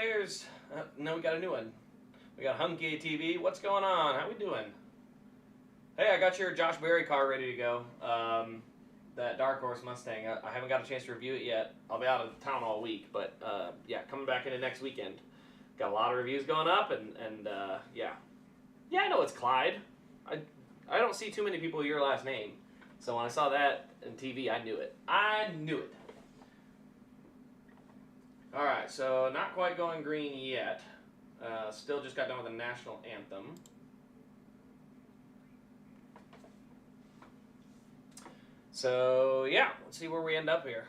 players. No, we got a new one. We got Hunky TV. What's going on? How we doing? Hey, I got your Josh Berry car ready to go. That Dark Horse Mustang. I haven't got a chance to review it yet. I'll be out of town all week, but yeah, coming back into next weekend. Got a lot of reviews going up, and yeah. Yeah, I know it's Clyde. I don't see too many people with your last name. So when I saw that on TV, I knew it. I knew it. Alright, so not quite going green yet. Still just got done with the national anthem. So, yeah, let's see where we end up here.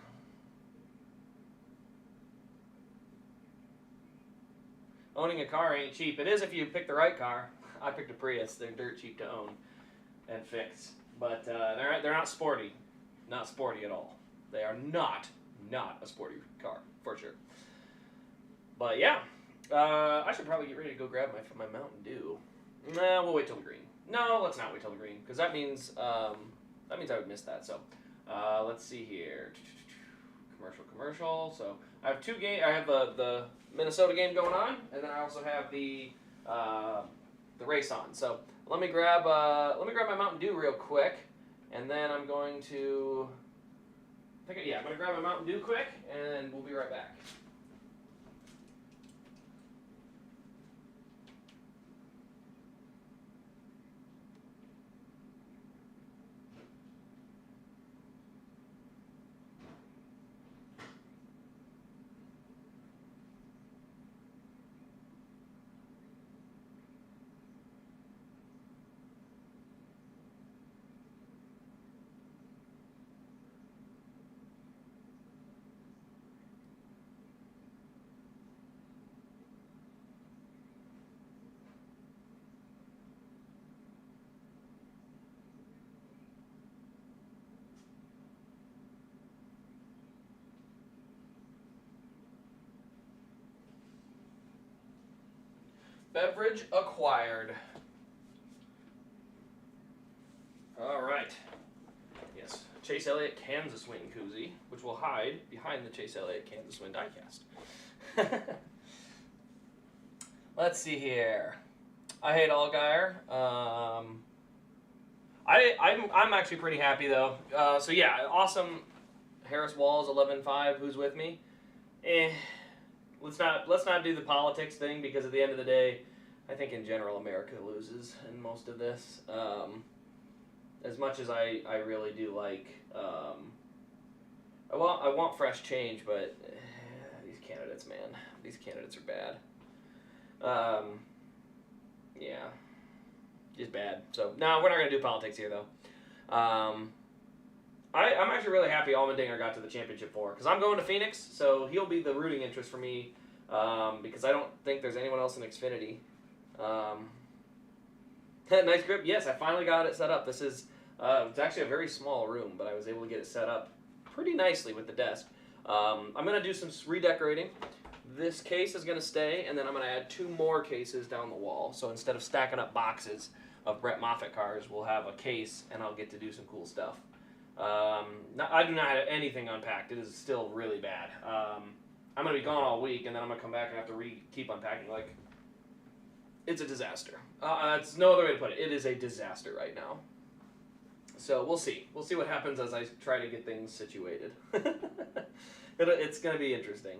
Owning a car ain't cheap. It is if you pick the right car. I picked a Prius. They're dirt cheap to own and fix. But they're not sporty. Not sporty at all. They are not a sporty car, for sure. But yeah, I should probably get ready to go grab my Mountain Dew. Nah, we'll wait till the green. No, let's not wait till the green, because that means I would miss that. So let's see here. Commercial. So I have two games. I have the Minnesota game going on, and then I also have the race on. So let me grab my Mountain Dew real quick, and then I'm going to I'm going to grab my Mountain Dew quick, and we'll be right back. Beverage acquired. All right. Yes, Chase Elliott Kansas Win koozie, which will hide behind the Chase Elliott Kansas Win diecast. Let's see here. I hate Allgaier. I'm actually pretty happy though. So yeah, awesome. Harris Walls 11-5. Who's with me? Let's not do the politics thing, because at the end of the day, I think in general America loses in most of this. As much as I really do like, I want fresh change, but these candidates, man, these candidates are bad. Yeah, just bad. So no, we're not gonna do politics here though. I'm actually really happy Allmendinger got to the championship 4, because I'm going to Phoenix, so he'll be the rooting interest for me, because I don't think there's anyone else in Xfinity. Nice grip. Yes, I finally got it set up. This is it's actually a very small room, but I was able to get it set up pretty nicely with the desk. I'm going to do some redecorating. This case is going to stay, and then I'm going to add 2 more cases down the wall. So instead of stacking up boxes of Brett Moffitt cars, we'll have a case, and I'll get to do some cool stuff. I do not have anything unpacked. It is still really bad. I'm going to be gone all week, and then I'm going to come back and have to keep unpacking. Like, it's a disaster. That's no other way to put it. It is a disaster right now. So we'll see. We'll see what happens as I try to get things situated. It's going to be interesting.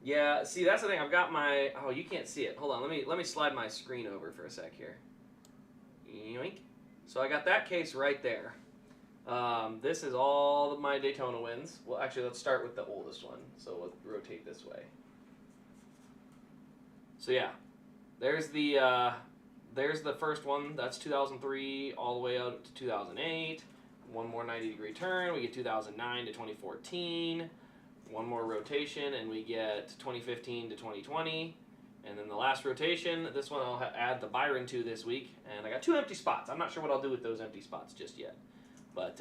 Yeah, see, that's the thing. I've got my... Oh, you can't see it. Hold on. Let me slide my screen over for a sec here. Yoink. So I got that case right there. This is all of my Daytona wins. Well, actually, let's start with the oldest one. So we'll rotate this way. So yeah, there's the first one. That's 2003 all the way up to 2008. One more 90-degree turn. We get 2009 to 2014. One more rotation, and we get 2015 to 2020. And then the last rotation, this one I'll add the Byron to this week. And I got 2 empty spots. I'm not sure what I'll do with those empty spots just yet. But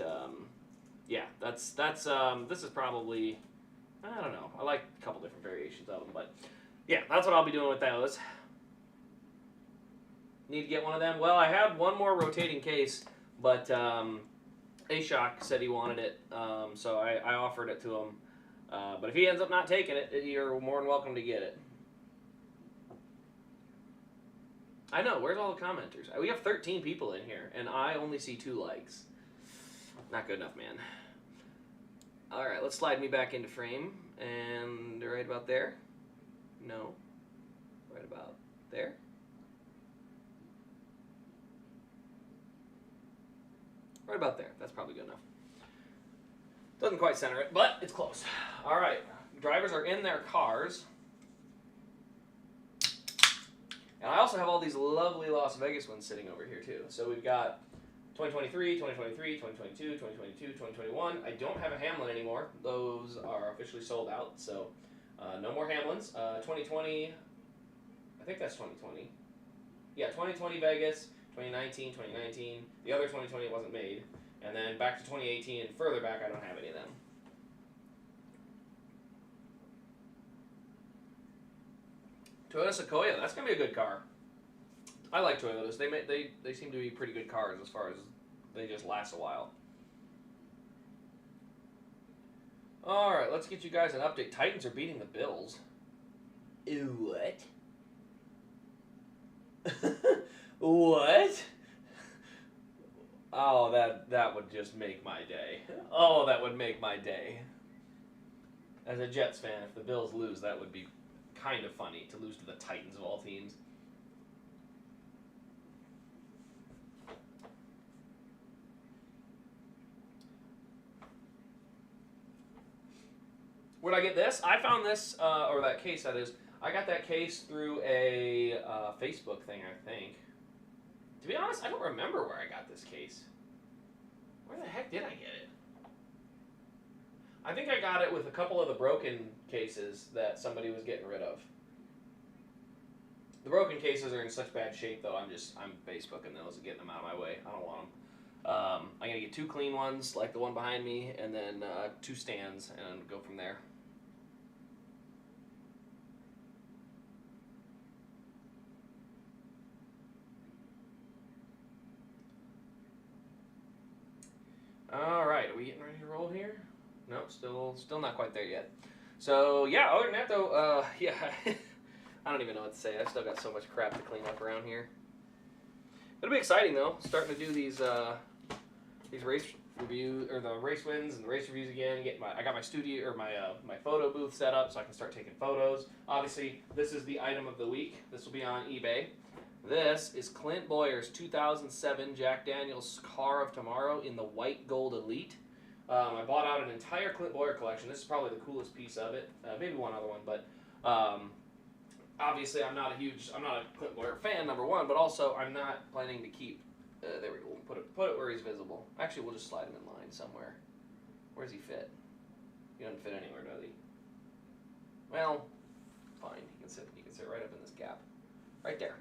yeah, this is probably, I don't know. I like a couple different variations of them, but yeah, that's what I'll be doing with those. Need to get one of them. Well, I had one more rotating case, but A-Shock said he wanted it, so I offered it to him. But if he ends up not taking it, you're more than welcome to get it. I know, where's all the commenters? We have 13 people in here, and I only see 2 likes. Not good enough, man. Alright, let's slide me back into frame, and right about there. No. Right about there. Right about there. That's probably good enough. Doesn't quite center it, but it's close. Alright, drivers are in their cars. And I also have all these lovely Las Vegas ones sitting over here too. So we've got 2023, 2023, 2022, 2022, 2021. I don't have a Hamlin anymore. Those are officially sold out, so no more Hamlins. 2020, I think that's 2020. Yeah, 2020 Vegas, 2019, 2019. The other 2020 wasn't made. And then back to 2018 and further back, I don't have any of them. Toyota Sequoia, that's going to be a good car. I like Toyotas. They seem to be pretty good cars as far as they just last a while. Alright, let's get you guys an update. Titans are beating the Bills. What? What? Oh, that would just make my day. Oh, that would make my day. As a Jets fan, if the Bills lose, that would be kind of funny to lose to the Titans of all teams. Where'd I get this? I found this, or that case that is, I got that case through a Facebook thing, I think. To be honest, I don't remember where I got this case. Where the heck did I get it? I think I got it with a couple of the broken cases that somebody was getting rid of. The broken cases are in such bad shape, though, I'm Facebooking those and getting them out of my way. I don't want them. I'm going to get 2 clean ones, like the one behind me, and then 2 stands, and go from there. Alright, are we getting ready to roll here? Nope, still not quite there yet. So, yeah, other than that, though, yeah, I don't even know what to say. I've still got so much crap to clean up around here. It'll be exciting, though, starting to do these race reviews, or the race wins and the race reviews again. I got my studio, or my photo booth set up so I can start taking photos. Obviously, this is the item of the week. This will be on eBay. This is Clint Boyer's 2007 Jack Daniels Car of Tomorrow in the white gold elite. I bought out an entire Clint Boyer collection. This is probably the coolest piece of it. Maybe one other one, but obviously I'm not a Clint Boyer fan, number one, but also I'm not planning to keep. There we go. Put it where he's visible. Actually, we'll just slide him in line somewhere. Where does he fit? He doesn't fit anywhere, does he? Well, fine. He can sit right up in this gap, right there.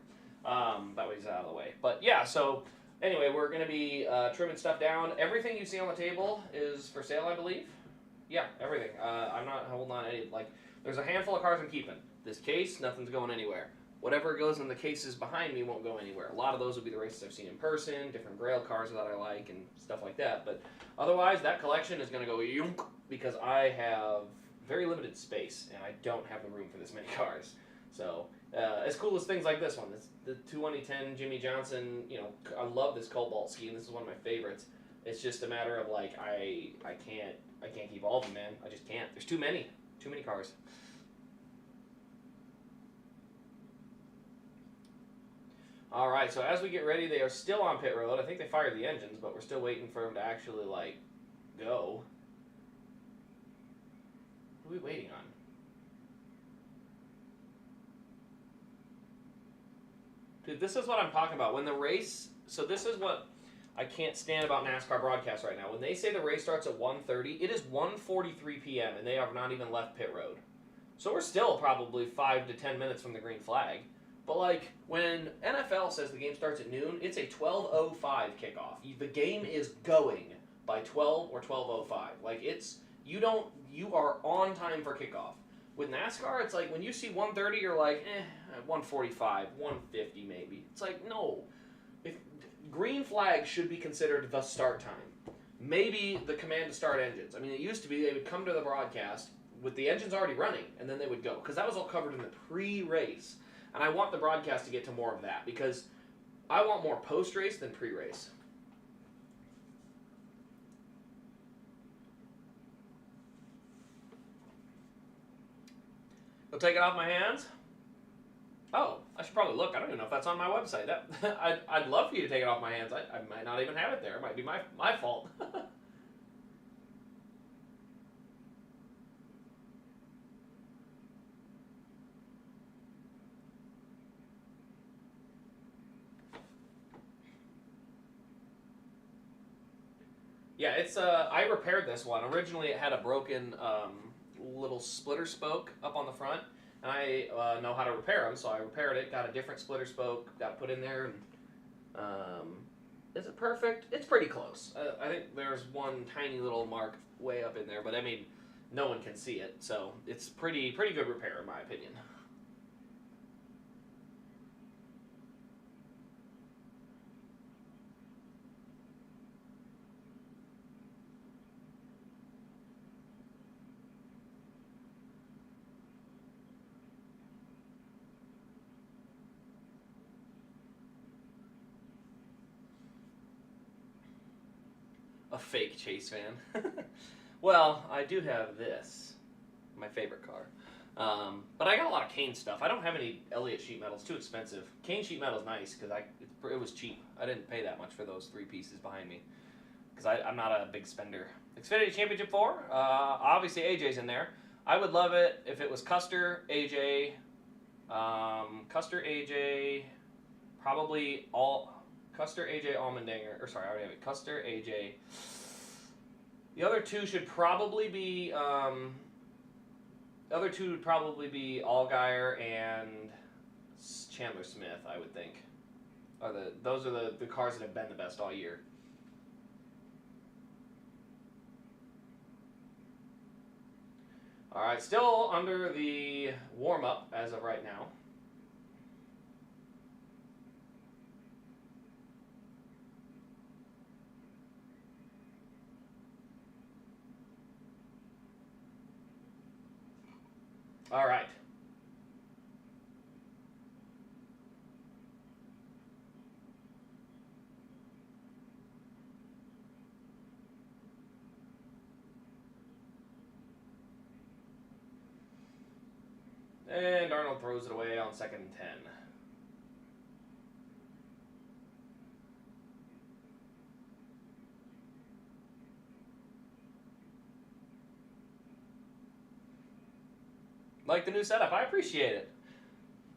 That way he's out of the way. But yeah, so anyway, we're going to be trimming stuff down. Everything you see on the table is for sale, I believe. Yeah, everything. I'm not holding on to any. Like, there's a handful of cars I'm keeping. This case, nothing's going anywhere. Whatever goes in the cases behind me won't go anywhere. A lot of those will be the races I've seen in person, different Grail cars that I like, and stuff like that. But otherwise, that collection is going to go yunk because I have very limited space, and I don't have the room for this many cars. So, as cool as things like this one, the 2010 Jimmy Johnson, I love this Cobalt scheme. This is one of my favorites. It's just a matter of like I can't keep all of them, man. I just can't. There's too many cars. All right, so as we get ready, they are still on pit road. I think they fired the engines, but we're still waiting for them to actually like go. What are we waiting on? Dude, this is what I'm talking about. When the race, so this is what I can't stand about NASCAR broadcasts right now. When they say the race starts at 1:30, it is 1:43 p.m. and they have not even left pit road. So we're still probably 5 to 10 minutes from the green flag. But like when NFL says the game starts at noon, it's a 12:05 kickoff. The game is going by 12 or 12:05. Like you are on time for kickoff. With NASCAR, it's like when you see 1:30, you're like, 1:45, 1:50 maybe. It's like, no. If green flag should be considered the start time. Maybe the command to start engines. I mean, it used to be they would come to the broadcast, with the engines already running, and then they would go. Because that was all covered in the pre-race. And I want the broadcast to get to more of that, because I want more post-race than pre-race. They'll take it off my hands? Oh, I should probably look. I don't even know if that's on my website. I'd love for you to take it off my hands. I might not even have it there. It might be my fault. Yeah, it's I repaired this one. Originally, it had a broken little splitter spoke up on the front, and I know how to repair them, so I repaired it. Got a different splitter spoke, got it put in there, and is it perfect? It's pretty close. I think there's one tiny little mark way up in there, but I mean, no one can see it, so it's pretty good repair in my opinion. A fake Chase fan. Well, I do have this, my favorite car. But I got a lot of Kane stuff. I don't have any Elliott sheet metal. It's too expensive. Kane sheet metal is nice because it was cheap. I didn't pay that much for those 3 pieces behind me because I'm not a big spender. Xfinity Championship 4, obviously AJ's in there. I would love it if it was Custer, AJ, probably all... Custer, AJ, Allmendinger, or sorry, I already have it. Custer, AJ. The other two should probably be, the other two would probably be Allgaier and Chandler Smith, I would think. Those are the cars that have been the best all year. All right, still under the warm-up as of right now. All right. And Arnold throws it away on 2nd and 10. Like the new setup, I appreciate it.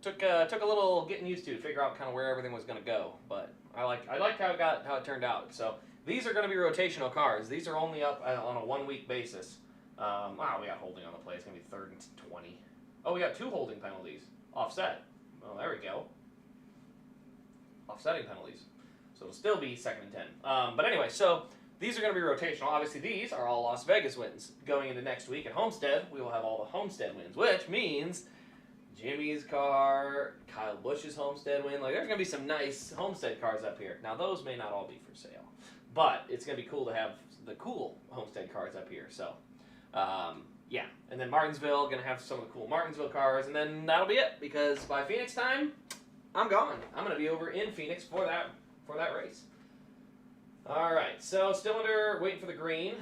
Took a little getting used to figure out kind of where everything was going to go, but I liked how it turned out. So these are going to be rotational cars. These are only up on a 1-week basis. Wow, we got holding on the play. It's going to be 3rd and 20. Oh, we got 2 holding penalties. Offset. Oh, there we go. Offsetting penalties. So it'll still be 2nd and 10. But anyway, so these are going to be rotational. Obviously, these are all Las Vegas wins. Going into next week at Homestead, we will have all the Homestead wins, which means Jimmy's car, Kyle Busch's Homestead win. Like, there's going to be some nice Homestead cars up here. Now, those may not all be for sale, but it's going to be cool to have the cool Homestead cars up here. So, yeah. And then Martinsville, going to have some of the cool Martinsville cars, and then that'll be it, because by Phoenix time, I'm gone. I'm going to be over in Phoenix for that race. All right, so still waiting for the green.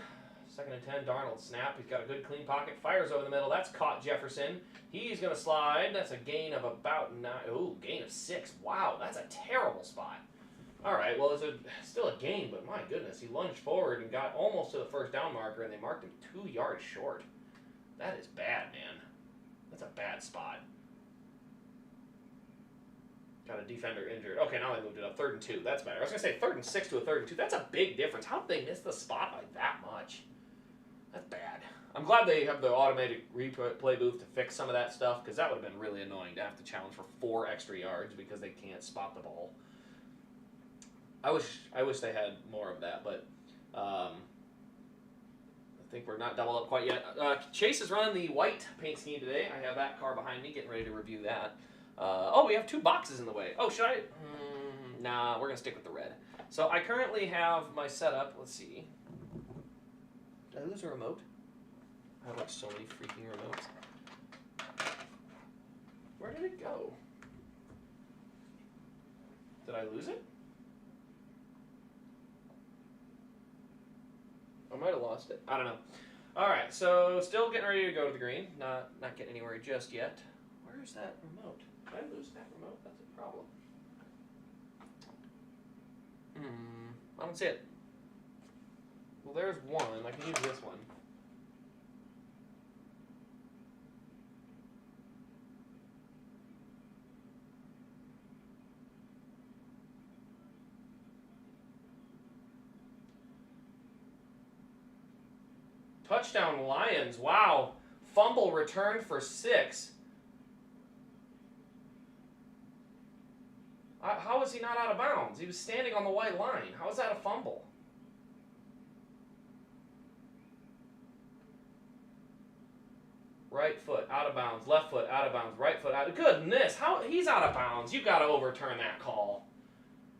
2nd and 10, Darnold snap. He's got a good clean pocket. Fires over the middle. That's caught Jefferson. He's going to slide. That's a gain of about 9. Ooh, gain of 6. Wow, that's a terrible spot. All right, well, it's still a gain, but my goodness, he lunged forward and got almost to the first down marker, and they marked him 2 yards short. That is bad, man. That's a bad spot. Got a defender injured. Okay, now they moved it up. 3rd and 2. That's better. I was going to say 3rd and 6 to a 3rd and 2. That's a big difference. How did they miss the spot by that much? That's bad. I'm glad they have the automated replay booth to fix some of that stuff, because that would have been really annoying to have to challenge for 4 extra yards because they can't spot the ball. I wish they had more of that, but I think we're not double up quite yet. Chase is running the white paint scheme today. I have that car behind me, getting ready to review that. Oh, we have 2 boxes in the way. Oh, should I? Nah, we're going to stick with the red. So I currently have my setup. Let's see. Did I lose a remote? I have like so many freaking remotes. Where did it go? Did I lose it? I might have lost it. I don't know. All right, so still getting ready to go to the green. Not getting anywhere just yet. Where is that remote? Did I lose that remote? That's a problem. I don't see it. Well, there's one. I can use this one. Touchdown Lions. Wow. Fumble returned for 6. How is he not out of bounds? He was standing on the white line. How is that a fumble? Right foot out of bounds. Left foot out of bounds. Right foot out of... Goodness. How he's out of bounds. You got to overturn that call.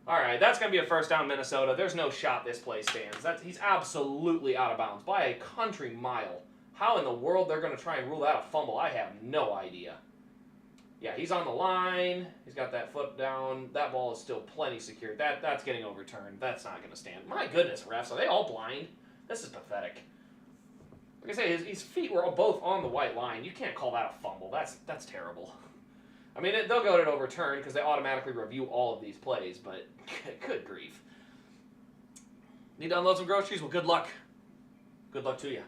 All right, that's going to be a first down, Minnesota. There's no shot this play stands. He's absolutely out of bounds by a country mile. How in the world they're going to try and rule that a fumble, I have no idea. Yeah, he's on the line. He's got that foot down. That ball is still plenty secure. That's getting overturned. That's not going to stand. My goodness, refs, are they all blind? This is pathetic. Like I say, his feet were both on the white line. You can't call that a fumble. That's terrible. I mean, they'll go to overturn because they automatically review all of these plays, but good grief. Need to unload some groceries? Well, good luck. Good luck to you.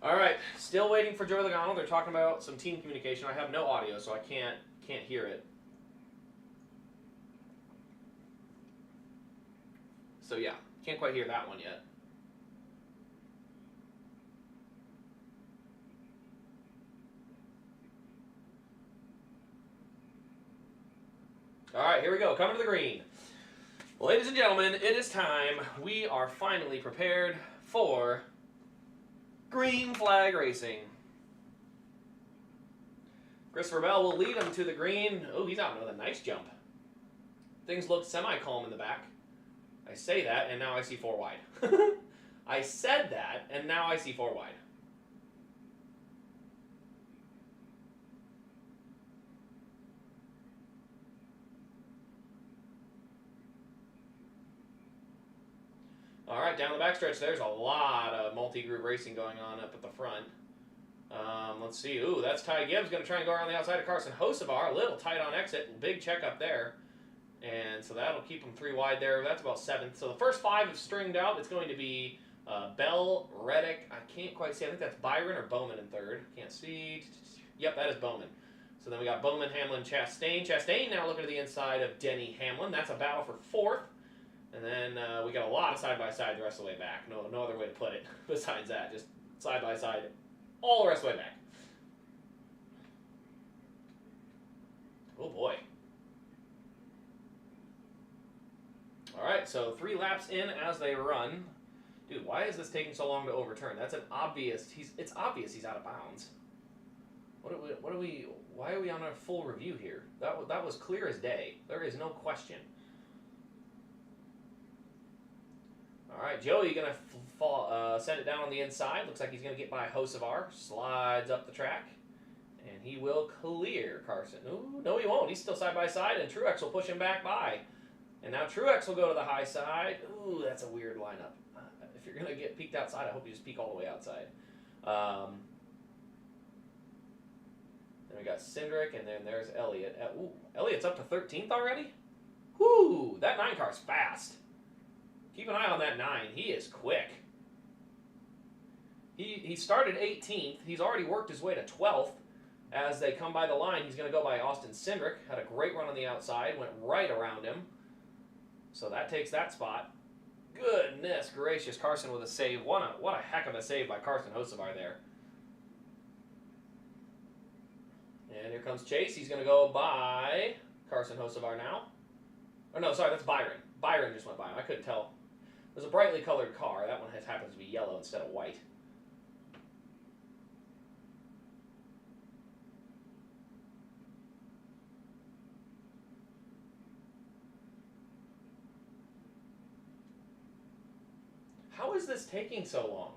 All right, still waiting for Joey Logano. They're talking about some team communication. I have no audio, so I can't hear it. So yeah, can't quite hear that one yet. All right, here we go. Coming to the green. Ladies and gentlemen, it is time. We are finally prepared for green flag racing. Christopher Bell will lead him to the green. Oh, he's out with a nice jump. Things look semi-calm in the back. I say that, and now I see 4 wide. I said that, and now I see 4 wide. All right, down the backstretch, there's a lot of multi-group racing going on up at the front. Let's see. Ooh, that's Ty Gibbs going to try and go around the outside of Carson Hocevar. A little tight on exit. Big check up there. And so that'll keep him 3 wide there. That's about 7th. So the first 5 have stringed out. It's going to be Bell, Reddick. I can't quite see. I think that's Byron or Bowman in 3rd. Can't see. Yep, that is Bowman. So then we got Bowman, Hamlin, Chastain. Chastain now looking to the inside of Denny Hamlin. That's a battle for 4th. And then we got a lot of side-by-side the rest of the way back. No other way to put it besides that. Just side-by-side all the rest of the way back. Oh, boy. All right, so 3 laps in as they run. Dude, why is this taking so long to overturn? That's an obvious... It's obvious he's out of bounds. Why are we on a full review here? That was clear as day. There is no question. All right, Joey going to send it down on the inside. Looks like he's going to get by Hocevar. Slides up the track. And he will clear Carson. Ooh, no, he won't. He's still side by side, and Truex will push him back by. And now Truex will go to the high side. Ooh, that's a weird lineup. If you're going to get peeked outside, I hope you just peek all the way outside. Then we got Cindric, and then there's Elliott. Ooh, Elliott's up to 13th already? Whoo, that 9 car's fast. Keep an eye on that 9. He is quick. He started 18th. He's already worked his way to 12th. As they come by the line, he's going to go by Austin Cindric. Had a great run on the outside. Went right around him. So that takes that spot. Goodness gracious, Carson with a save. What a heck of a save by Carson Hocevar there. And here comes Chase. He's going to go by Carson Hocevar now. Oh, no, sorry, that's Byron. Byron just went by him. I couldn't tell. There's a brightly colored car. That one happens to be yellow instead of white. How is this taking so long?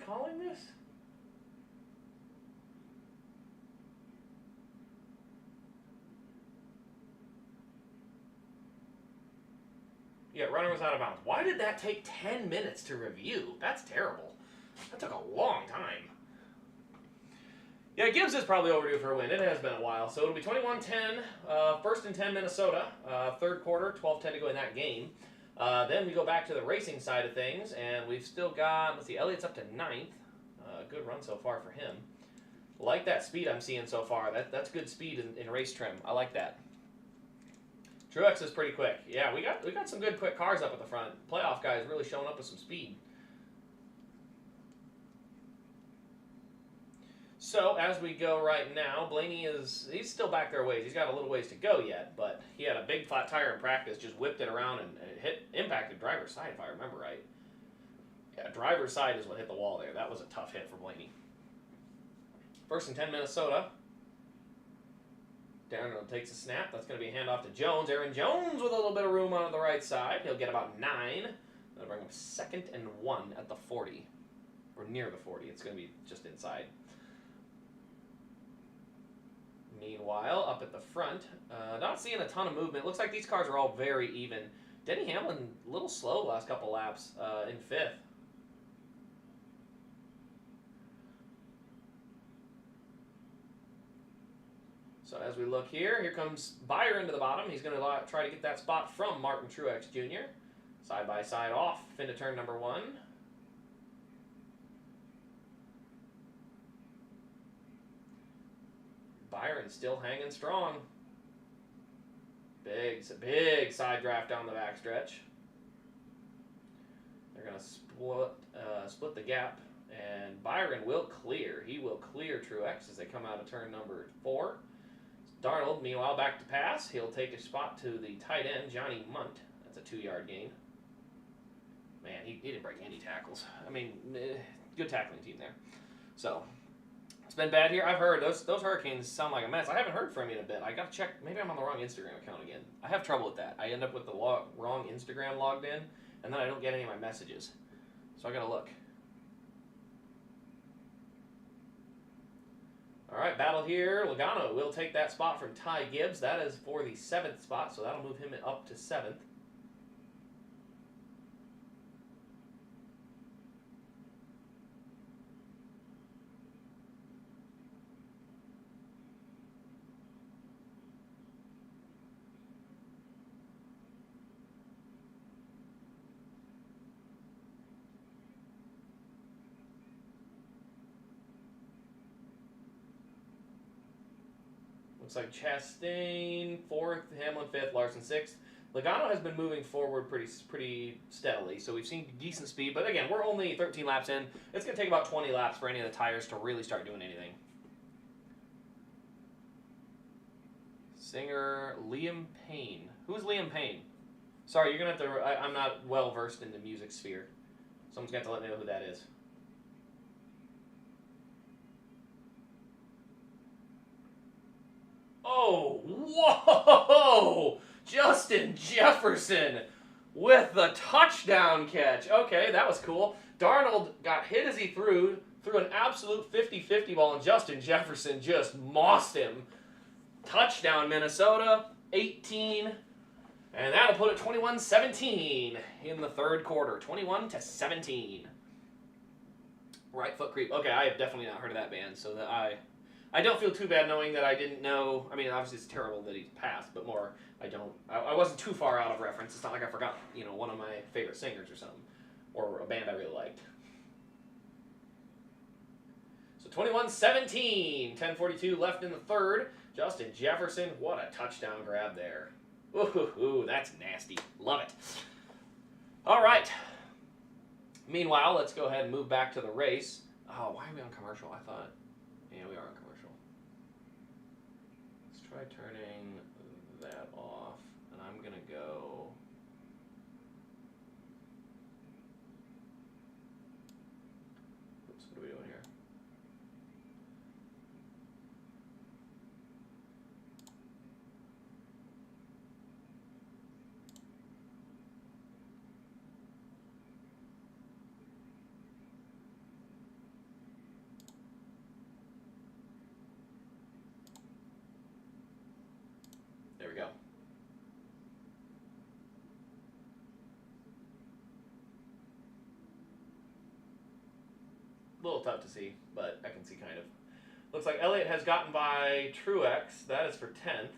calling this? Yeah, runner was out of bounds. Why did that take 10 minutes to review? That's terrible. That took a long time. Yeah, Gibbs is probably overdue for a win. It has been a while. So it'll be 21-10, first and 10 Minnesota. Third quarter, 12-10 to go in that game. Then we go back to the racing side of things, and we've still got, let's see, Elliott's up to 9th. Good run so far for him. Like that speed I'm seeing so far. That's good speed in race trim. I like that. Truex is pretty quick. Yeah, we got some good quick cars up at the front. Playoff guys really showing up with some speed. So, as we go right now, Blaney he's still back there a ways. He's got a little ways to go yet, but he had a big flat tire in practice, just whipped it around and it impacted driver's side, if I remember right. Yeah, driver's side is what hit the wall there. That was a tough hit for Blaney. First and 10 Minnesota. Darren takes a snap. That's going to be a handoff to Jones. Aaron Jones with a little bit of room on the right side. He'll get about 9. That'll bring him 2nd and 1 at the 40. Or near the 40. It's going to be just inside. Meanwhile, up at the front, not seeing a ton of movement. Looks like these cars are all very even. Denny Hamlin, a little slow last couple laps in 5th. So as we look here comes Byer into the bottom. He's going to try to get that spot from Martin Truex Jr. Side by side off into turn number 1. Byron still hanging strong. Big side draft down the backstretch. They're going to split the gap, and Byron will clear. He will clear Truex as they come out of turn number 4. Darnold, meanwhile, back to pass. He'll take a spot to the tight end, Johnny Munt. That's a 2-yard gain. Man, he didn't break any tackles. I mean, good tackling team there. So, it's been bad here. I've heard those Hurricanes sound like a mess. I haven't heard from you in a bit. I got to check. Maybe I'm on the wrong Instagram account again. I have trouble with that. I end up with the wrong Instagram logged in, and then I don't get any of my messages. So I got to look. All right, battle here. Logano will take that spot from Ty Gibbs. That is for the 7th spot, so that'll move him up to 7th. Looks like Chastain 4th, Hamlin 5th, Larson 6th. Logano has been moving forward pretty steadily, so we've seen decent speed. But again, we're only 13 laps in. It's going to take about 20 laps for any of the tires to really start doing anything. Singer Liam Payne. Who's Liam Payne? Sorry, you're going to have to... I'm not well versed in the music sphere. Someone's got to let me know who that is. Oh, whoa! Justin Jefferson with the touchdown catch. Okay, that was cool. Darnold got hit as he threw an absolute 50-50 ball, and Justin Jefferson just mossed him. Touchdown, Minnesota, 18. And that'll put it 21-17 in the third quarter. 21-17. Right foot creep. Okay, I have definitely not heard of that band, so that I don't feel too bad knowing that I didn't know. I mean, obviously it's terrible that he's passed, but more, I wasn't too far out of reference. It's not like I forgot, one of my favorite singers or something, or a band I really liked. So 21-17, 10:42 left in the third. Justin Jefferson, what a touchdown grab there. Ooh, that's nasty. Love it. All right. Meanwhile, let's go ahead and move back to the race. Oh, why are we on commercial? I thought, yeah, we are on commercial. Let's try turning that off, and I'm going to go... Oops, what are we doing here? A little tough to see, but I can see kind of. Looks like Elliott has gotten by Truex. That is for 10th.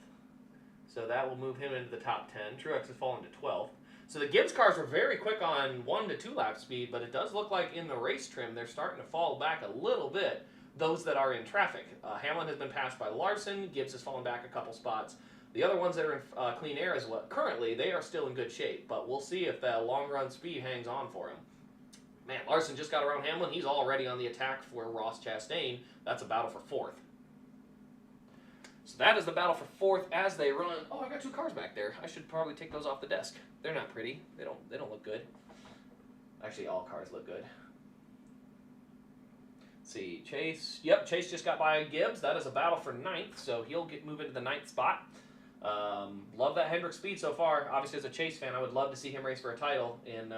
So that will move him into the top 10. Truex has fallen to 12th. So the Gibbs cars were very quick on 1 to 2 lap speed, but it does look like in the race trim they're starting to fall back a little bit, those that are in traffic. Hamlin has been passed by Larson. Gibbs has fallen back a couple spots. The other ones that are in clean air as well, currently, they are still in good shape, but we'll see if that long-run speed hangs on for him. Man, Larson just got around Hamlin. He's already on the attack for Ross Chastain. That's a battle for 4th. So that is the battle for 4th as they run. Oh, I got 2 cars back there. I should probably take those off the desk. They're not pretty. They don't look good. Actually, all cars look good. Let's see, Chase. Yep, Chase just got by Gibbs. That is a battle for 9th, so he'll move into the 9th spot. Love that Hendrick speed so far. Obviously, as a Chase fan, I would love to see him race for a title in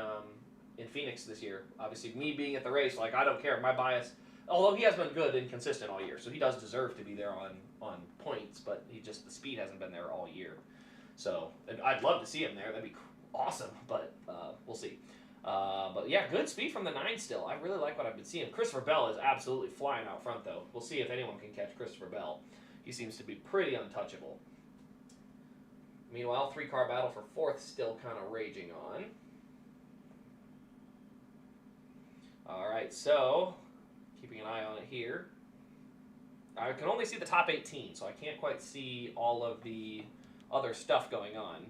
Phoenix this year. Obviously, me being at the race, like, I don't care. My bias, although he has been good and consistent all year, so he does deserve to be there on points, but the speed hasn't been there all year. So, and I'd love to see him there. That'd be awesome, but we'll see. But yeah, good speed from the 9 still. I really like what I've been seeing. Christopher Bell is absolutely flying out front, though. We'll see if anyone can catch Christopher Bell. He seems to be pretty untouchable. Meanwhile, 3-car battle for 4th still kind of raging on. All right, so keeping an eye on it here. I can only see the top 18, so I can't quite see all of the other stuff going on.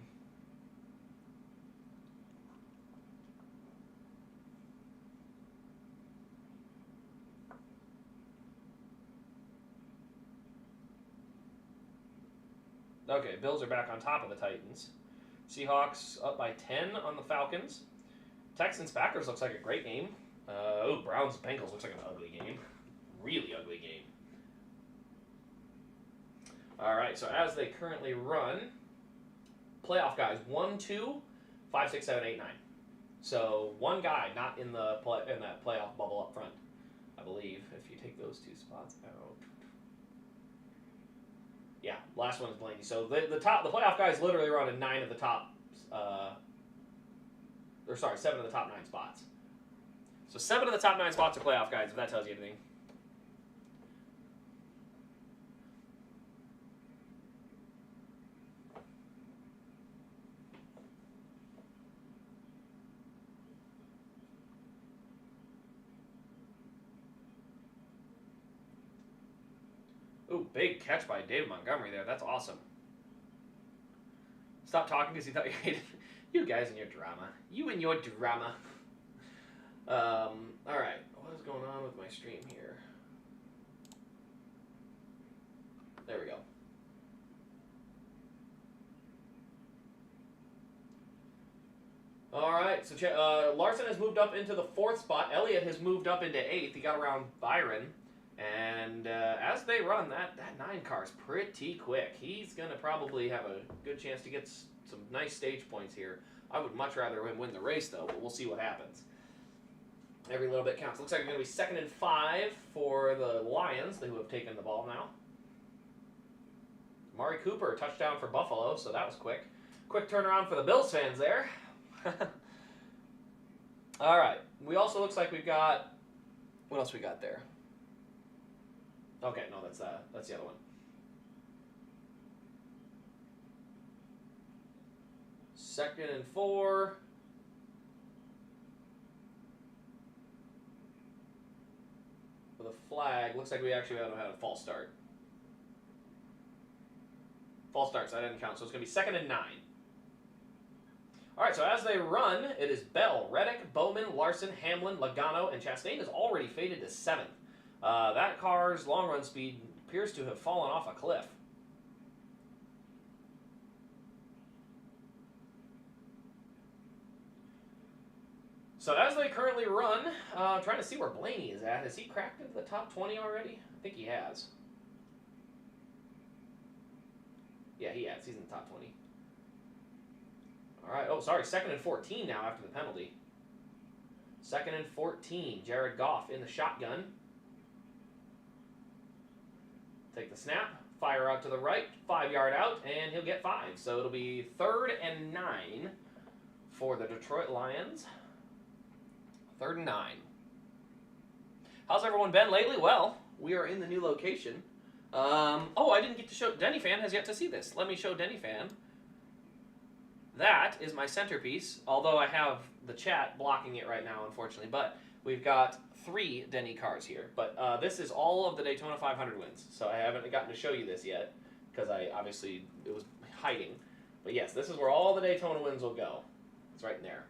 Okay, Bills are back on top of the Titans. Seahawks up by 10 on the Falcons. Texans-Packers looks like a great game. Browns-Bengals looks like an ugly game. Really ugly game. All right, so as they currently run, playoff guys, 1, 2, 5, 6, 7, 8, 9. So one guy not in that playoff bubble up front, I believe, if you take those 2 spots out. Yeah, last one is Blaney. So the playoff guys literally run in 7 of the top 9 spots. So 7 of the top 9 spots are playoff guys, if that tells you anything. Ooh, big catch by David Montgomery there. That's awesome. Stop talking because he thought you hated you guys and your drama. You and your drama. All right. What is going on with my stream here? There we go. All right. So Larson has moved up into the 4th spot. Elliott has moved up into 8th. He got around Byron. And as they run, that 9 car is pretty quick. He's going to probably have a good chance to get some nice stage points here. I would much rather him win the race, though, but we'll see what happens. Every little bit counts. Looks like it's going to be 2nd and 5 for the Lions, who have taken the ball now. Amari Cooper, touchdown for Buffalo, so that was quick. Quick turnaround for the Bills fans there. All right. We also looks like we've got... What else we got there? Okay, no, that's the other one. 2nd and 4. With a flag. Looks like we actually had a false start. False start, so that didn't count. So it's going to be 2nd and 9. All right, so as they run, it is Bell, Reddick, Bowman, Larson, Hamlin, Logano, and Chastain is already faded to 7th. That car's long run speed appears to have fallen off a cliff. So as they currently run, trying to see where Blaney is at. Has he cracked into the top 20 already? I think he has. Yeah, he has. He's in the top 20. All right. Oh, sorry. 2nd and 14 now after the penalty. 2nd and 14. Jared Goff in the shotgun. Take the snap. Fire out to the right. 5-yard out, and he'll get 5. So it'll be 3rd and 9 for the Detroit Lions. 3rd and 9. How's everyone been lately? Well, we are in the new location. Oh, I didn't get to show... Denny Fan has yet to see this. Let me show Denny Fan. That is my centerpiece, although I have the chat blocking it right now, unfortunately. But we've got 3 Denny cars here. But this is all of the Daytona 500 wins, so I haven't gotten to show you this yet, because it was hiding. But yes, this is where all the Daytona wins will go. It's right in there.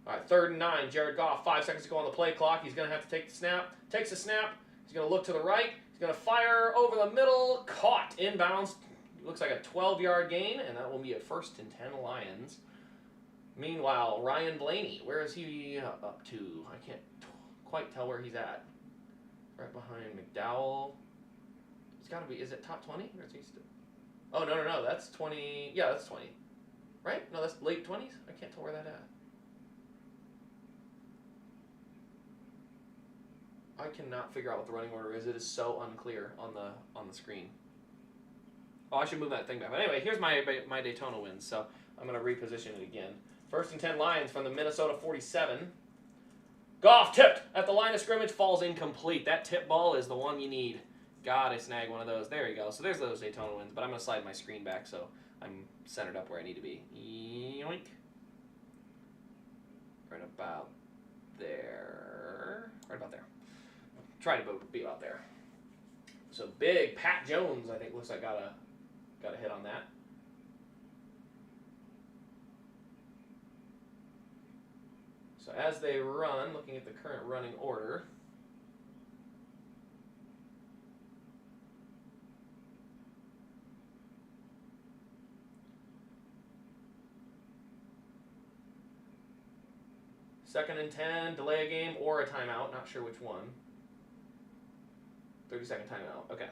All right, 3rd and 9. Jared Goff, 5 seconds to go on the play clock. He's going to have to take the snap. Takes the snap. He's going to look to the right. He's going to fire over the middle. Caught. Inbounds. Looks like a 12-yard gain, and that will be a 1st and 10 Lions. Meanwhile, Ryan Blaney, where is he up to? I can't quite tell where he's at. Right behind McDowell. He's got to be, is it top 20? Or is he still? Oh, no. That's 20. Yeah, that's 20. Right? No, that's late 20s? I can't tell where that at. I cannot figure out what the running order is. It is so unclear on the screen. Oh, I should move that thing back. But anyway, here's my Daytona wins, so I'm going to reposition it again. 1st and 10 Lions from the Minnesota 47. Goff tipped at the line of scrimmage, falls incomplete. That tip ball is the one you need. God, I snagged one of those. There you go. So there's those Daytona wins, but I'm going to slide my screen back so I'm centered up where I need to be. Yoink. Right about there. Right about there. Try to be about there. So big Pat Jones, I think, looks like got a hit on that. So as they run, looking at the current running order, second and 10, delay a game or a timeout, not sure which one. 30-second timeout. Okay.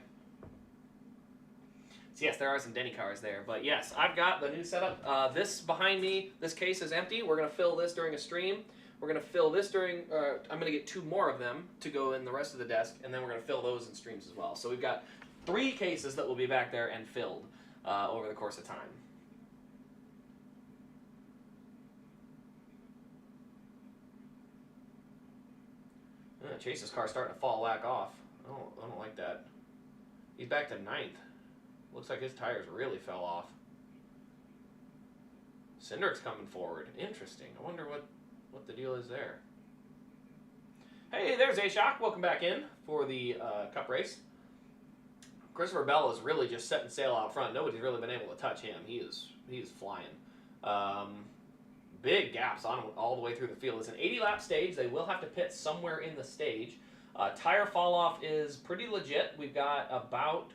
So yes, there are some Denny cars there, but yes, I've got the new setup. This behind me, this case is empty. We're going to fill this during a stream. We're going to fill this during, I'm going to get 2 more of them to go in the rest of the desk, and then we're going to fill those in streams as well. So we've got 3 cases that will be back there and filled over the course of time. Chase's car's starting to fall back off. I don't like that. He's back to 9th. Looks like his tires really fell off. Cindric's coming forward. Interesting. I wonder what the deal is there. Hey, there's A-Shock. Welcome back in for the Cup race. Christopher Bell is really just setting sail out front. Nobody's really been able to touch him. He is flying. Big gaps on all the way through the field. It's an 80-lap stage. They will have to pit somewhere in the stage. Tire fall off is pretty legit. We've got about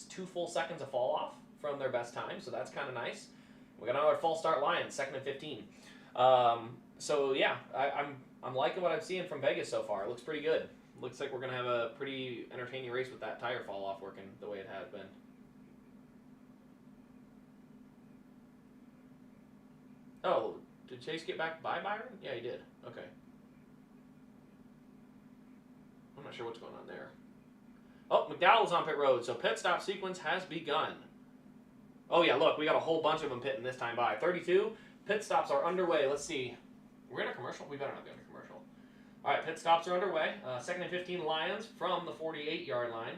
2 full seconds of fall off from their best time, so that's kind of nice. We got another false start Lions, 2nd and 15. So yeah, I'm liking what I'm seeing from Vegas so far. It looks pretty good. Looks like we're gonna have a pretty entertaining race with that tire fall off working the way it has been. Oh, did Chase get back by Byron? Yeah, he did. Okay. I'm not sure what's going on there. Oh, McDowell's on pit road, so pit stop sequence has begun. Oh yeah, look, we got a whole bunch of them pitting this time by. 32, pit stops are underway. Let's see. We're in a commercial? We better not be in a commercial. All right, pit stops are underway. 2nd and 15 Lions from the 48-yard line.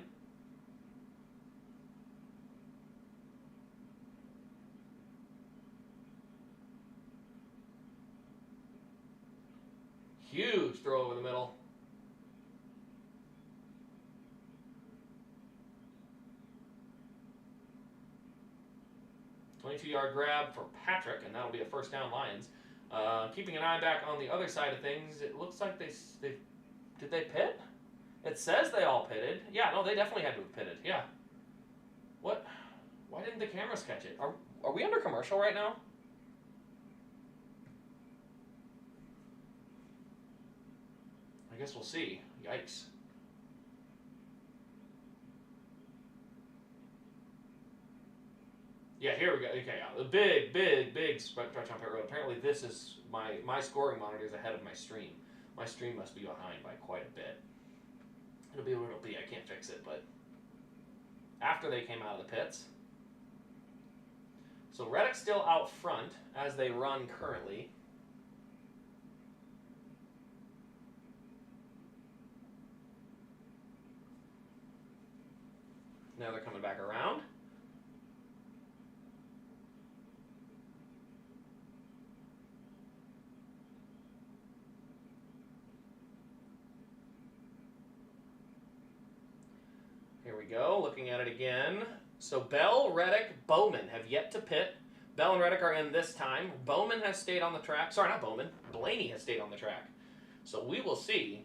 Huge throw over the middle. $22-yard grab for Patrick, and that'll be a 1st down Lions. Keeping an eye back on the other side of things, it looks like did they pit? It says they all pitted. Yeah, no, they definitely had to have pitted. Yeah. What? Why didn't the cameras catch it? Are we under commercial right now? I guess we'll see. Yikes. Yeah, here we go. Okay, yeah. The big stretch on pit road. Apparently this is my scoring monitor is ahead of my stream. My stream must be behind by quite a bit. It'll be what it'll be. I can't fix it, but after they came out of the pits. So Reddick's still out front as they run currently. Now they're coming back around. Here we go, looking at it again. So Bell, Reddick, Bowman have yet to pit. Bell and Reddick are in this time. Bowman has stayed on the track. Sorry, not Bowman. Blaney has stayed on the track. So we will see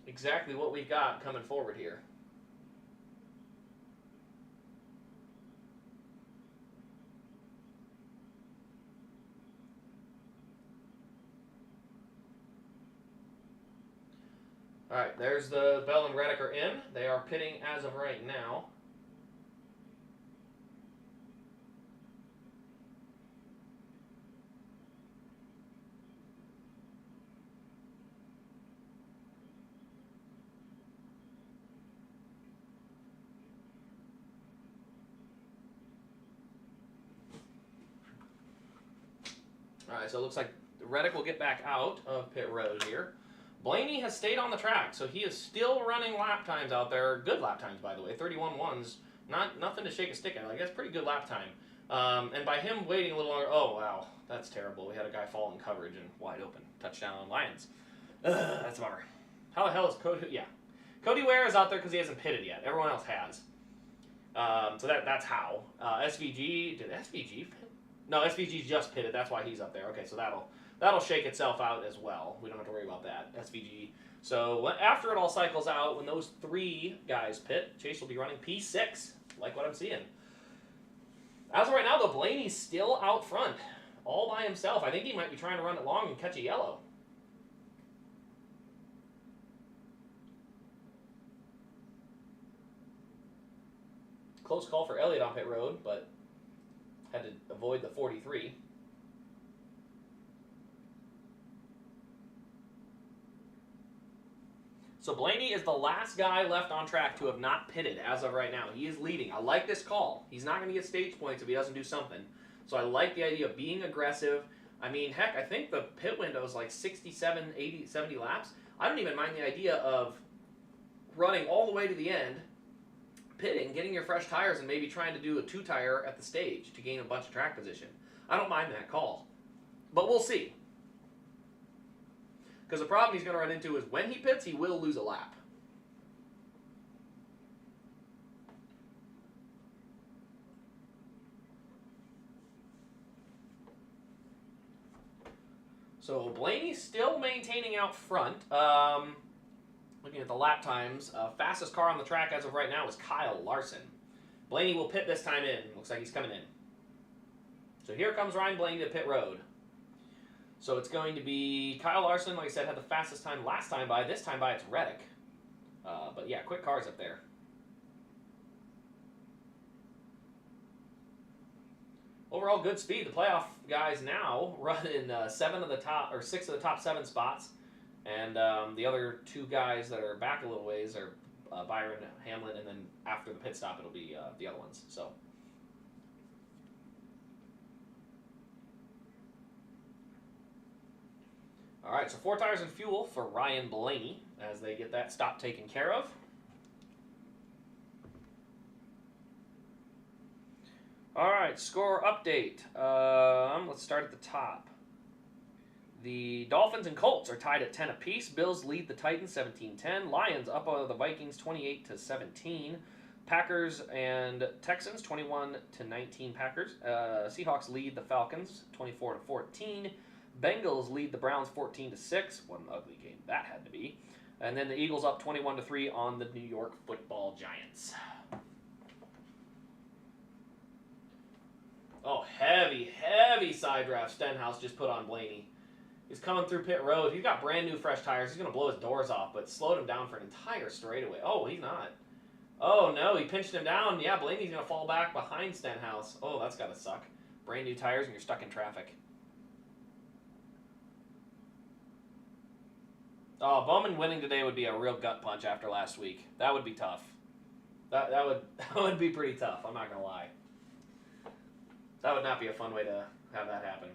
exactly what we've got coming forward here. All right, there's the Bell and Reddick are in. They are pitting as of right now. All right, so it looks like Reddick will get back out of pit road here. Blaney has stayed on the track, so he is still running lap times out there. Good lap times, by the way. 31.1s. Nothing to shake a stick at. Like, that's pretty good lap time. And by him waiting a little longer, oh, wow, that's terrible. We had a guy fall in coverage and wide open. Touchdown on Lions. That's a bummer. How the hell is Cody? Yeah. Cody Ware is out there because he hasn't pitted yet. Everyone else has. So that's how. SVG, did SVG pit? No, SVG's just pitted. That's why he's up there. Okay, so that'll shake itself out as well. We don't have to worry about that. SVG. So after it all cycles out, when those 3 guys pit, Chase will be running P6, like what I'm seeing. As of right now, though, Blaney's still out front, all by himself. I think he might be trying to run it long and catch a yellow. Close call for Elliott on pit road, but had to avoid the 43. So Blaney is the last guy left on track to have not pitted as of right now. He is leading. I like this call. He's not going to get stage points if he doesn't do something. So I like the idea of being aggressive. I mean, heck, I think the pit window is like 67, 80, 70 laps. I don't even mind the idea of running all the way to the end, pitting, getting your fresh tires, and maybe trying to do a 2-tire at the stage to gain a bunch of track position. I don't mind that call. But we'll see. Because the problem he's going to run into is when he pits, he will lose a lap. So Blaney's still maintaining out front. Looking at the lap times, fastest car on the track as of right now is Kyle Larson. Blaney will pit this time in. Looks like he's coming in. So here comes Ryan Blaney to pit road. So it's going to be Kyle Larson, like I said, had the fastest time last time by. This time by, it's Reddick. But yeah, quick cars up there. Overall, good speed. The playoff guys now run in 6 of the top 7 spots. And the other 2 guys that are back a little ways are Byron Hamlin, and then after the pit stop, it'll be the other ones. So. All right, so 4 tires and fuel for Ryan Blaney as they get that stop taken care of. All right, score update. Let's start at the top. The Dolphins and Colts are tied at 10 apiece. Bills lead the Titans 17-10. Lions up over the Vikings 28-17. Packers and Texans 21-19 Packers. Seahawks lead the Falcons 24-14. Bengals lead the Browns 14-6. What an ugly game that had to be. And then the Eagles up 21-3 on the New York Football Giants. Oh, heavy side draft Stenhouse just put on Blaney. He's coming through pit road. He's got brand new fresh tires. He's going to blow his doors off, but slowed him down for an entire straightaway. Oh, he's not. Oh, no, he pinched him down. Yeah, Blaney's going to fall back behind Stenhouse. Oh, that's got to suck. Brand new tires and you're stuck in traffic. Oh, Bowman winning today would be a real gut punch after last week. That would be tough. That would be pretty tough, I'm not going to lie. That would not be a fun way to have that happen.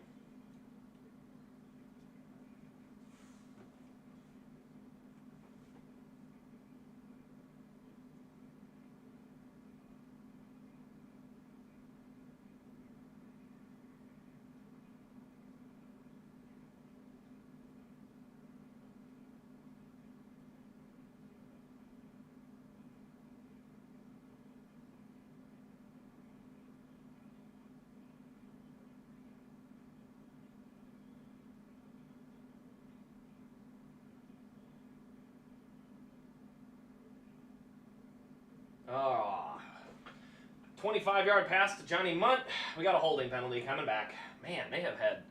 25-yard pass to Johnny Munt. We got a holding penalty coming back. Man, they have had,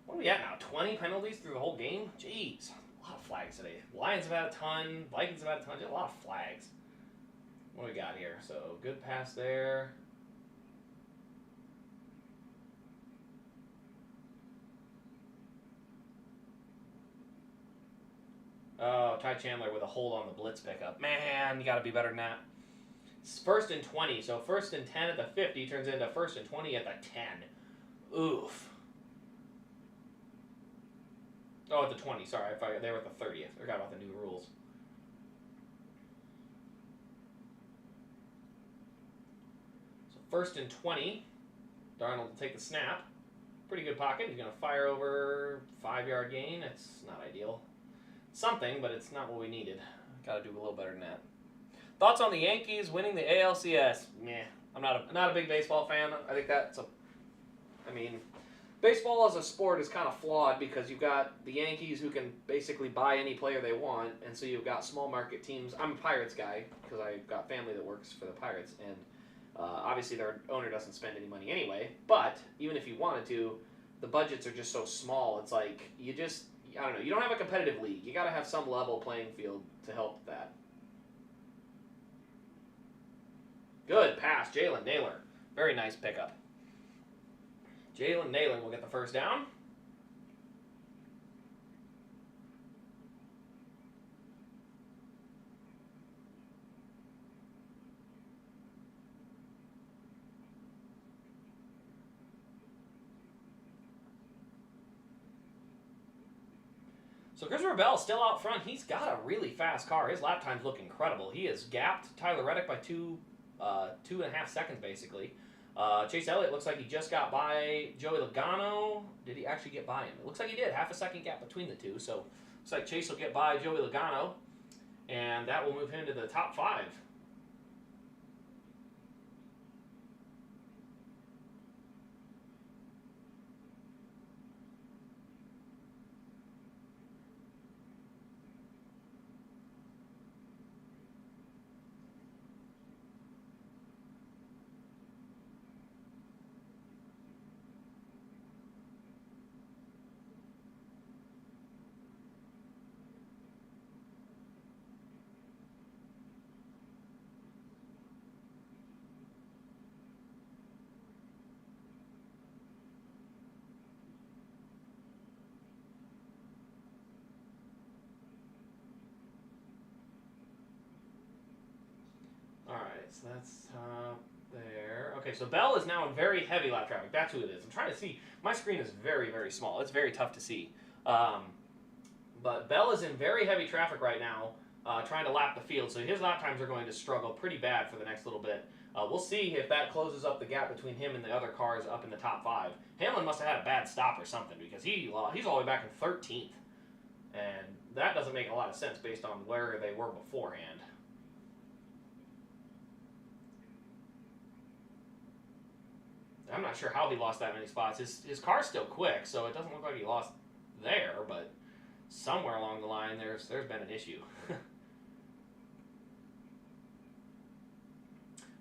what are we at now, 20 penalties through the whole game? Jeez, a lot of flags today. Lions have had a ton, Vikings have had a ton, just a lot of flags. What do we got here? So, good pass there. Oh, Ty Chandler with a hold on the blitz pickup. Man, you got to be better than that. It's 1st and 20, so 1st and 10 at the 50 turns into 1st and 20 at the 10. Oof. Oh, at the 20, sorry. They were at the 30th. I forgot about the new rules. So 1st and 20. Darnold will take the snap. Pretty good pocket. He's going to fire over 5-yard gain. It's not ideal. Something, but it's not what we needed. Got to do a little better than that. Thoughts on the Yankees winning the ALCS? Meh. I'm not a big baseball fan. I think baseball as a sport is kind of flawed because you've got the Yankees who can basically buy any player they want, and so you've got small market teams. I'm a Pirates guy because I've got family that works for the Pirates, and obviously their owner doesn't spend any money anyway. But even if you wanted to, the budgets are just so small. It's like you don't have a competitive league. You got to have some level playing field to help that. Good pass, Jalen Naylor. Very nice pickup. Jalen Naylor will get the first down. So Christopher Bell still out front. He's got a really fast car. His lap times look incredible. He has gapped Tyler Reddick by 2.5 seconds, basically. Chase Elliott looks like he just got by Joey Logano. Did he actually get by him? It looks like he did. Half a second gap between the two. So looks like Chase will get by Joey Logano, and that will move him to the top 5. Alright, so that's there. Okay, so Bell is now in very heavy lap traffic. That's who it is. I'm trying to see. My screen is very, very small. It's very tough to see. But Bell is in very heavy traffic right now, trying to lap the field. So his lap times are going to struggle pretty bad for the next little bit. We'll see if that closes up the gap between him and the other cars up in the top 5. Hamlin must have had a bad stop or something because he's all the way back in 13th. And that doesn't make a lot of sense based on where they were beforehand. I'm not sure how he lost that many spots. His car's still quick, so it doesn't look like he lost there, but somewhere along the line there's been an issue.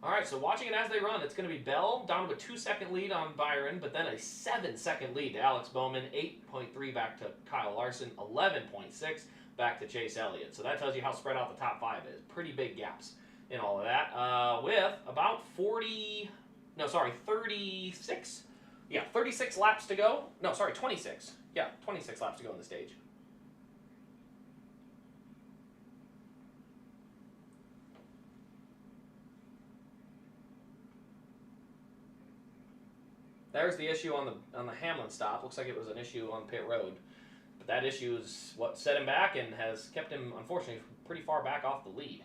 Alright, so watching it as they run, it's going to be Bell down to a 2-second lead on Byron, but then a 7-second lead to Alex Bowman, 8.3 back to Kyle Larson, 11.6 back to Chase Elliott. So that tells you how spread out the top 5 is. Pretty big gaps in all of that. With about 36? Yeah, 36 laps to go. No, sorry, 26. Yeah, 26 laps to go in the stage. There's the issue on the Hamlin stop. Looks like it was an issue on pit road. But that issue is what set him back and has kept him, unfortunately, pretty far back off the lead.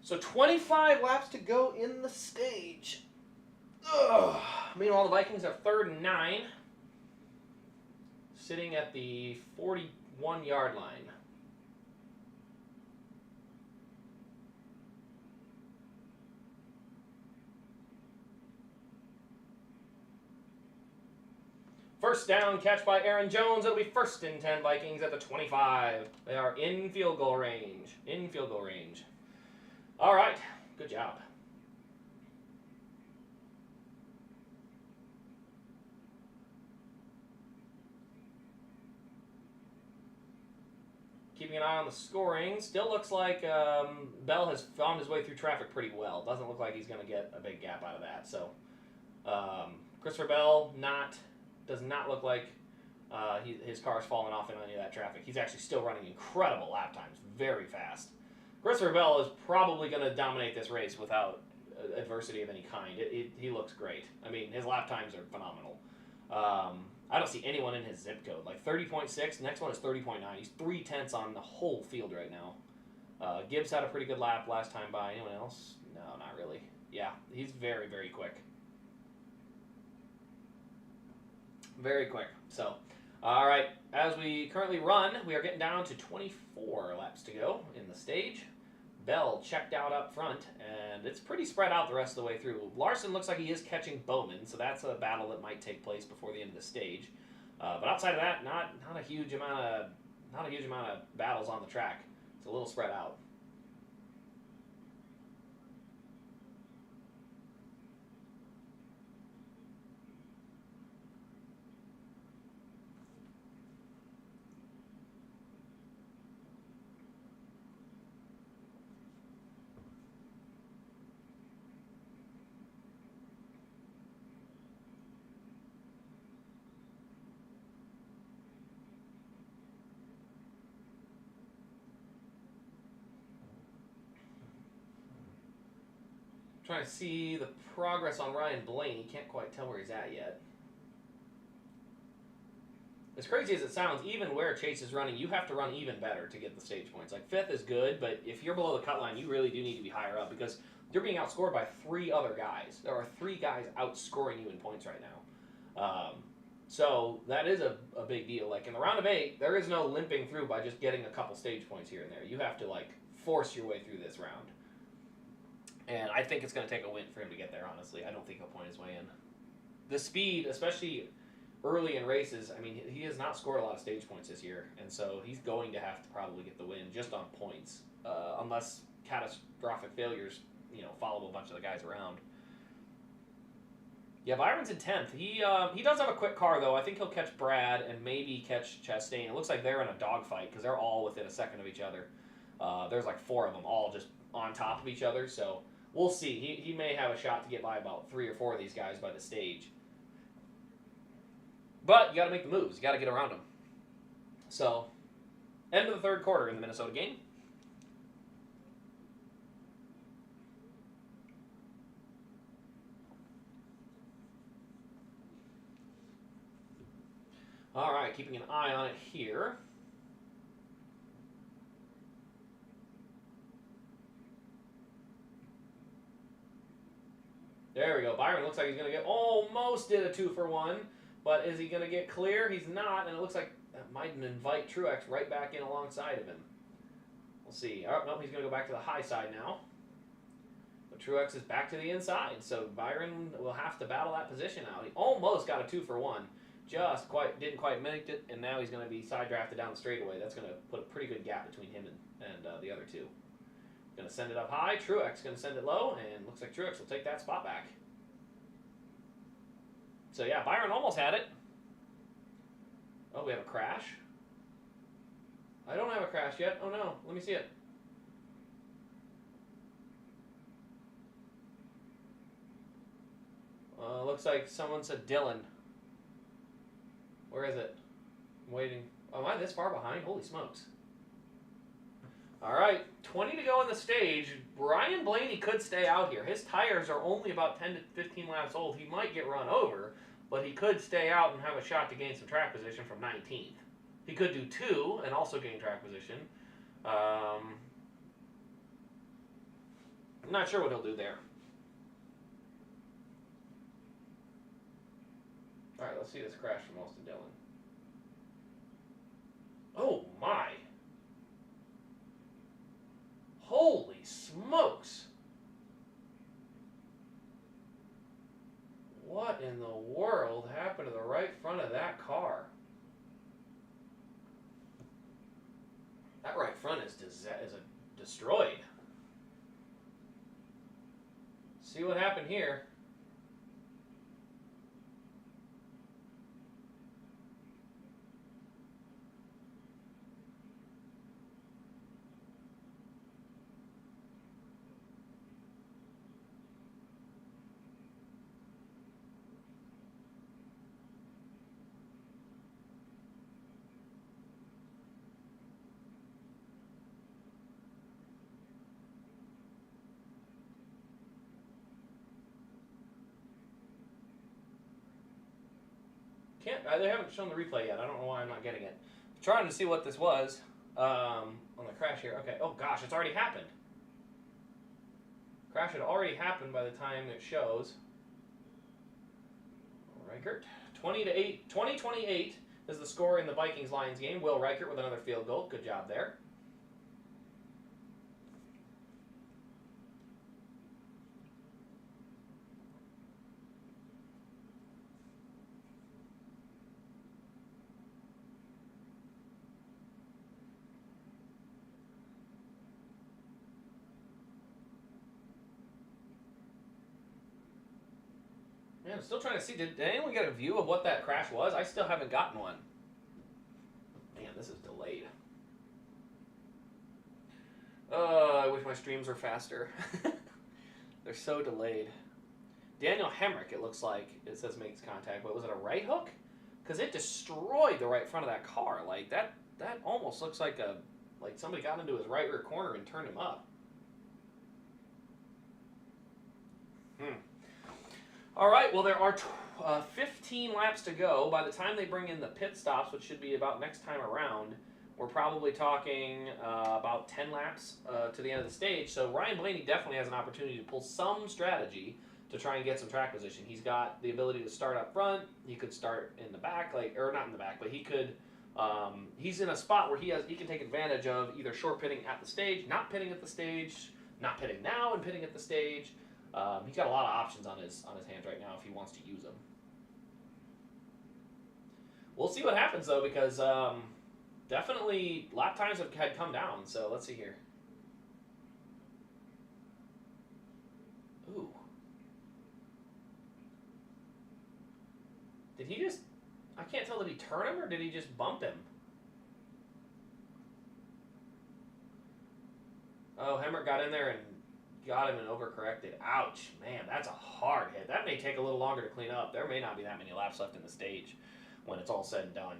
So 25 laps to go in the stage. Ugh. Meanwhile, the Vikings are 3rd and 9, sitting at the 41-yard line. First down catch by Aaron Jones. It'll be 1st and 10 Vikings at the 25. They are in field goal range. In field goal range. All right. Good job. Keeping an eye on the scoring. Still looks like Bell has found his way through traffic pretty well. Doesn't look like he's going to get a big gap out of that. So, Christopher Bell does not look like his car's falling off in any of that traffic. He's actually still running incredible lap times. Very fast. Christopher Bell is probably going to dominate this race without adversity of any kind. He looks great. I mean, his lap times are phenomenal. I don't see anyone in his zip code. Like 30.6, next one is 30.9. He's 3/10 on the whole field right now. Gibbs had a pretty good lap last time by. Anyone else? No, not really. Yeah, he's very, very quick. Very quick. So, all right, as we currently run, we are getting down to 24 laps to go in the stage. Bell checked out up front, and it's pretty spread out the rest of the way through. Larson looks like he is catching Bowman, so that's a battle that might take place before the end of the stage. But outside of that, not a huge amount of battles on the track. It's a little spread out. Trying to see the progress on Ryan Blaney. Can't quite tell where he's at yet. As crazy as it sounds, even where Chase is running, you have to run even better to get the stage points. Like 5th is good, but if you're below the cut line, you really do need to be higher up because you're being outscored by 3 other guys. There are 3 guys outscoring you in points right now. So that is a big deal. Like in the round of 8, there is no limping through by just getting a couple stage points here and there. You have to like force your way through this round. And I think it's going to take a win for him to get there, honestly. I don't think he'll point his way in. The speed, especially early in races, I mean, he has not scored a lot of stage points this year. And so he's going to have to probably get the win just on points. Unless catastrophic failures, follow a bunch of the guys around. Yeah, Byron's in 10th. He does have a quick car, though. I think he'll catch Brad and maybe catch Chastain. It looks like they're in a dogfight because they're all within a second of each other. There's like 4 of them all just on top of each other, so we'll see. He may have a shot to get by about 3 or 4 of these guys by the stage. But you got to make the moves. You got to get around them. So, end of the 3rd quarter in the Minnesota game. All right, keeping an eye on it here. There we go. Byron looks like he's going to almost did a 2 for 1, but is he going to get clear? He's not, and it looks like that might invite Truex right back in alongside of him. We'll see. Oh, no, he's going to go back to the high side now. But Truex is back to the inside, so Byron will have to battle that position out. He almost got a 2 for 1. Didn't quite make it, and now he's going to be side drafted down the straightaway. That's going to put a pretty good gap between him and the other 2. Going to send it up high. Truex going to send it low, and looks like Truex will take that spot back. So yeah, Byron almost had it. Oh, we have a crash. I don't have a crash yet. Oh no, let me see it. Looks like someone said Dylan. Where is it? I'm waiting. Oh, am I this far behind? Holy smokes. All right, 20 to go in the stage. Ryan Blaney could stay out here. His tires are only about 10 to 15 laps old. He might get run over, but he could stay out and have a shot to gain some track position from 19th. He could do 2 and also gain track position. I'm not sure what he'll do there. All right, let's see this crash from Austin Dillon. Oh, my. Holy smokes. What in the world happened to the right front of that car? That right front is destroyed. See what happened here. They haven't shown the replay yet. I don't know why I'm not getting it. I'm trying to see what this was on the crash here. Okay. Oh gosh, it's already happened. Crash had already happened by the time it shows. Reichert, 20-28 is the score in the Vikings-Lions game. Will Reichert with another field goal. Good job there. Man, I'm still trying to see. Did anyone get a view of what that crash was? I still haven't gotten one. Man, this is delayed. I wish my streams were faster. They're so delayed. Daniel Hemrick, it looks like. It says makes contact, but was it a right hook? Because it destroyed the right front of that car. Like, that almost looks like somebody got into his right rear corner and turned him up. All right, well, there are 15 laps to go. By the time they bring in the pit stops, which should be about next time around, we're probably talking about 10 laps to the end of the stage. So Ryan Blaney definitely has an opportunity to pull some strategy to try and get some track position. He's got the ability to start up front. He could start in the back, or not in the back, but he could. He's in a spot where he can take advantage of either short pitting at the stage, not pitting at the stage, not pitting now and pitting at the stage. He's got a lot of options on his hands right now if he wants to use them. We'll see what happens though, because definitely lap times had come down. So let's see here. Ooh. Did he just? I can't tell. Did he turn him or did he just bump him? Oh, Hemmer got in there and got him and overcorrected. Ouch, man, that's a hard hit. That may take a little longer to clean up. There may not be that many laps left in the stage when it's all said and done.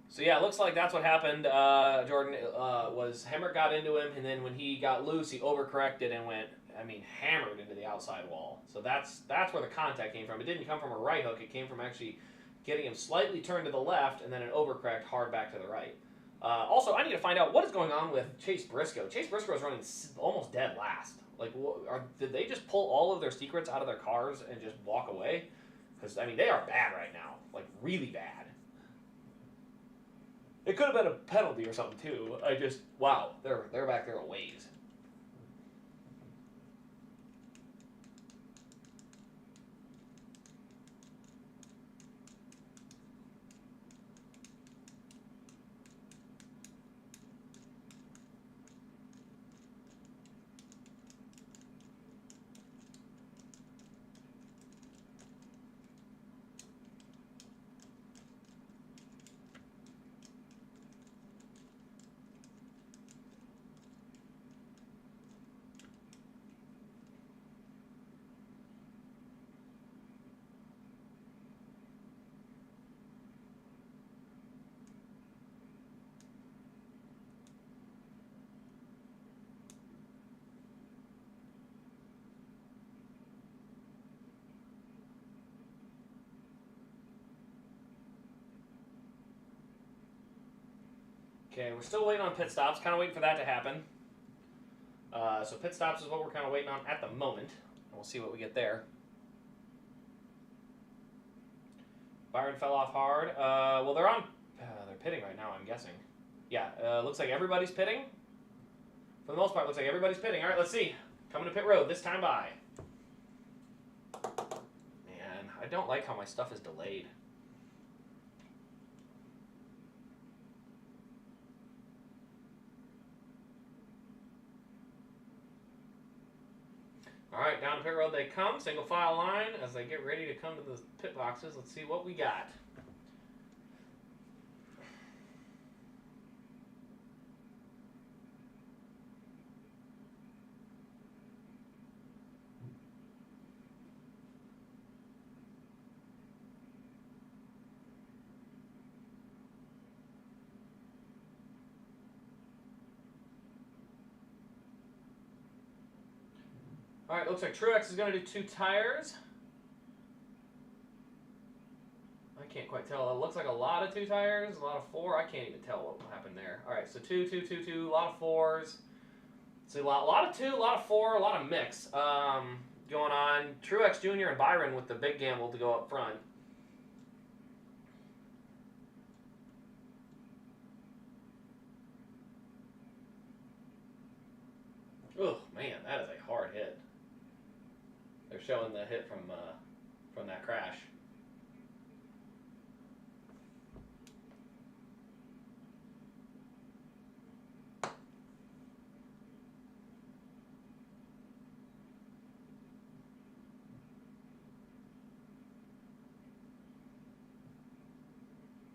So yeah, it looks like that's what happened. Jordan was Hemmer got into him, and then when he got loose, he overcorrected and went, hammered into the outside wall. So that's where the contact came from. It didn't come from a right hook. It came from actually getting him slightly turned to the left and then an overcorrect hard back to the right. Also, I need to find out what is going on with Chase Briscoe. Chase Briscoe is running almost dead last. Like, did they just pull all of their secrets out of their cars and just walk away? Because, they are bad right now. Like, really bad. It could have been a penalty or something, too. Wow, they're back there a ways. Okay, we're still waiting on pit stops. Kind of waiting for that to happen. So pit stops is what we're kind of waiting on at the moment. We'll see what we get there. Byron fell off hard. Well, they're on pitting right now, I'm guessing. Yeah, looks like everybody's pitting. For the most part, looks like everybody's pitting. All right, let's see. Coming to pit road this time by. Man, I don't like how my stuff is delayed. All right, down to pit road they come. Single file line as they get ready to come to the pit boxes. Let's see what we got. All right, looks like Truex is going to do 2 tires. I can't quite tell. It looks like a lot of 2 tires, a lot of 4. I can't even tell what happened there. All right, so 2, 2, 2, 2, a lot of 4s. So a lot of 2, a lot of 4, a lot of mix going on. Truex Jr. and Byron with the big gamble to go up front. Oh man, that is a hard hit. They're showing the hit from that crash.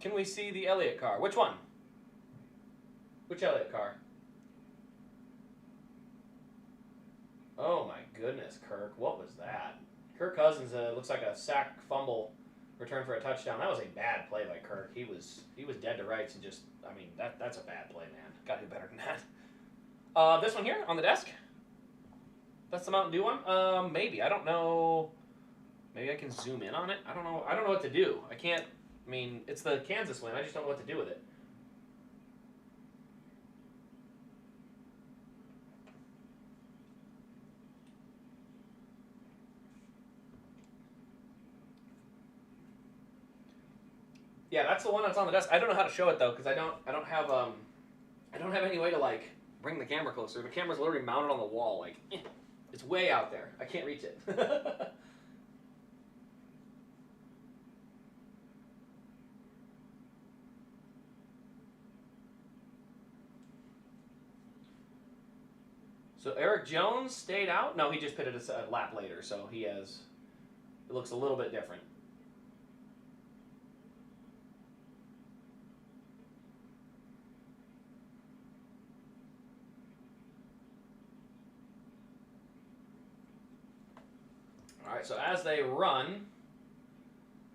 Can we see the Elliott car? Which one? Which Elliott car? Oh my goodness, Kirk. What was that? Kirk Cousins looks like a sack fumble return for a touchdown. That was a bad play by Kirk. He was dead to rights and just, I mean, that's a bad play, man. Got to do better than that. This one here on the desk. That's the Mountain Dew one? Maybe. I don't know. Maybe I can zoom in on it. I don't know. I don't know what to do. I can't. I mean, it's the Kansas win. I just don't know what to do with it. Yeah, that's the one that's on the desk. I don't know how to show it though, because I don't have any way to like bring the camera closer. The camera's literally mounted on the wall, like it's way out there. I can't reach it. So Eric Jones stayed out. No, he just pitted a lap later, so he has. It looks a little bit different. All right, so as they run,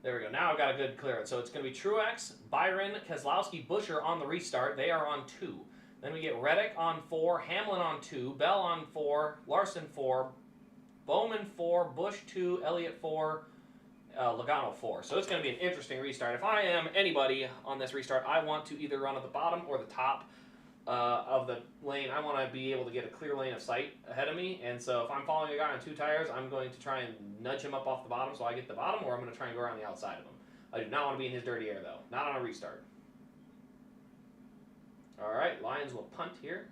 there we go. Now I've got a good clearance. So it's going to be Truex, Byron, Keselowski, Buescher on the restart. They are on 2. Then we get Reddick on 4, Hamlin on 2, Bell on 4, Larson 4, Bowman 4, Busch 2, Elliott 4, Logano 4. So it's going to be an interesting restart. If I am anybody on this restart, I want to either run at the bottom or the top of the lane. I want to be able to get a clear lane of sight ahead of me. And so if I'm following a guy on 2 tires, I'm going to try and nudge him up off the bottom so I get the bottom, or I'm going to try and go around the outside of him. I do not want to be in his dirty air, though. Not on a restart. All right, Lions will punt here.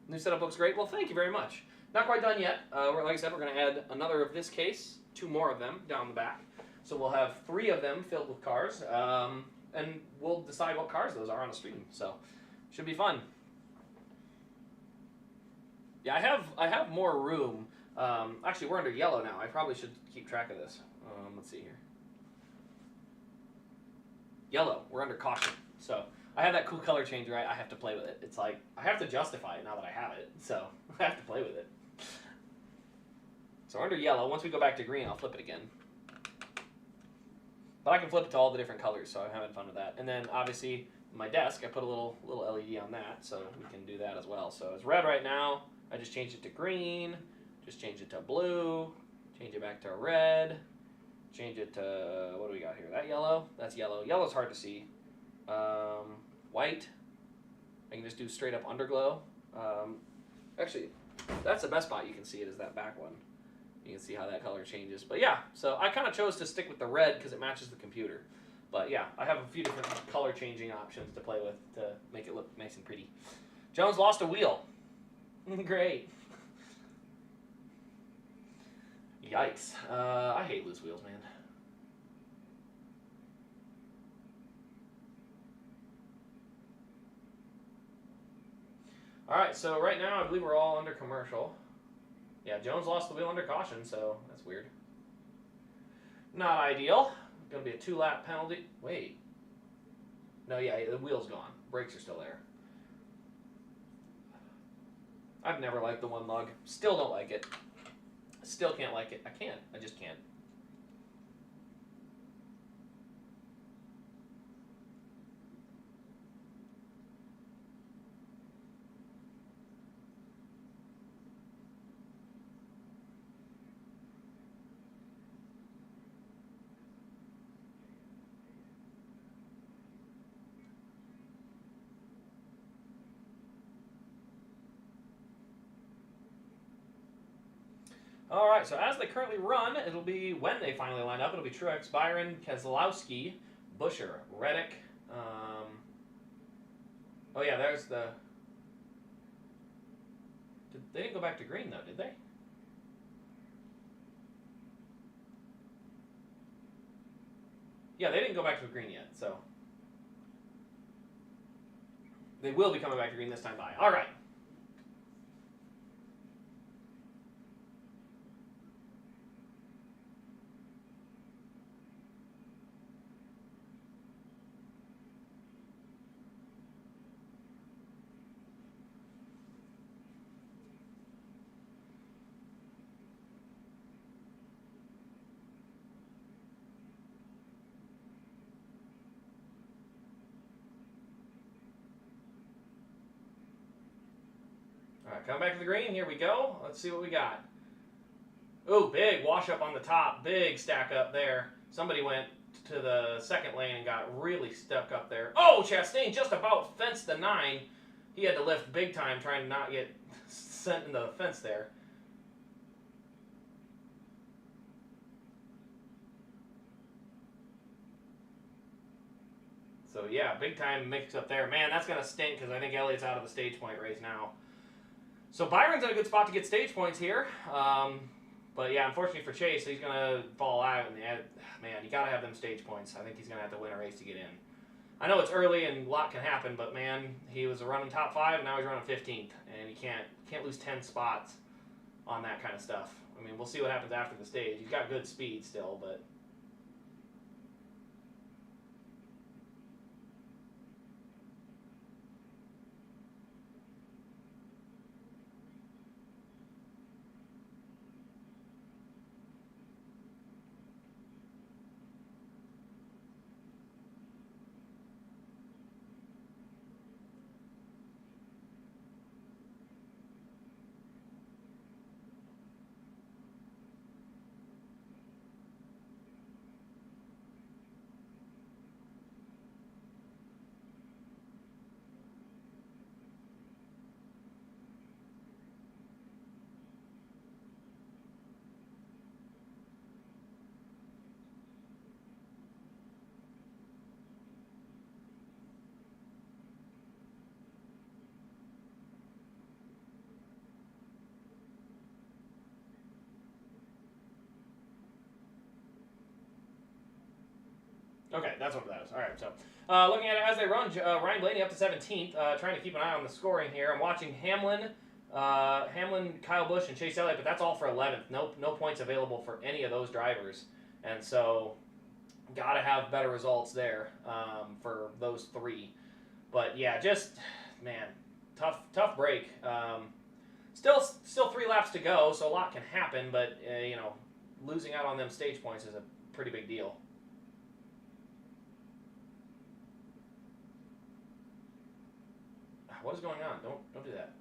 New setup looks great. Well, thank you very much. Not quite done yet. Like I said, we're going to add another of this case, 2 more of them down the back. So we'll have 3 of them filled with cars, and we'll decide what cars those are on the stream. So should be fun. Yeah, I have more room. Actually, we're under yellow now. I probably should keep track of this. Let's see here. Yellow. We're under caution. So I have that cool color change, right? I have to play with it. It's like I have to justify it now that I have it. So I have to play with it. So under yellow. Once we go back to green, I'll flip it again. But I can flip it to all the different colors, so I'm having fun with that. And then obviously my desk, I put a little LED on that, so we can do that as well. So it's red right now. I just changed it to green. Just change it to blue, change it back to red, change it to, what do we got here? That yellow? That's yellow. Yellow's hard to see. White, I can just do straight up underglow. Actually, That's the best spot you can see it, is that back one. You can see how that color changes. But yeah, so I kind of chose to stick with the red because it matches the computer. But yeah, I have a few different color changing options to play with to make it look nice and pretty. Jones lost a wheel. Great. Yikes. I hate loose wheels, man. Alright, so right now I believe we're all under commercial. Yeah, Jones lost the wheel under caution, so that's weird. Not ideal. Gonna be a 2-lap penalty. Wait. No, yeah, the wheel's gone. Brakes are still there. I've never liked the one lug. Still don't like it. Still can't like it. I can't. I just can't. All right, so as they currently run, it'll be, when they finally line up, it'll be Truex, Byron, Keselowski, Buescher, Reddick. Oh yeah, there's the... They didn't go back to green though, did they? Yeah, they didn't go back to green yet, so... They will be coming back to green this time by. All right. All right, come back to the green. Here we go. Let's see what we got. Ooh, big wash up on the top. Big stack up there. Somebody went to the second lane and got really stuck up there. Oh, Chastain just about fenced the 9. He had to lift big time trying to not get sent into the fence there. So yeah, big time mix up there. Man, that's going to stink because I think Elliott's out of the stage point race now. So Byron's in a good spot to get stage points here. But yeah, unfortunately for Chase, he's going to fall out. And man, you got to have them stage points. I think he's going to have to win a race to get in. I know it's early and a lot can happen, but man, he was running top 5 and now he's running 15th. And he can't lose 10 spots on that kind of stuff. I mean, we'll see what happens after the stage. He's got good speed still, but... Okay, that's what that is. All right, so looking at it as they run, Ryan Blaney up to 17th, trying to keep an eye on the scoring here. I'm watching Hamlin, Kyle Busch, and Chase Elliott, but that's all for 11th. No points available for any of those drivers, and so got to have better results there for those 3. But yeah, just man, tough break. Still 3 laps to go, so a lot can happen, but you know, losing out on them stage points is a pretty big deal. What is going on? Don't do that.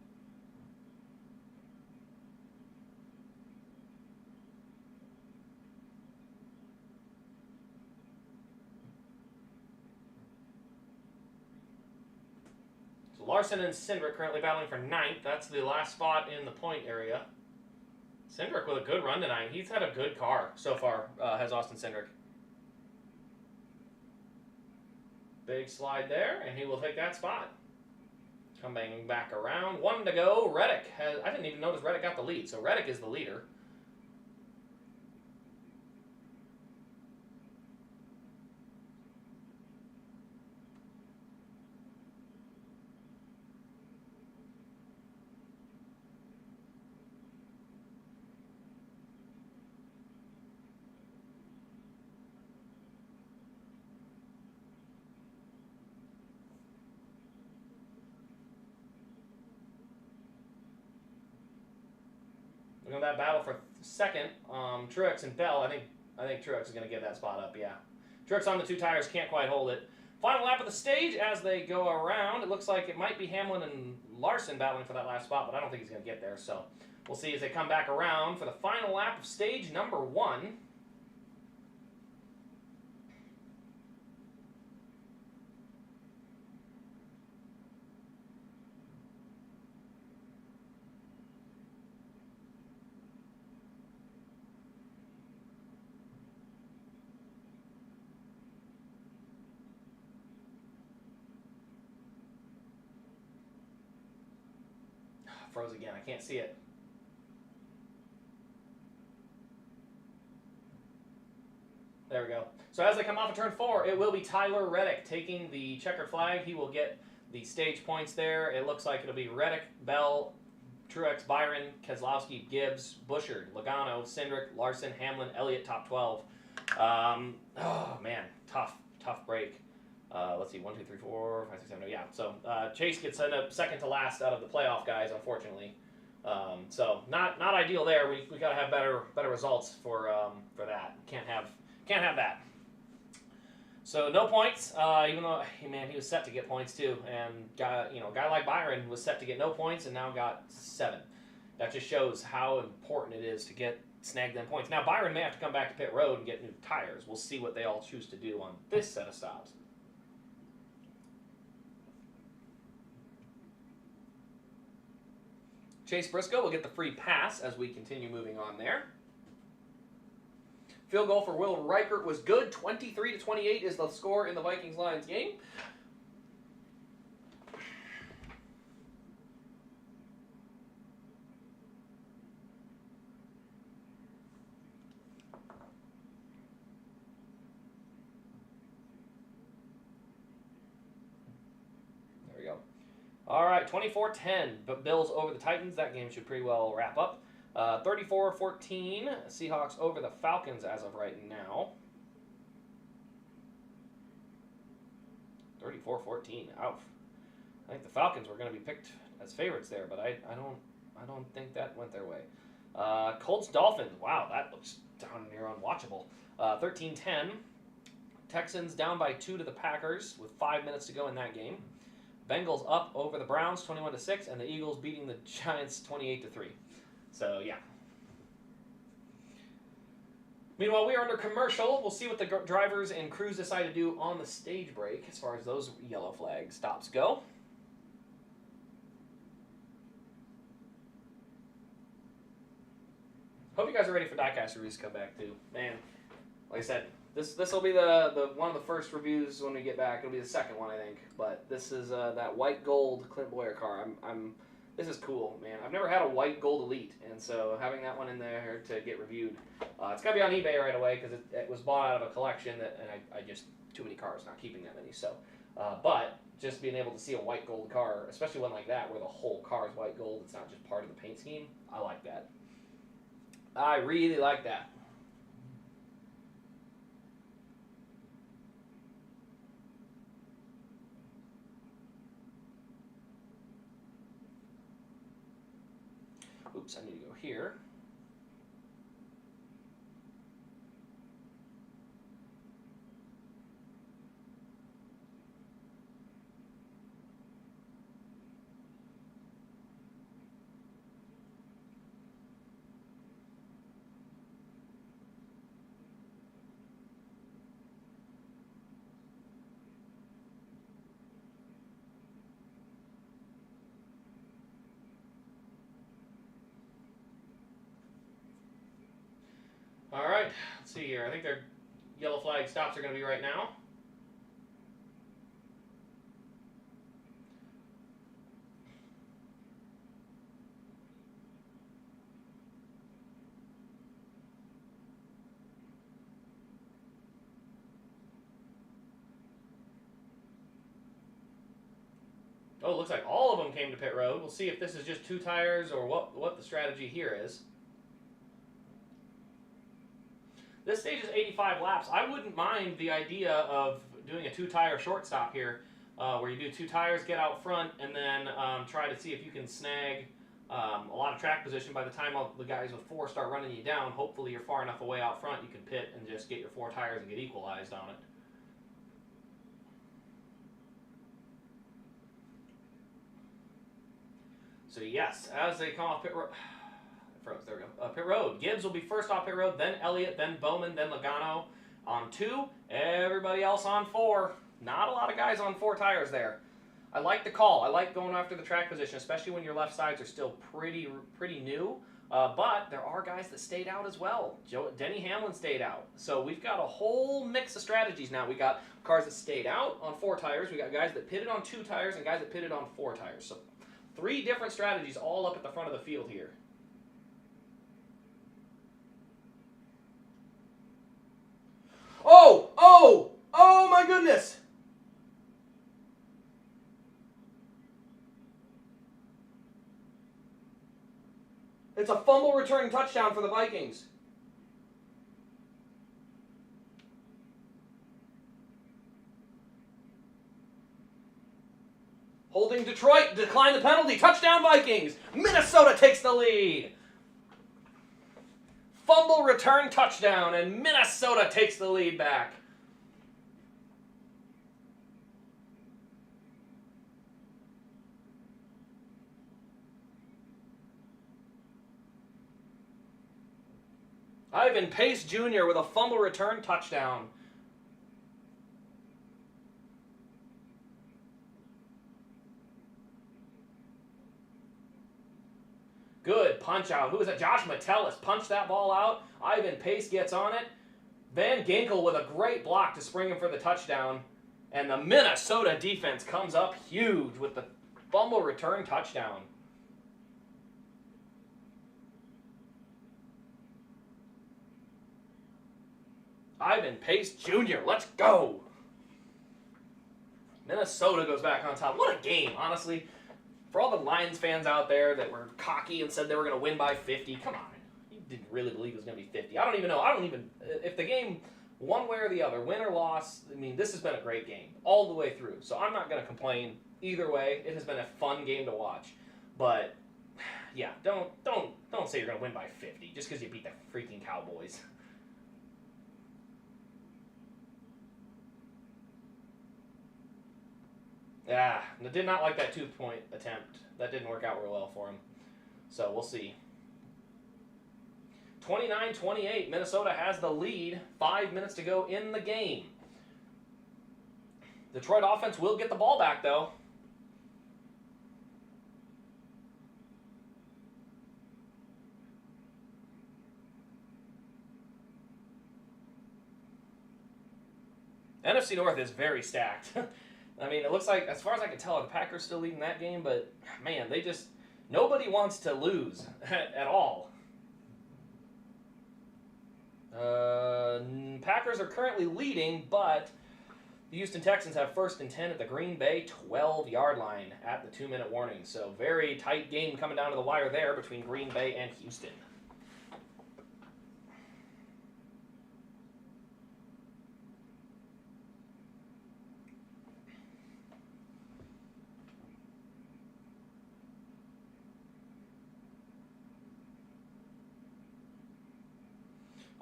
So Larson and Cindric currently battling for 9th. That's the last spot in the point area. Cindric with a good run tonight. He's had a good car so far, has Austin Cindric. Big slide there, and he will take that spot. Coming back around, 1 to go. Reddick has, I didn't even notice Reddick got the lead, so Reddick is the leader. Look at that battle for second. Truex and Bell. I think Truex is going to give that spot up. Yeah, Truex on the 2 tires can't quite hold it. Final lap of the stage as they go around. It looks like it might be Hamlin and Larson battling for that last spot, but I don't think he's going to get there. So we'll see as they come back around for the final lap of stage number 1. Froze again. I can't see it. There we go. So as they come off of turn 4, it will be Tyler Reddick taking the checkered flag. He will get the stage points there. It looks like it'll be Reddick, Bell, Truex, Byron, Keselowski, Gibbs, Buschard, Logano, Cindric, Larson, Hamlin, Elliott, top 12. Oh, man. Tough break. Let's see, 1, 2, 3, 4, 5, 6, 7, 8. Yeah, so Chase gets end up second to last out of the playoff guys, unfortunately. So not ideal there. We got to have better results for that. Can't have that. So no points, even though man he was set to get points too, and a guy like Byron was set to get no points and now got 7. That just shows how important it is to snag them points. Now Byron may have to come back to pit road and get new tires. We'll see what they all choose to do on this set of stops. Chase Briscoe will get the free pass as we continue moving on there. Field goal for Will Reichert was good. 23-28 is the score in the Vikings-Lions game. There we go. All right, 24-10, but Bills over the Titans. That game should pretty well wrap up. 34-14, Seahawks over the Falcons as of right now. 34-14. Ouch. I think the Falcons were going to be picked as favorites there, but I don't think that went their way. Colts Dolphins. Wow, that looks down near unwatchable. 13-10. Texans down by 2 to the Packers with 5 minutes to go in that game. Bengals up over the Browns 21-6, and the Eagles beating the Giants 28-3. So yeah. Meanwhile, we are under commercial. We'll see what the drivers and crews decide to do on the stage break as far as those yellow flag stops go. Hope you guys are ready for Diecast reviews to come back too. Man, like I said, this will be the one of the first reviews when we get back. It'll be the second one, I think. But this is that white gold Clint Boyer car. This is cool, man. I've never had a white gold Elite, and so having that one in there to get reviewed, it's got to be on eBay right away because it was bought out of a collection and I just too many cars, not keeping that many. So, but just being able to see a white gold car, especially one like that where the whole car is white gold, it's not just part of the paint scheme. I like that. I really like that. Oops, I need to go here. let's see here. I think their yellow flag stops are going to be right now. Oh, it looks like all of them came to pit road. We'll see if this is just 2 tires or what the strategy here is. This stage is 85 laps. I wouldn't mind the idea of doing a 2-tire short stop here, where you do 2 tires, get out front, and then try to see if you can snag a lot of track position. By the time all the guys with 4 start running you down, hopefully you're far enough away out front you can pit and just get your 4 tires and get equalized on it. So yes, as they come off pit road, there we go. Pit road. Gibbs will be first off pit road, then Elliott, then Bowman, then Logano on 2. Everybody else on 4. Not a lot of guys on 4 tires there. I like the call. I like going after the track position, especially when your left sides are still pretty new. But there are guys that stayed out as well. Denny Hamlin stayed out. So we've got a whole mix of strategies now. We got cars that stayed out on 4 tires. We got guys that pitted on 2 tires and guys that pitted on 4 tires. So 3 different strategies all up at the front of the field here. Oh my goodness! It's a fumble return touchdown for the Vikings. Holding Detroit, decline the penalty. Touchdown Vikings. Minnesota takes the lead. Fumble return touchdown, and Minnesota takes the lead back. Ivan Pace Jr. with a fumble return touchdown. Good punch out. Who is it? Josh Metellus punched that ball out. Ivan Pace gets on it. Van Ginkel with a great block to spring him for the touchdown. And the Minnesota defense comes up huge with the fumble return touchdown. Ivan Pace Jr., let's go. Minnesota goes back on top. What a game, honestly. For all the Lions fans out there that were cocky and said they were going to win by 50, come on. You didn't really believe it was going to be 50. I don't even know. If the game, one way or the other, win or loss, I mean, this has been a great game all the way through. So I'm not going to complain either way. It has been a fun game to watch. But, yeah, don't say you're going to win by 50 just because you beat the freaking Cowboys. Yeah, I did not like that 2-point attempt. That didn't work out real well for him. So we'll see. 29-28, Minnesota has the lead. 5 minutes to go in the game. Detroit offense will get the ball back, though. NFC North is very stacked. I mean, it looks like, as far as I can tell, the Packers still leading that game, but, man, nobody wants to lose at all. Packers are currently leading, but the Houston Texans have 1st and 10 at the Green Bay 12-yard line at the 2-minute warning. So, very tight game coming down to the wire there between Green Bay and Houston.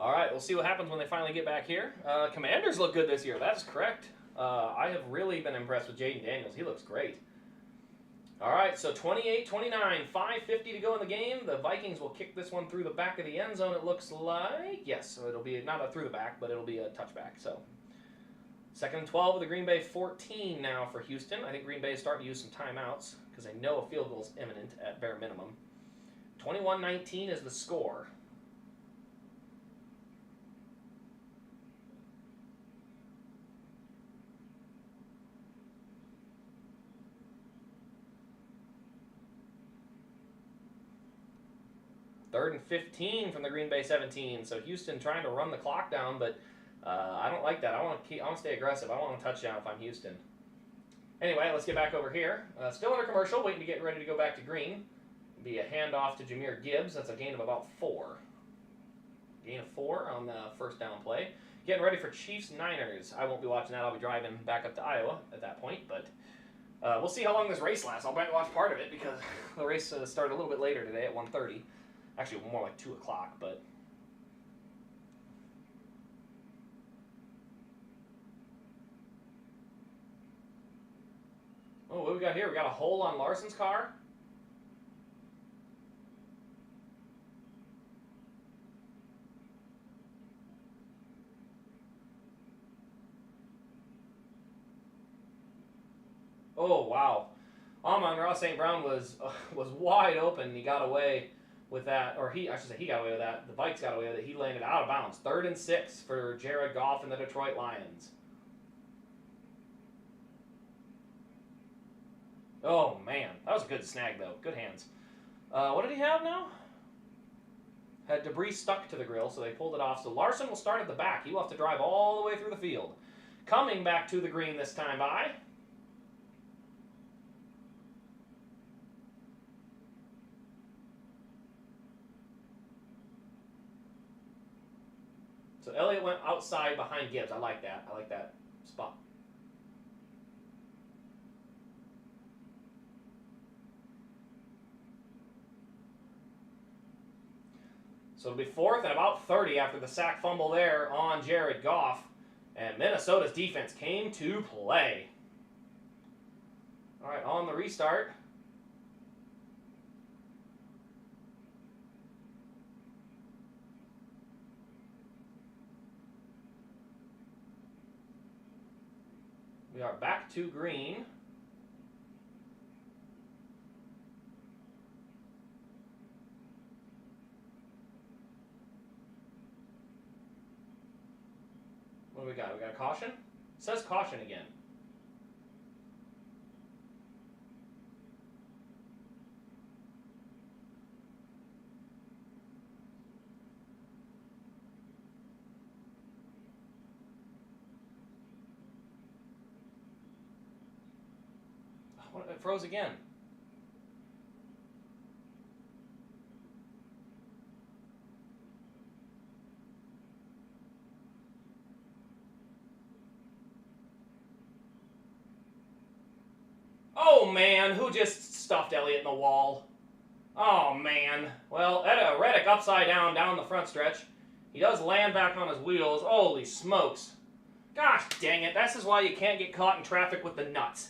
All right, we'll see what happens when they finally get back here. Commanders look good this year. That is correct. I have really been impressed with Jaden Daniels. He looks great. All right, so 28-29, 5:50 to go in the game. The Vikings will kick this one through the back of the end zone, it looks like. Yes, so it'll be not a through the back, but it'll be a touchback. So 2nd and 12 with the Green Bay 14 now for Houston. I think Green Bay is starting to use some timeouts because they know a field goal is imminent at bare minimum. 21-19 is the score. 3rd and 15 from the Green Bay 17. So Houston trying to run the clock down, but I don't like that. I want to stay aggressive. I want a touchdown if I'm Houston. Anyway, let's get back over here. Still under commercial, waiting to get ready to go back to green. Be a handoff to Jahmyr Gibbs. That's a gain of about 4. Gain of 4 on the first down play. Getting ready for Chiefs-Niners. I won't be watching that. I'll be driving back up to Iowa at that point, but we'll see how long this race lasts. I'll probably watch part of it because the race started a little bit later today at 1:30. Actually, more like 2 o'clock, but... Oh, what do we got here? We got a hole on Larson's car. Oh, wow. Amon-Ra St. Brown was wide open. He got away with that, or he got away with that. The Vikes got away with it. He landed out of bounds. 3rd and 6 for Jared Goff and the Detroit Lions. Oh, man. That was a good snag, though. Good hands. What did he have now? Had debris stuck to the grill, so they pulled it off. So Larson will start at the back. He will have to drive all the way through the field. Coming back to the green this time by... So Elliott went outside behind Gibbs. I like that. I like that spot. So it'll be 4th and about 30 after the sack fumble there on Jared Goff. And Minnesota's defense came to play. All right, on the restart. We are back to green. What do we got? We got a caution? It says caution again. It froze again. Oh man, who just stuffed Elliott in the wall? Oh man. Well, Reddick upside down the front stretch. He does land back on his wheels. Holy smokes. Gosh dang it. This is why you can't get caught in traffic with the nuts.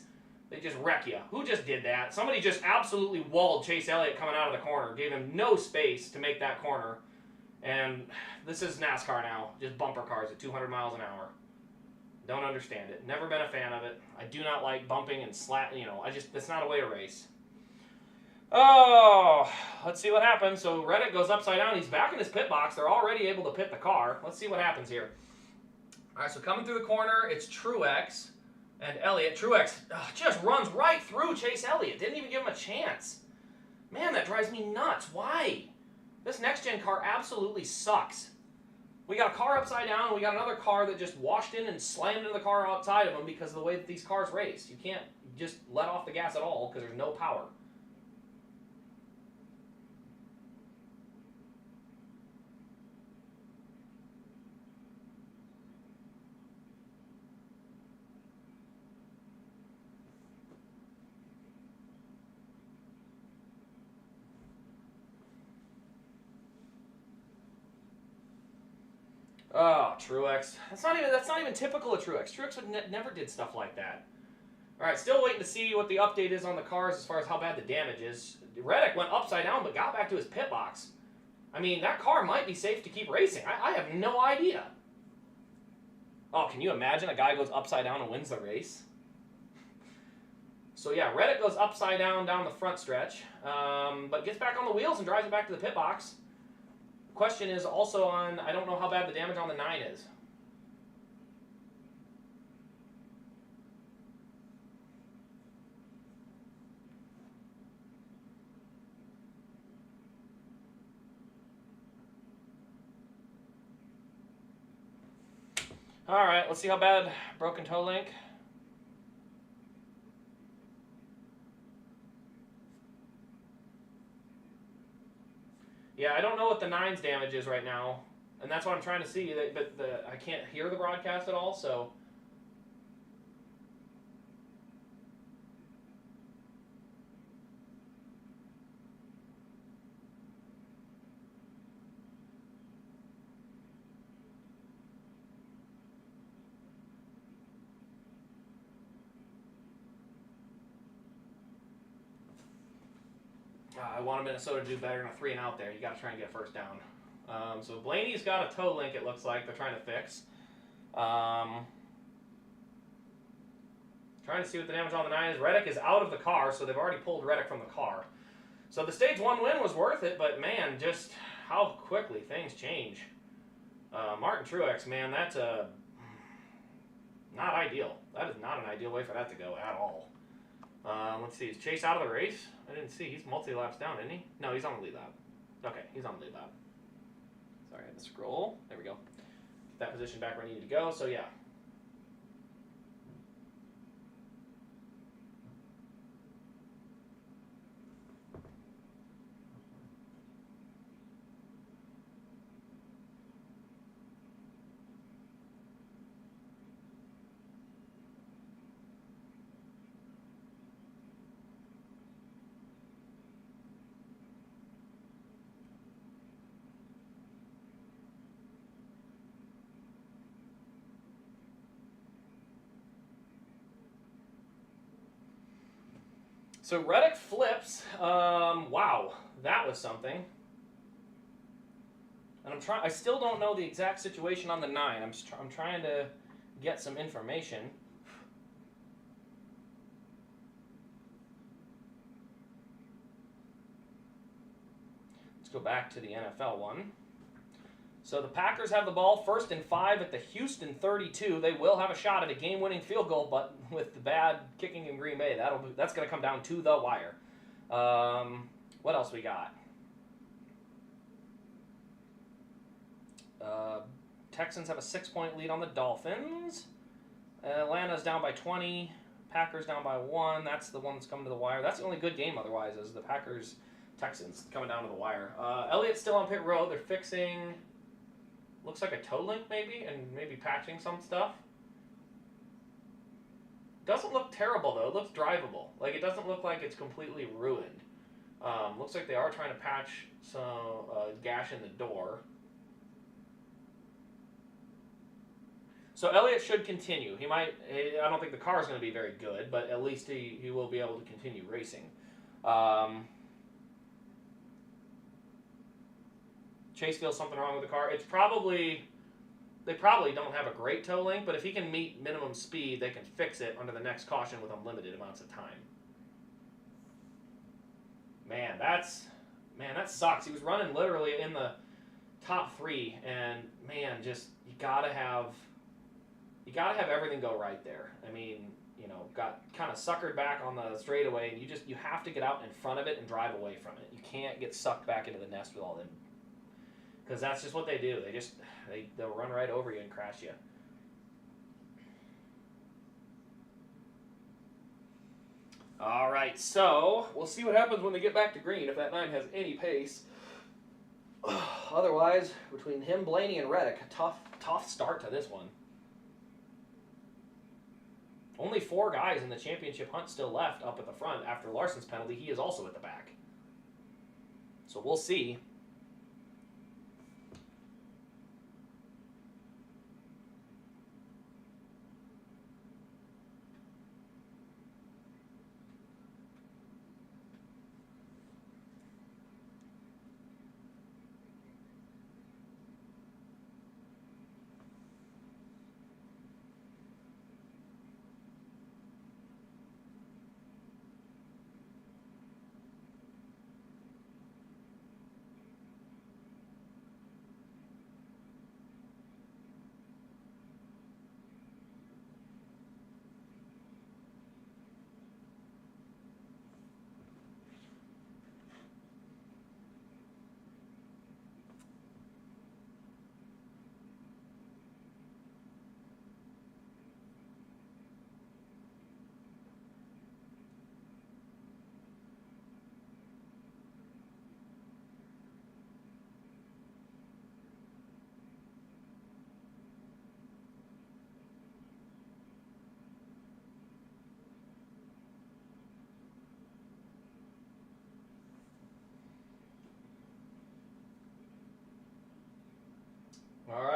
They just wreck you. Who just did that? Somebody just absolutely walled Chase Elliott coming out of the corner. Gave him no space to make that corner. And this is NASCAR now. Just bumper cars at 200 miles an hour. Don't understand it. Never been a fan of it. I do not like bumping and that's not a way to race. Oh, let's see what happens. So Reddick goes upside down. He's back in his pit box. They're already able to pit the car. Let's see what happens here. All right, so coming through the corner, it's Truex and Elliott. Truex just runs right through Chase Elliott. Didn't even give him a chance. Man, that drives me nuts. Why? This next-gen car absolutely sucks. We got a car upside down, and we got another car that just washed in and slammed into the car outside of them because of the way that these cars race. You can't just let off the gas at all because there's no power. Oh, Truex. That's not even typical of Truex. Truex never did stuff like that. All right, still waiting to see what the update is on the cars as far as how bad the damage is. Reddick went upside down but got back to his pit box. I mean, that car might be safe to keep racing. I have no idea. Oh, can you imagine a guy goes upside down and wins the race? So yeah, Reddick goes upside down the front stretch, but gets back on the wheels and drives it back to the pit box. Question is also on, I don't know how bad the damage on the 9 is. All right, let's see how bad broken toe link. Yeah, I don't know what the 9's damage is right now, and that's what I'm trying to see. But I can't hear the broadcast at all, so. I wanted Minnesota to do better than a 3 and out there. You got to try and get a first down. So Blaney's got a toe link, it looks like. They're trying to fix. Trying to see what the damage on the 9 is. Reddick is out of the car, so they've already pulled Reddick from the car. So the stage 1 win was worth it, but man, just how quickly things change. Martin Truex, man, that's not ideal. That is not an ideal way for that to go at all. Let's see, is Chase out of the race? I didn't see. He's multi-laps down, isn't he? No, he's on the lead lap. Okay, he's on the lead lap. Sorry, I had to scroll. There we go. Get that position back where I needed to go. So, yeah. So Reddick flips. Wow, that was something. And I still don't know the exact situation on the 9. I'm trying to get some information. Let's go back to the NFL one. So the Packers have the ball 1st and 5 at the Houston 32. They will have a shot at a game-winning field goal, but with the bad kicking in Green Bay, that's going to come down to the wire. What else we got? Texans have a 6-point lead on the Dolphins. Atlanta's down by 20. Packers down by 1. That's the one that's coming to the wire. That's the only good game otherwise is the Packers-Texans coming down to the wire. Elliott's still on pit road. They're fixing... Looks like a toe link maybe, and maybe patching some stuff. Doesn't look terrible though. It looks drivable. Like it doesn't look like it's completely ruined. Looks like they are trying to patch some gash in the door. So Elliott should continue. He might. I don't think the car is going to be very good, but at least he will be able to continue racing. Chase feels something wrong with the car. They probably don't have a great toe link, but if he can meet minimum speed, they can fix it under the next caution with unlimited amounts of time. Man, that sucks. He was running literally in the top 3, and man, just you gotta have everything go right there. I mean, got kind of suckered back on the straightaway, and you have to get out in front of it and drive away from it. You can't get sucked back into the nest with all them. Because that's just what they do. They'll run right over you and crash you. All right, so we'll see what happens when they get back to green, if that 9 has any pace. Otherwise, between him, Blaney, and Reddick, a tough start to this one. Only 4 guys in the championship hunt still left up at the front after Larson's penalty. He is also at the back. So we'll see.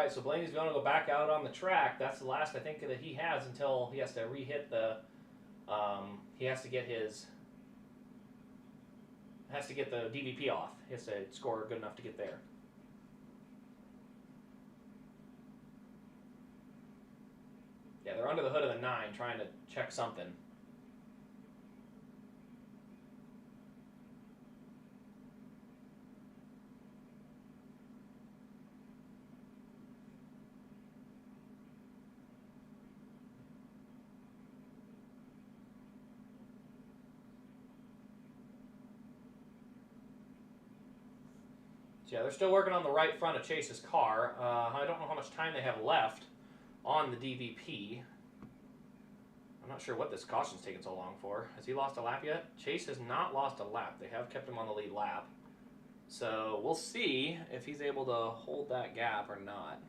right, so Blaney's going to go back out on the track. That's the last I think that he has until he has to re-hit the. He has to get his. Has to get the DVP off. He has to score good enough to get there. Yeah, they're under the hood of the 9 trying to check something. Yeah, they're still working on the right front of Chase's car. I don't know how much time they have left on the DVP. I'm not sure what this caution's taken so long for. Has he lost a lap yet? Chase has not lost a lap. They have kept him on the lead lap. So we'll see if he's able to hold that gap or not.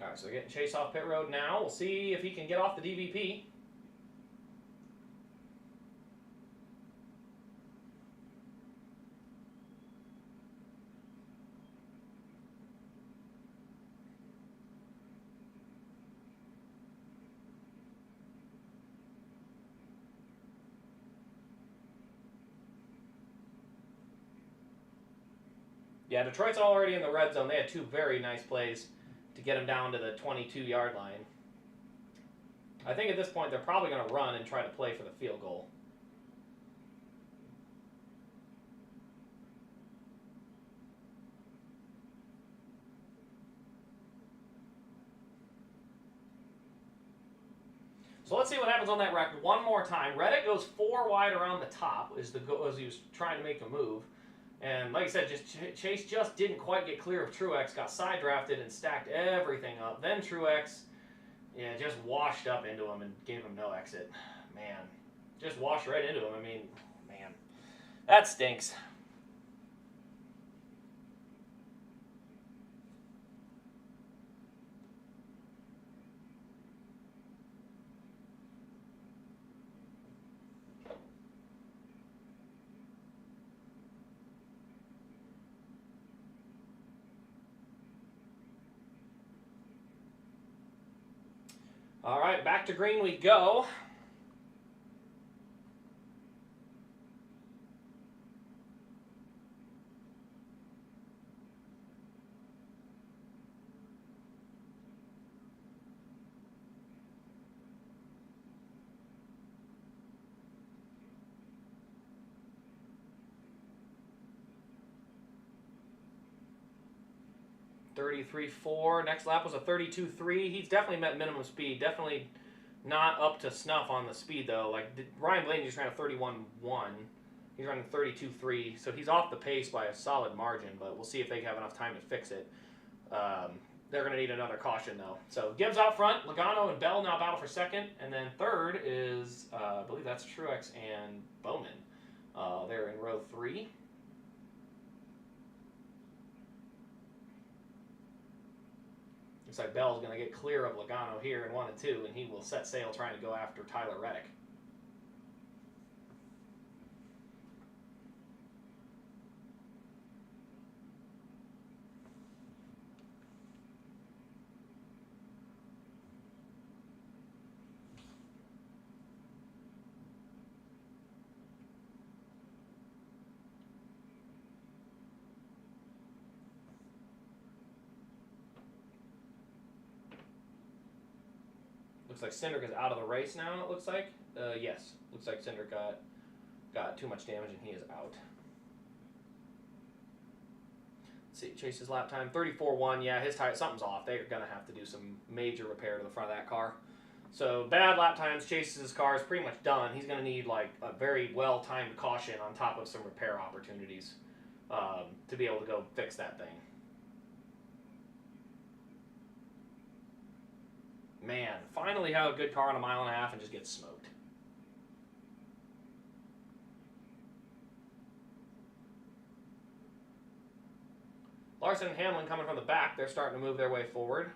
All right, so they're getting Chase off pit road now. We'll see if he can get off the DVP. Yeah, Detroit's already in the red zone. They had 2 very nice plays to get him down to the 22-yard line. I think at this point they're probably going to run and try to play for the field goal. So let's see what happens on that wreck one more time. Reddick goes 4 wide around the top as he was trying to make a move. And like I said, Chase just didn't quite get clear of Truex, got side drafted and stacked everything up. Then Truex, yeah, just washed up into him and gave him no exit. Man, just washed right into him. I mean, man, that stinks. All right, back to green we go. .33.4. Next lap was a 32.3. He's definitely met minimum speed. Definitely not up to snuff on the speed, though. Like, Ryan Blaney just ran a 31.1. He's running 32.3. So he's off the pace by a solid margin, but we'll see if they have enough time to fix it. They're going to need another caution, though. So Gibbs out front. Logano and Bell now battle for second. And then third is, I believe that's Truex and Bowman. They're in row 3. Looks like Bell's going to get clear of Logano here in 1 and 2, and he will set sail trying to go after Tyler Reddick. Looks like Cindric is out of the race now, it looks like. Yes, looks like Cindric got too much damage and he is out. Let's see, Chase's lap time, 34.1. Yeah, his tire, something's off. They're going to have to do some major repair to the front of that car. So bad lap times, Chase's car is pretty much done. He's going to need like a very well-timed caution on top of some repair opportunities to be able to go fix that thing. Man, finally have a good car on 1.5 miles and just get smoked. Larson and Hamlin coming from the back. They're starting to move their way forward.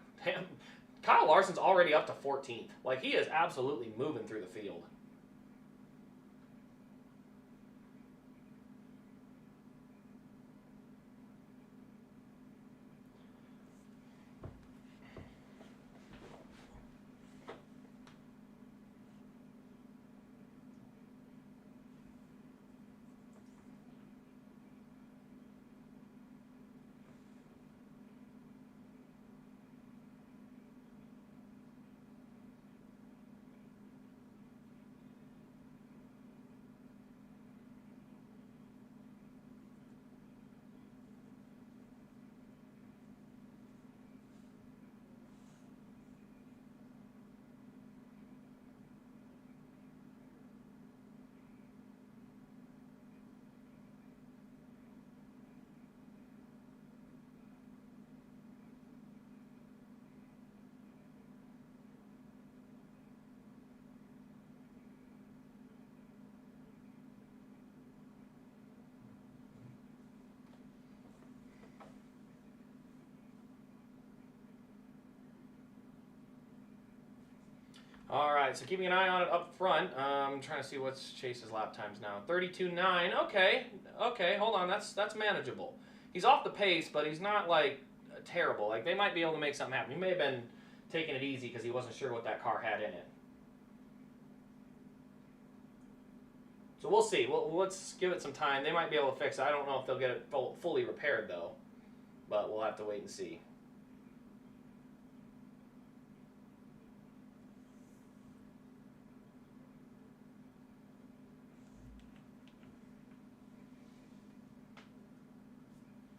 Kyle Larson's already up to 14th. Like, he is absolutely moving through the field. All right, so keeping an eye on it up front. I'm trying to see what's Chase's lap times now. 32.9. Okay, hold on. That's manageable. He's off the pace, but he's not like terrible. Like, they might be able to make something happen. He may have been taking it easy because he wasn't sure what that car had in it. So we'll see. Let's give it some time. They might be able to fix it. I don't know if they'll get it fully repaired though, but we'll have to wait and see.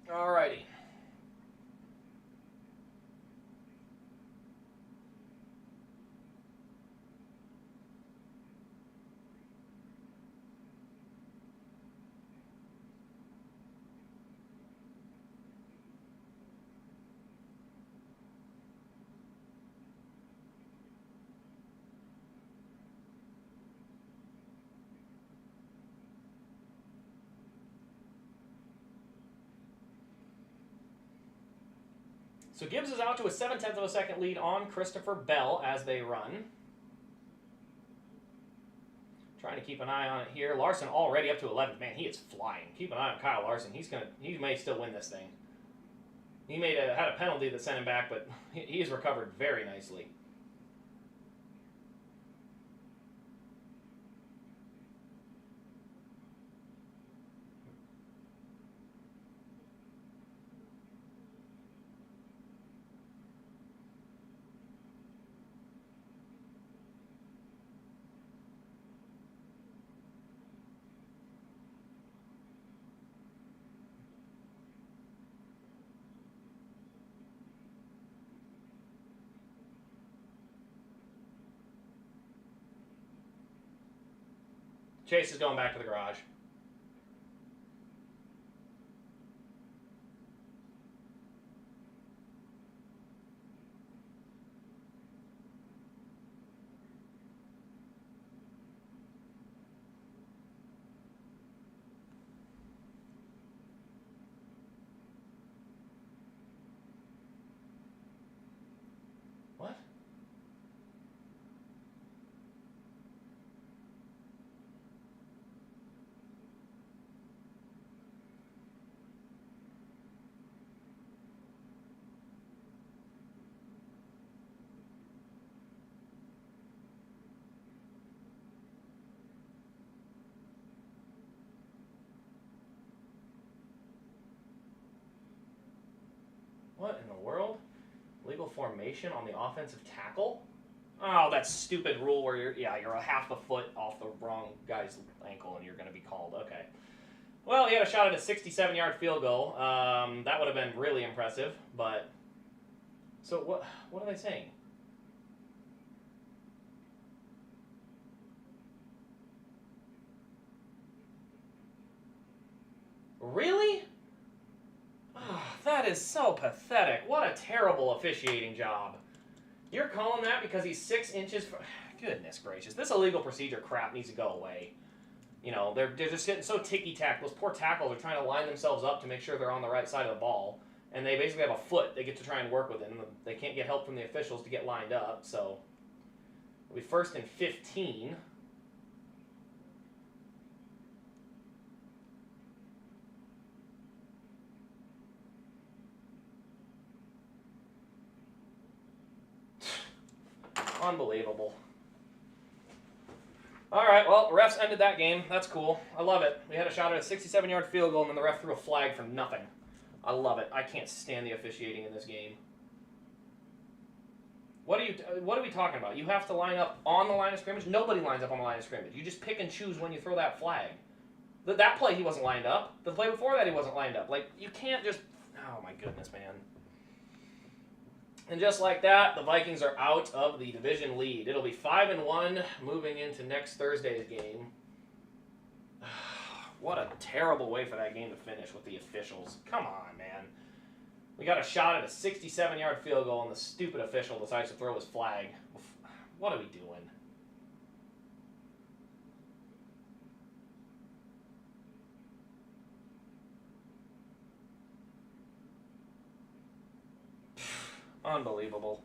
Alrighty. So Gibbs is out to a 0.7 of a second lead on Christopher Bell as they run. Trying to keep an eye on it here. Larson already up to 11th. Man, he is flying. Keep an eye on Kyle Larson. He may still win this thing. He had a penalty that sent him back, but he's recovered very nicely. Chase is going back to the garage. What? What in the world? Legal formation on the offensive tackle? Oh, that stupid rule where you're a half a foot off the wrong guy's ankle and you're going to be called. Okay. Well, he had a shot at a 67-yard field goal. That would have been really impressive, but... So what are they saying? Really? Oh, that is so pathetic. What a terrible officiating job. You're calling that because he's 6 inches from... Goodness gracious. This illegal procedure crap needs to go away. You know, they're just getting so ticky-tack. Those poor tackles are trying to line themselves up to make sure they're on the right side of the ball. And they basically have a foot they get to try and work with it. And they can't get help from the officials to get lined up. So it'll be 1st and 15. Unbelievable. All right, well, the refs ended that game. That's cool. I love it. We had a shot at a 67-yard field goal, and then the ref threw a flag for nothing. I love it. I can't stand the officiating in this game. What are we talking about? You have to line up on the line of scrimmage? Nobody lines up on the line of scrimmage. You just pick and choose when you throw that flag. That play, he wasn't lined up. The play before that, he wasn't lined up. Like, you can't just... Oh, my goodness, man. And just like that, the Vikings are out of the division lead. It'll be 5-1 moving into next Thursday's game. What a terrible way for that game to finish with the officials. Come on, man. We got a shot at a 67-yard field goal, and the stupid official decides to throw his flag. What are we doing? Unbelievable.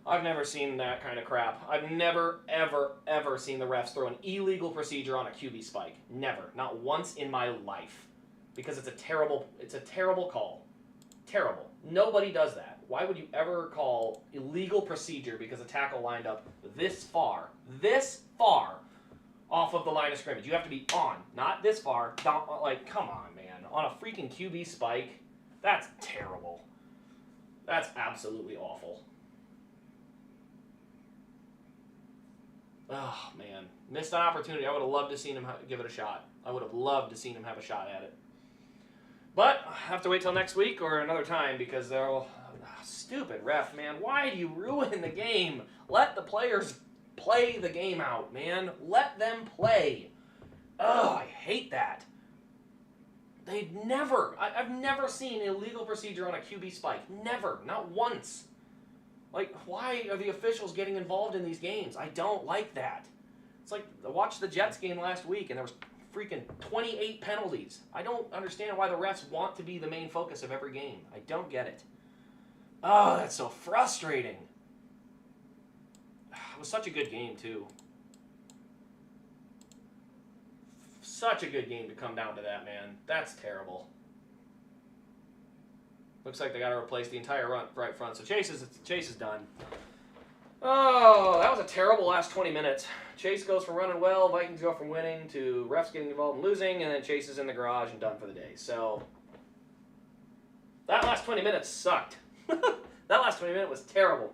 I've never seen that kind of crap. I've never, ever, ever seen the refs throw an illegal procedure on a QB spike. Never. Not once in my life. Because it's a terrible call. Terrible. Nobody does that. Why would you ever call illegal procedure because a tackle lined up this far off of the line of scrimmage? You have to be on, not this far. Like, come on, man. On a freaking QB spike? That's terrible. That's absolutely awful. Oh, man. Missed an opportunity. I would have loved to seen him give it a shot. I would have loved to seen him have a shot at it. But I have to wait till next week or another time because they'll... stupid ref, man. Why do you ruin the game? Let the players play the game out, man. Let them play. Oh, I hate that. I've never seen illegal procedure on a QB spike. Never. Not once. Like, why are the officials getting involved in these games? I don't like that. It's like, I watched the Jets game last week, and there was freaking 28 penalties. I don't understand why the refs want to be the main focus of every game. I don't get it. Oh, that's so frustrating. It was such a good game, too. Such a good game to come down to that, man. That's terrible. Looks like they got to replace the entire right front. So Chase is done. Oh, that was a terrible last 20 minutes. Chase goes from running well, Vikings go from winning to refs getting involved and losing, and then Chase is in the garage and done for the day. So that last 20 minutes sucked. That last 20 minutes was terrible.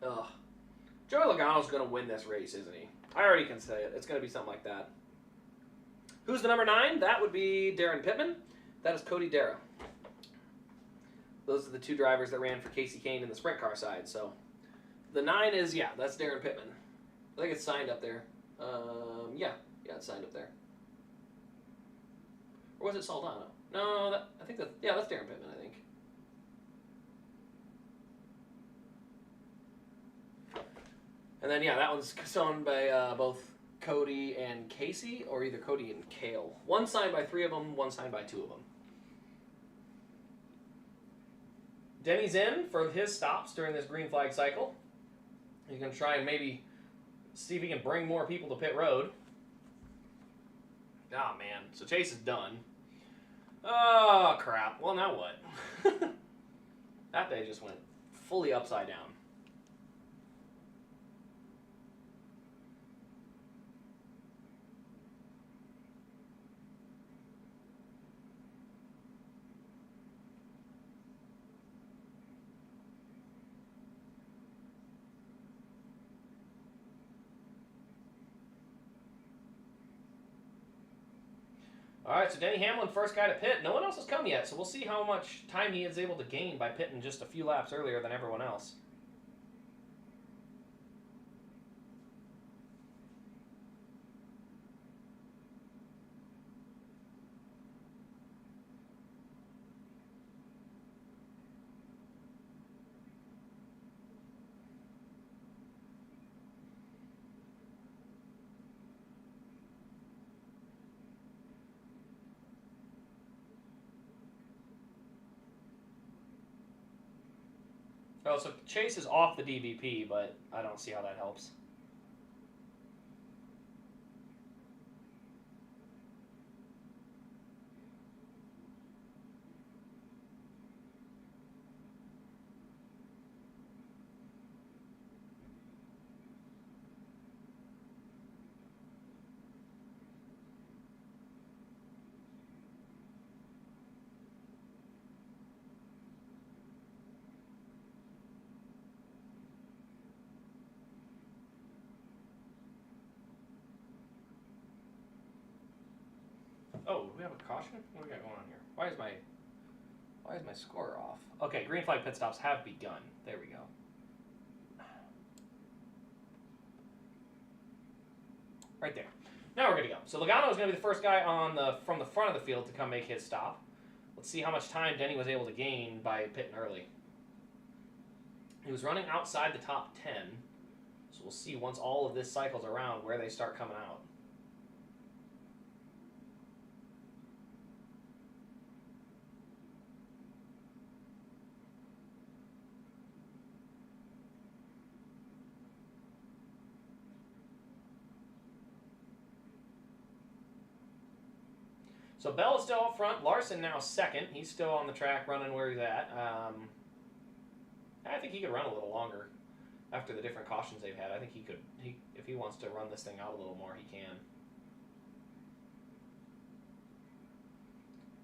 Ugh. Joey Logano's going to win this race, isn't he? I already can say it. It's going to be something like that. Who's the number 9? That would be Darren Pittman. That is Cody Dara. Those are the two drivers that ran for Casey Kane in the sprint car side. So the 9 is, yeah, that's Darren Pittman. I think it's signed up there. Yeah, it's signed up there. Or was it Saldana? No, that's Darren Pittman, I think. And then, yeah, that one's owned by both Cody and Casey, or either Cody and Kale. One signed by 3 of them, one signed by 2 of them. Denny's in for his stops during this green flag cycle. He's going to try and maybe see if he can bring more people to pit road. Oh, man. So Chase is done. Oh, crap. Well, now what? That day just went fully upside down. All right, so Denny Hamlin, first guy to pit. No one else has come yet, so we'll see how much time he is able to gain by pitting just a few laps earlier than everyone else. Oh, so Chase is off the DVP, but I don't see how that helps. Oh, we have a caution? What do we got going on here? Why is my score off? Okay, green flag pit stops have begun. There we go. Right there. Now we're gonna go. So Logano is gonna be the first guy from the front of the field to come make his stop. Let's see how much time Denny was able to gain by pitting early. He was running outside the top 10, so we'll see once all of this cycles around where they start coming out. So Bell is still up front. Larson now second. He's still on the track running where he's at. I think he could run a little longer after the different cautions they've had. I think he could. If he wants to run this thing out a little more, he can.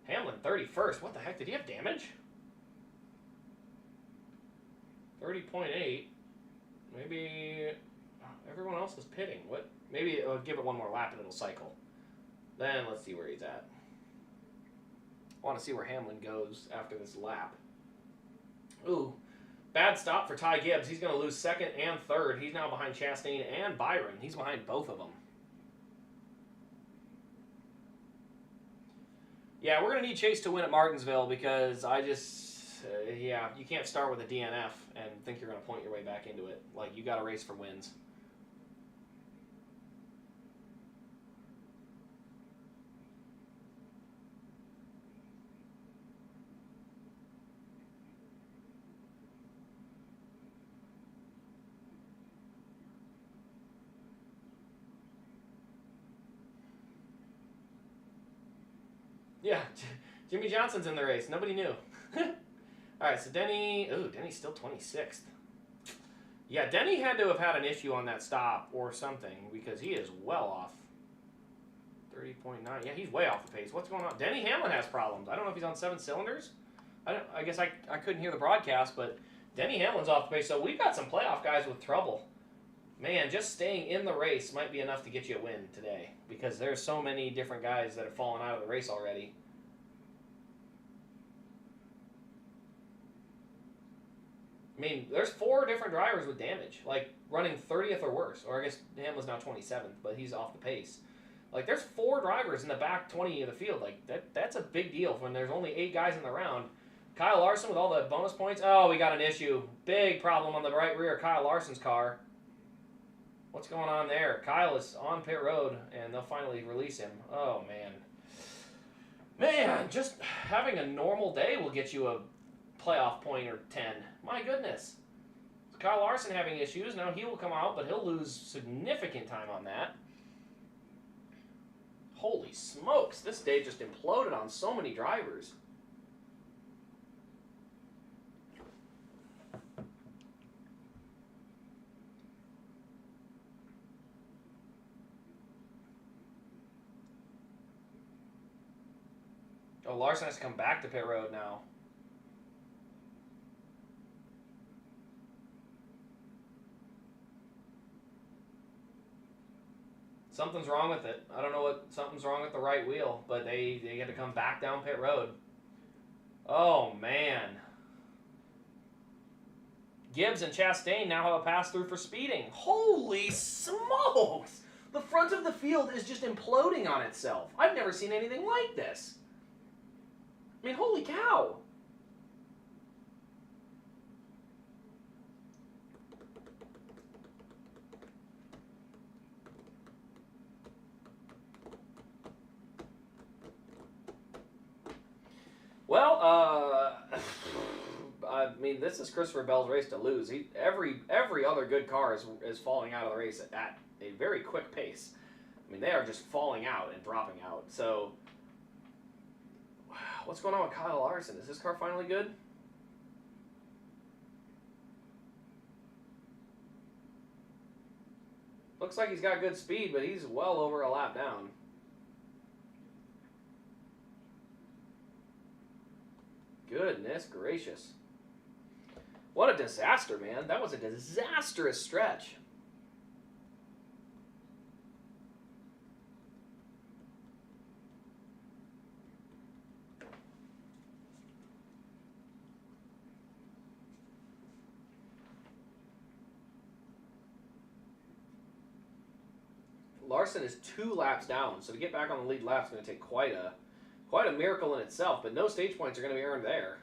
Hamlin 31st. What the heck? Did he have damage? 30.8. Maybe everyone else is pitting. What? Maybe it'll give it one more lap and it'll cycle. Then let's see where he's at. I want to see where Hamlin goes after this lap. Ooh, bad stop for Ty Gibbs. He's going to lose second and third. He's now behind Chastain and Byron. He's behind both of them. Yeah, we're going to need Chase to win at Martinsville because yeah, you can't start with a DNF and think you're going to point your way back into it. Like, you got to race for wins. Yeah, Jimmy Johnson's in the race. Nobody knew. All right, so Denny... Ooh, Denny's still 26th. Yeah, Denny had to have had an issue on that stop or something because he is well off. 30.9. Yeah, he's way off the pace. What's going on? Denny Hamlin has problems. I don't know if he's on 7 cylinders. I guess I couldn't hear the broadcast, but Denny Hamlin's off the pace. So we've got some playoff guys with trouble. Man, just staying in the race might be enough to get you a win today because there's so many different guys that have fallen out of the race already. I mean, there's 4 different drivers with damage, like running 30th or worse. Or I guess Hamlin's now 27th, but he's off the pace. Like, there's 4 drivers in the back 20 of the field. Like, that's a big deal when there's only 8 guys in the round. Kyle Larson with all the bonus points. Oh, we got an issue. Big problem on the right rear of Kyle Larson's car. What's going on there? Kyle is on pit road, and they'll finally release him. Oh, man. Man, just having a normal day will get you a playoff point or 10. My goodness. Kyle Larson having issues. Now he will come out, but he'll lose significant time on that. Holy smokes. This day just imploded on so many drivers. Oh, Larson has to come back to pit road now. Something's wrong with it. I don't know what something's wrong with the right wheel, but they had to come back down pit road. Oh, man. Gibbs and Chastain now have a pass-through for speeding. Holy smokes! The front of the field is just imploding on itself. I've never seen anything like this. I mean, holy cow. Well, I mean, this is Christopher Bell's race to lose. Every other good car is falling out of the race at a very quick pace. I mean, they are just falling out and dropping out. So, what's going on with Kyle Larson? Is his car finally good? Looks like he's got good speed, but he's well over a lap down. Goodness gracious. What a disaster, man. That was a disastrous stretch. Larson is 2 laps down, so to get back on the lead lap is going to take quite a miracle in itself, but no stage points are going to be earned there.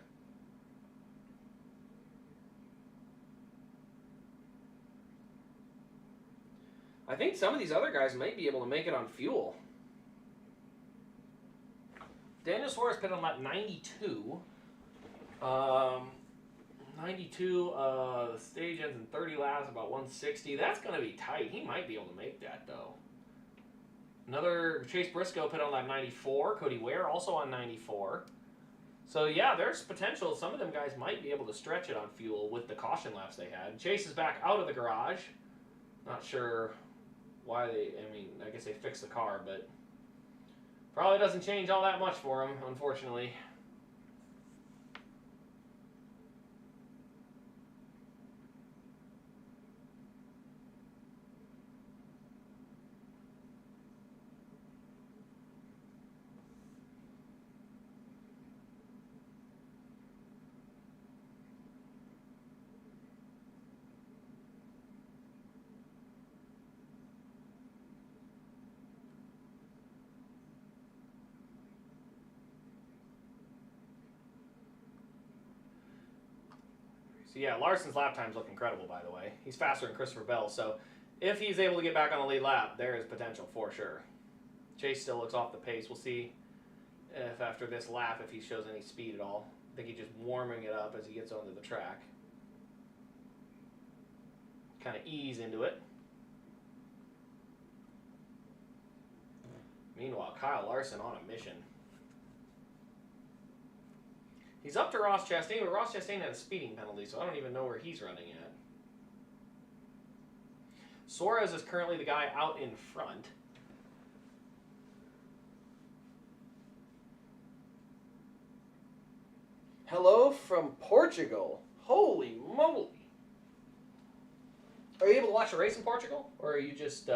I think some of these other guys might be able to make it on fuel. Daniel Suarez pitted on lap 92. 92, the stage ends in 30 laps, about 160. That's going to be tight. He might be able to make that, though. Another Chase Briscoe pit on lap 94. Cody Ware also on 94. So, yeah, there's potential. Some of them guys might be able to stretch it on fuel with the caution laps they had. Chase is back out of the garage. Not sure why I guess they fixed the car, but probably doesn't change all that much for him, unfortunately. So yeah, Larson's lap times look incredible, by the way. He's faster than Christopher Bell, so if he's able to get back on the lead lap, there is potential for sure. Chase still looks off the pace. We'll see if after this lap, if he shows any speed at all. I think he's just warming it up as he gets onto the track. Kind of ease into it. Meanwhile, Kyle Larson on a mission. He's up to Ross Chastain, but Ross Chastain had a speeding penalty, so I don't even know where he's running at. Suarez is currently the guy out in front. Hello from Portugal. Holy moly. Are you able to watch a race in Portugal? Or are you just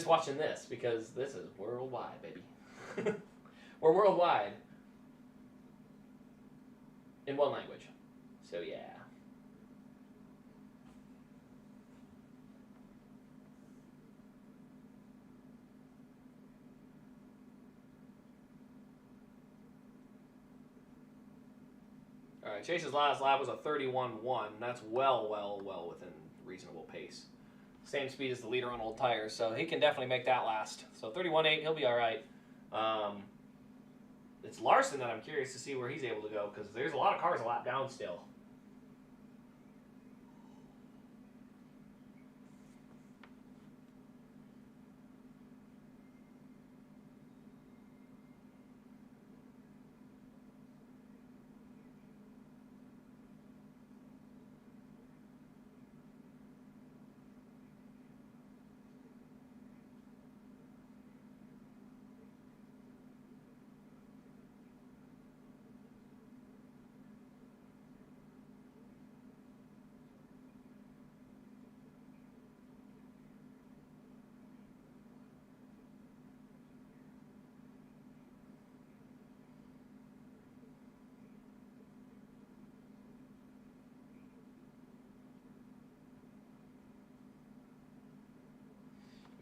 watching this? Because this is worldwide, baby. We're worldwide. In one language. So, yeah. All right, Chase's last lap was a 31.1. That's well within reasonable pace. Same speed as the leader on old tires, so he can definitely make that last. So 31.8, he'll be all right. It's Larson that I'm curious to see where he's able to go, because there's a lot of cars a lap down still.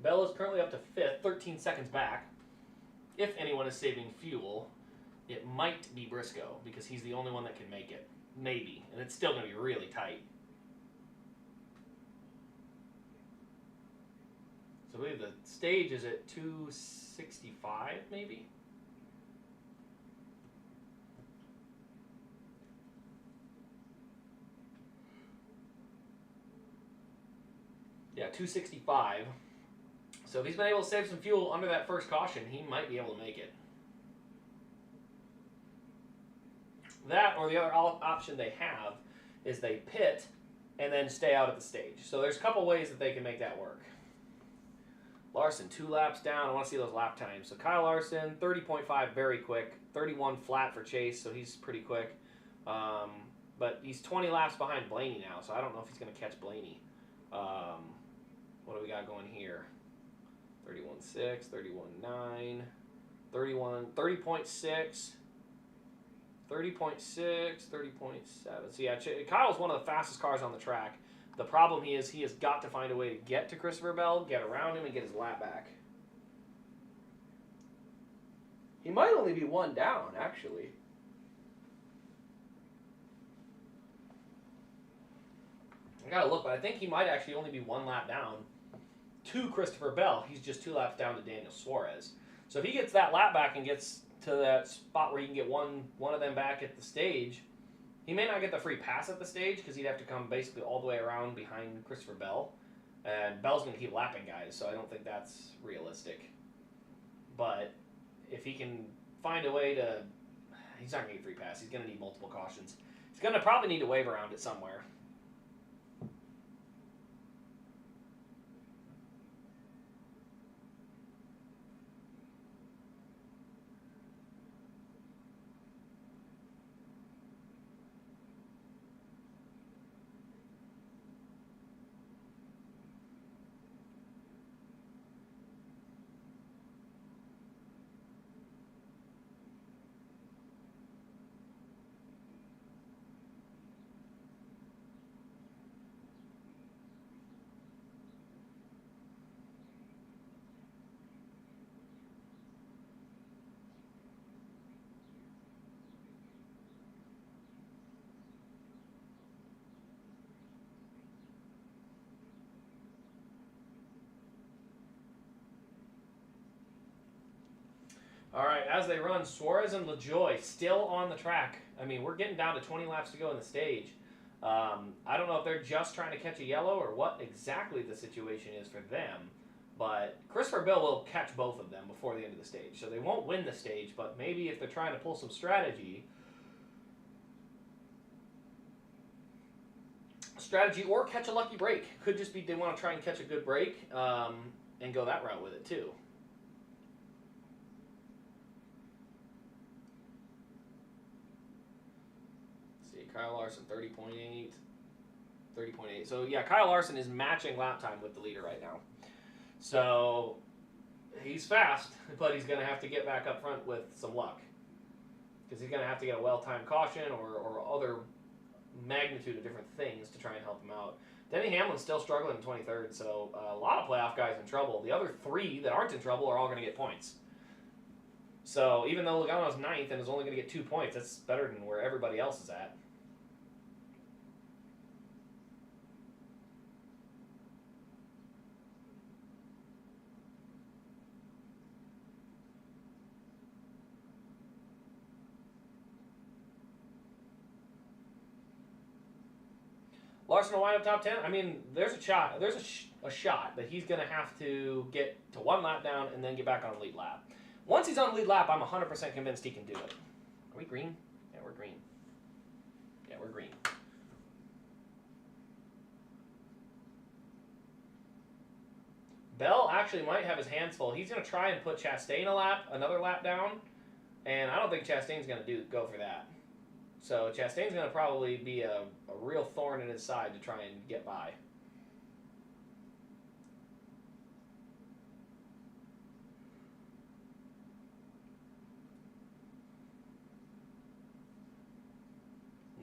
Bell is currently up to 5th, 13 seconds back. If anyone is saving fuel, it might be Briscoe, because he's the only one that can make it. Maybe. And it's still going to be really tight. So I believe the stage is at 265, maybe? at 265. So if he's been able to save some fuel under that first caution, he might be able to make it. That, or the other option they have, is they pit and then stay out at the stage. So there's a couple ways that they can make that work. Larson, 2 laps down. I want to see those lap times. So Kyle Larson, 30.5, very quick. 31 flat for Chase, so he's pretty quick. But he's 20 laps behind Blaney now, so I don't know if he's going to catch Blaney. What do we got going here? 31.6, 31.9, 30.6, 30.6, 30.7. So yeah, Kyle's one of the fastest cars on the track. The problem he has got to find a way to get to Christopher Bell, get around him, and get his lap back. He might only be 1 down, actually. I gotta look, but I think he might actually only be 1 lap down to Christopher Bell. He's just 2 laps down to Daniel Suarez. So if he gets that lap back and gets to that spot where he can get one of them back at the stage, he may not get the free pass at the stage because he'd have to come basically all the way around behind Christopher Bell. And Bell's going to keep lapping guys, so I don't think that's realistic. But if he can find a way to... He's not going to get free pass. He's going to need multiple cautions. He's going to probably need to wave around it somewhere. All right, as they run, Suarez and LaJoie still on the track. I mean, we're getting down to 20 laps to go in the stage. I don't know if they're just trying to catch a yellow or what exactly the situation is for them, but Christopher Bell will catch both of them before the end of the stage. So they won't win the stage, but maybe if they're trying to pull some strategy or catch a lucky break. Could just be they want to try and catch a good break and go that route with it too. Kyle Larson, 30.8. 30.8. So, yeah, Kyle Larson is matching lap time with the leader right now. So, he's fast, but he's going to have to get back up front with some luck. Because he's going to have to get a well-timed caution or other magnitude of different things to try and help him out. Denny Hamlin's still struggling in 23rd, so a lot of playoff guys in trouble. The other 3 that aren't in trouble are all going to get points. So, even though Logano's 9th and is only going to get 2 points, that's better than where everybody else is at. Larson will wind up top 10. I mean, there's a shot. There's a shot that he's going to have to get to 1 lap down and then get back on a lead lap. Once he's on a lead lap, I'm 100% convinced he can do it. Are we green? Yeah, we're green. Yeah, we're green. Bell actually might have his hands full. He's going to try and put Chastain another lap down, and I don't think Chastain's going to go for that. So Chastain's going to probably be a real thorn in his side to try and get by.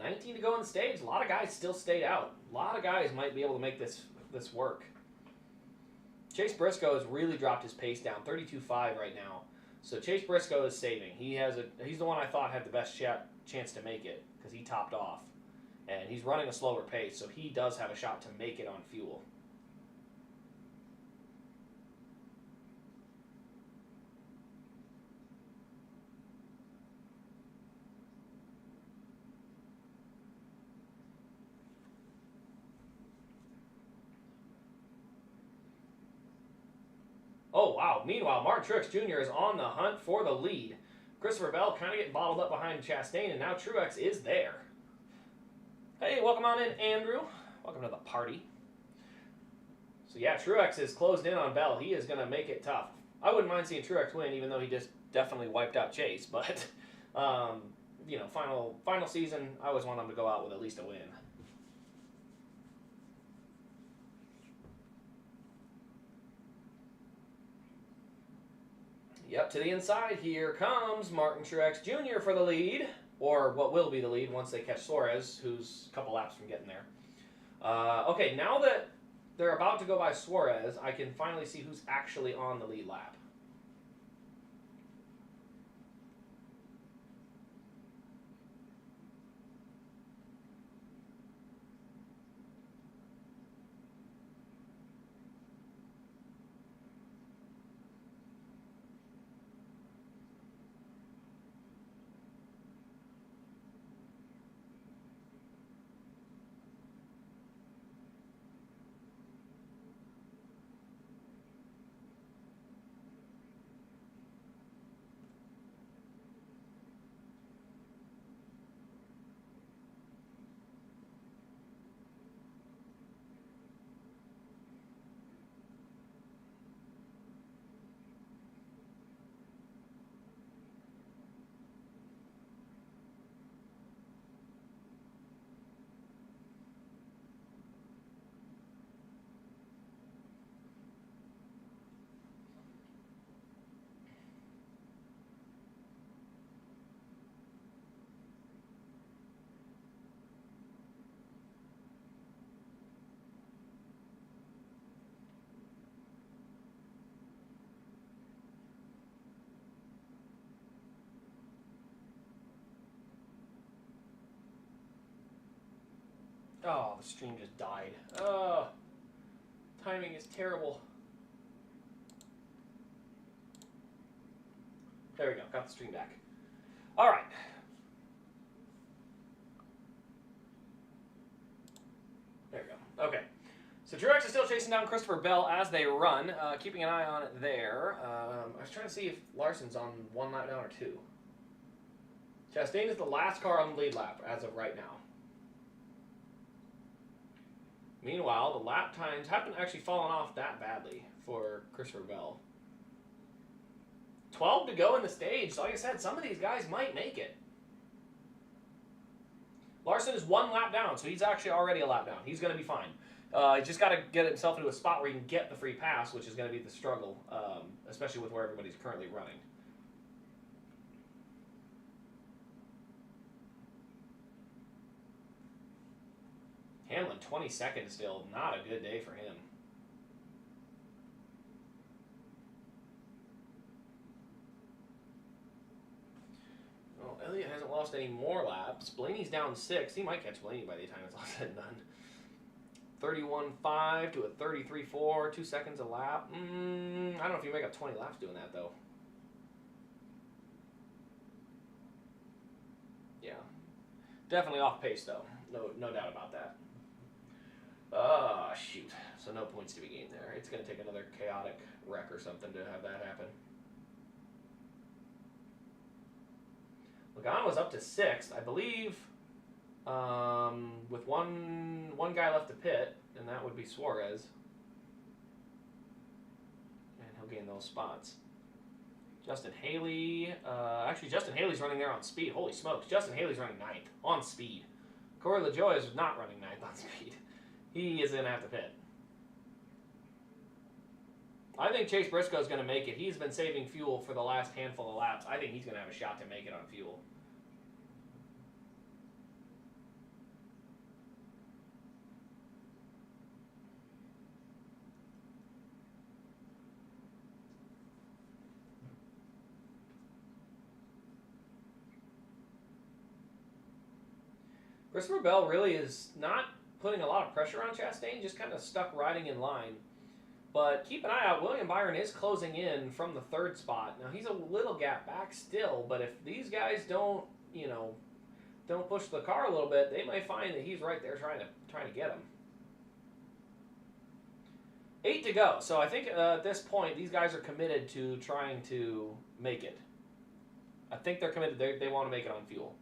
$19 to go on the stage. A lot of guys still stayed out. A lot of guys might be able to make this work. Chase Briscoe has really dropped his pace down, 32.5 right now. So Chase Briscoe is saving. He's the one I thought had the best chance to make it because he topped off. And he's running a slower pace, so he does have a shot to make it on fuel. Oh, wow. Meanwhile, Martin Truex Jr. is on the hunt for the lead. Christopher Bell kind of getting bottled up behind Chastain, and now Truex is there. Hey, welcome on in, Andrew. Welcome to the party. So, yeah, Truex is closed in on Bell. He is going to make it tough. I wouldn't mind seeing Truex win, even though he just definitely wiped out Chase. But, you know, final season, I always want him to go out with at least a win. Yep, to the inside, here comes Martin Truex Jr. for the lead, or what will be the lead once they catch Suarez, who's a couple laps from getting there. Okay, now that they're about to go by Suarez, I can finally see who's actually on the lead lap. Oh, the stream just died. Oh, timing is terrible. There we go, got the stream back. All right. There we go, okay. So Truex is still chasing down Christopher Bell as they run, keeping an eye on it there. I was trying to see if Larson's on one lap down or two. Chastain is the last car on the lead lap as of right now. Meanwhile, the lap times haven't actually fallen off that badly for Christopher Bell. 12 to go in the stage. So like I said, some of these guys might make it. Larson is one lap down, so he's actually already a lap down. He's going to be fine. He's just got to get himself into a spot where he can get the free pass, which is going to be the struggle, especially with where everybody's currently running. Hamlin, 22nd still. Not a good day for him. Well, Elliott hasn't lost any more laps. Blaney's down 6. He might catch Blaney by the time it's all said and done. 31.5 to a 33.4. 2 seconds a lap. I don't know if you make up 20 laps doing that, though. Yeah. Definitely off pace, though. No doubt about that. Shoot. So no points to be gained there. It's going to take another chaotic wreck or something to have that happen. Logano's up to 6th, I believe, with one guy left to pit, and that would be Suarez. And he'll gain those spots. Justin Haley, actually Justin Haley's running there on speed. Holy smokes, Justin Haley's running 9th on speed. Corey LaJoie is not running 9th on speed. He is going to have to pit. I think Chase Briscoe is going to make it. He's been saving fuel for the last handful of laps. I think he's going to have a shot to make it on fuel. Christopher Bell really is not putting a lot of pressure on Chastain, just kind of stuck riding in line. But keep an eye out, William Byron is closing in from the 3rd spot. Now, he's a little gap back still, but if these guys don't push the car a little bit, they might find that he's right there trying to get him. 8 to go. So I think at this point, these guys are committed to trying to make it. I think they're committed. They want to make it on fuel.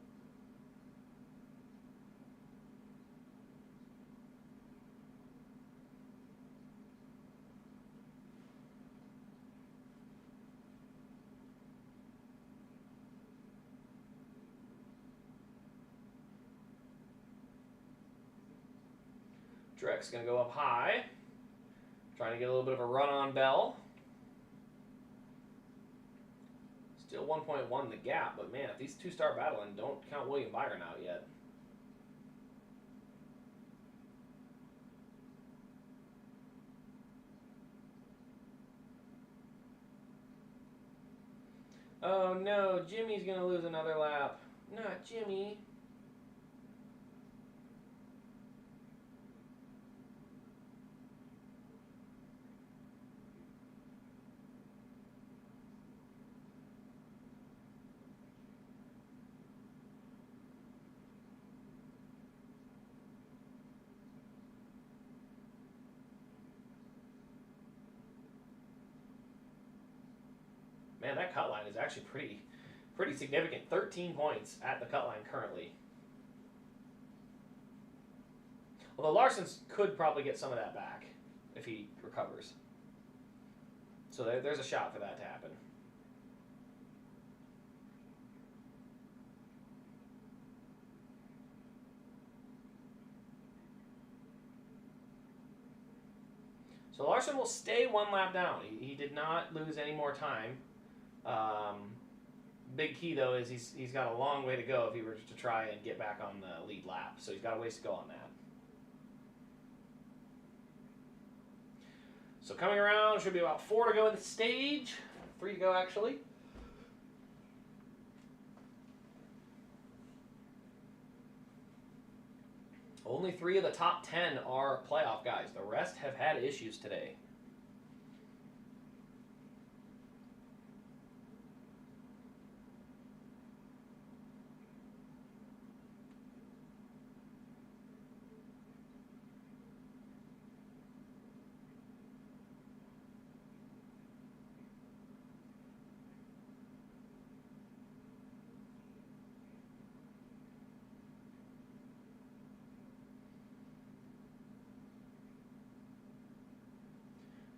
Truex going to go up high. Trying to get a little bit of a run on Bell. Still 1.1 the gap, but man, if these two start battling, don't count William Byron out yet. Oh no, Jimmy's going to lose another lap. Not Jimmy. Man, that cut line is actually pretty significant. 13 points at the cut line currently. Although Larson's could probably get some of that back if he recovers. So there's a shot for that to happen. So Larson will stay one lap down. He did not lose any more time. Big key, though, is he's got a long way to go if he were to try and get back on the lead lap. So he's got a ways to go on that. So coming around, should be about 4 to go in the stage. 3 to go, actually. Only 3 of the top 10 are playoff guys. The rest have had issues today.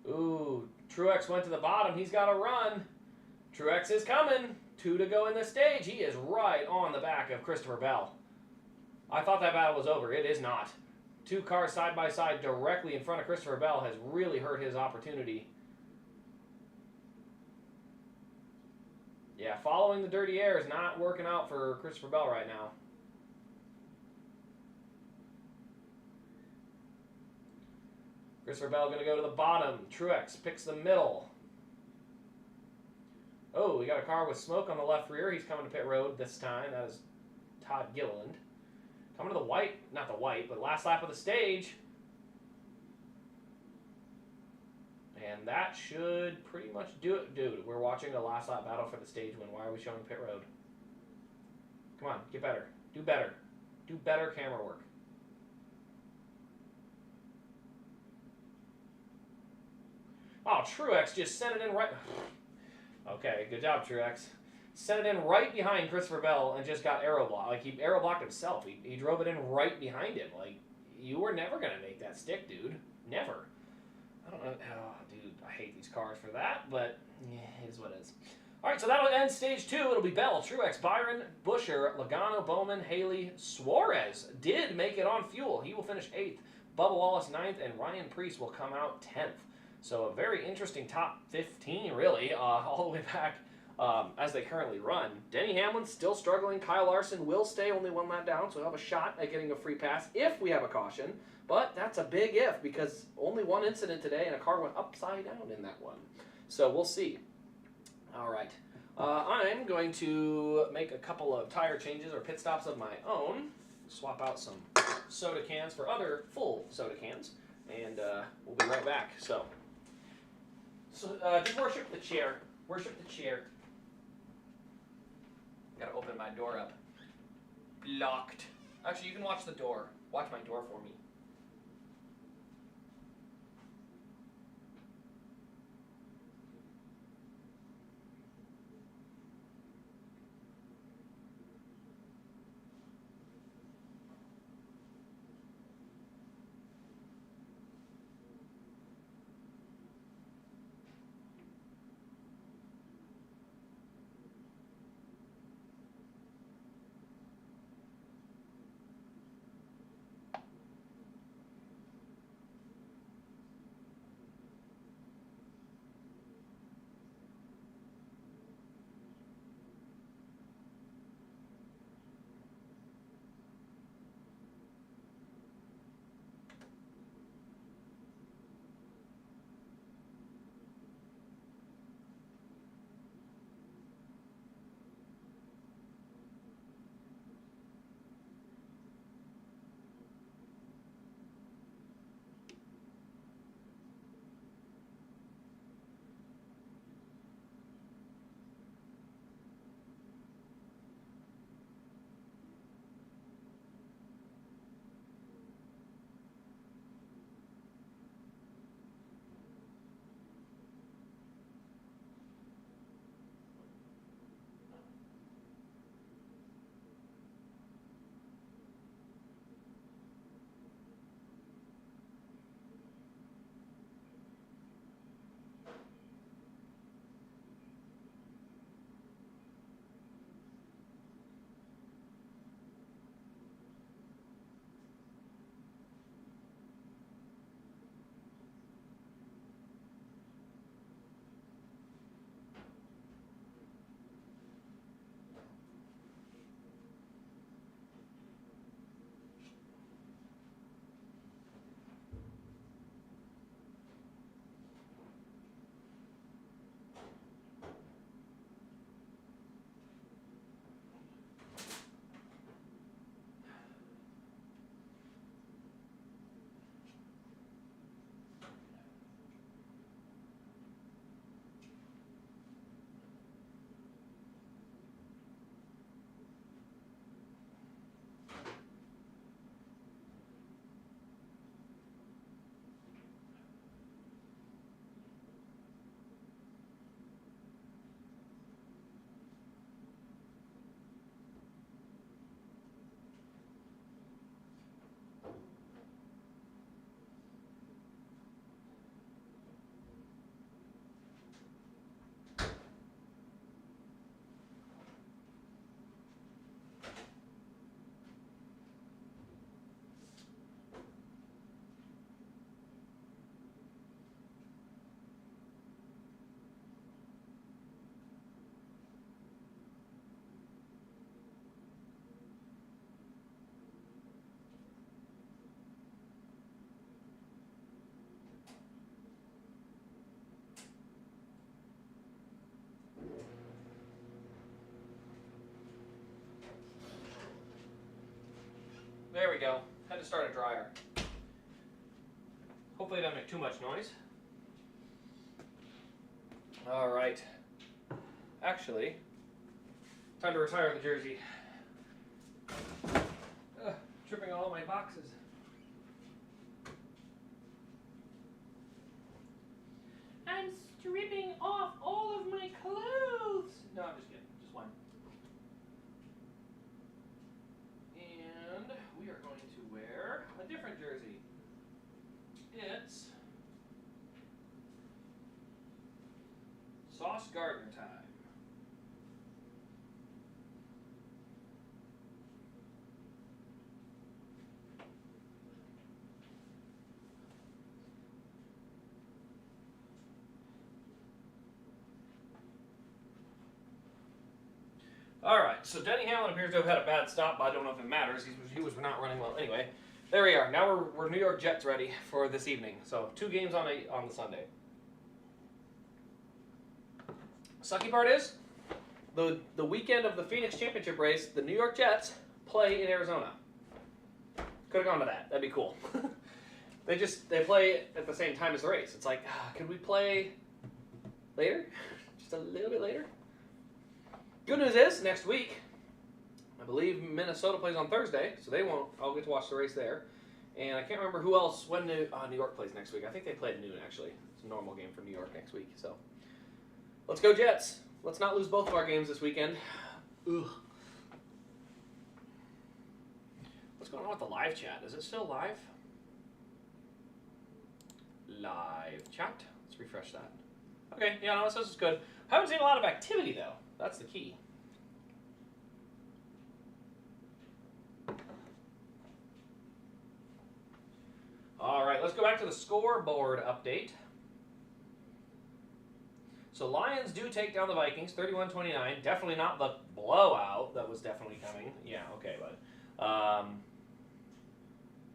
Ooh, Truex went to the bottom. He's got to run. Truex is coming. 2 to go in the stage. He is right on the back of Christopher Bell. I thought that battle was over. It is not. 2 cars side by side directly in front of Christopher Bell has really hurt his opportunity. Yeah, following the dirty air is not working out for Christopher Bell right now. Christopher Bell going to go to the bottom. Truex picks the middle. Oh, we got a car with smoke on the left rear. He's coming to pit road this time. That is Todd Gilliland. Coming to the white, not the white, but last lap of the stage. And that should pretty much do it. Dude, we're watching a last lap battle for the stage win. Why are we showing pit road? Come on, get better. Do better. Do better camera work. Oh, Truex just sent it in right... Okay, good job, Truex. Sent it in right behind Christopher Bell and just got aero blocked. Like, he aero blocked himself. He drove it in right behind him. Like, you were never going to make that stick, dude. Never. I don't know. Oh, dude, I hate these cars for that, but yeah, it is what it is. All right, so that'll end stage 2. It'll be Bell, Truex, Byron, Buescher, Logano, Bowman, Haley, Suarez did make it on fuel. He will finish 8th. Bubba Wallace 9th, and Ryan Preece will come out 10th. So a very interesting top 15, really, all the way back as they currently run. Denny Hamlin's still struggling. Kyle Larson will stay only 1 lap down, so he'll have a shot at getting a free pass if we have a caution. But that's a big if, because only 1 incident today, and a car went upside down in that one. So we'll see. All right. I'm going to make a couple of tire changes or pit stops of my own. Swap out some soda cans for other full soda cans, and we'll be right back. So just worship the chair. Worship the chair. Gotta open my door up. Blocked. Actually, you can watch the door. Watch my door for me. There we go. Had to start a dryer. Hopefully it doesn't make too much noise. All right. Actually, time to retire the jersey. Tripping all my boxes. I'm stripping off all of my clothes. No, I'm just kidding. Just one. And we are going to wear a different jersey. It's Sauce Gardner time. All right, so Denny Hamlin appears to have had a bad stop, but I don't know if it matters. He was not running well anyway. There we are. Now we're New York Jets ready for this evening. So 2 games on the Sunday. Sucky part is, the weekend of the Phoenix Championship race, the New York Jets play in Arizona. Could have gone to that. That'd be cool. They play at the same time as the race. It's like, could we play later? Just a little bit later? Good news is, next week, I believe Minnesota plays on Thursday, so I'll get to watch the race there. And I can't remember who else, when New York plays next week. I think they play at noon, actually. It's a normal game for New York next week, so. Let's go Jets. Let's not lose both of our games this weekend. Ugh. What's going on with the live chat? Is it still live? Live chat. Let's refresh that. Okay, yeah, no, this is good. I haven't seen a lot of activity, though. That's the key. All right, let's go back to the scoreboard update. So Lions do take down the Vikings, 31-29. Definitely not the blowout that was definitely coming. Yeah, okay, but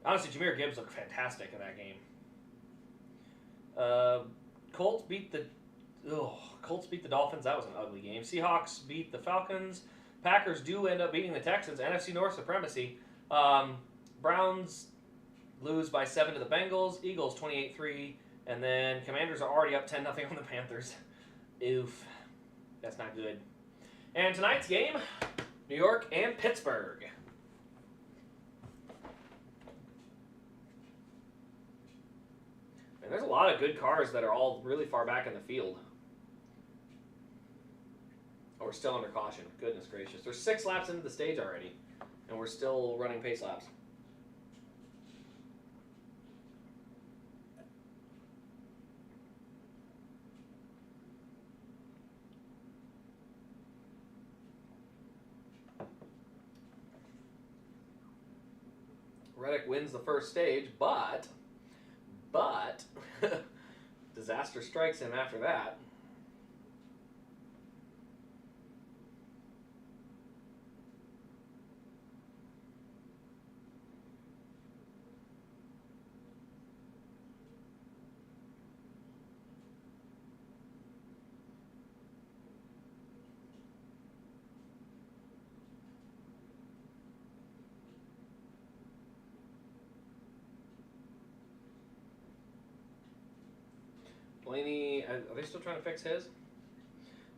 honestly, Jahmyr Gibbs looked fantastic in that game. Colts beat the Dolphins. That was an ugly game. Seahawks beat the Falcons. Packers do end up beating the Texans. NFC North supremacy. Browns lose by 7 to the Bengals. Eagles 28-3. And then Commanders are already up 10-0 on the Panthers. Oof. That's not good. And tonight's game, New York and Pittsburgh. And there's a lot of good cars that are all really far back in the field. Oh, we're still under caution. Goodness gracious. There's 6 laps into the stage already, and we're still running pace laps. Reddick wins the first stage, but disaster strikes him after that. Blaney, are they still trying to fix his?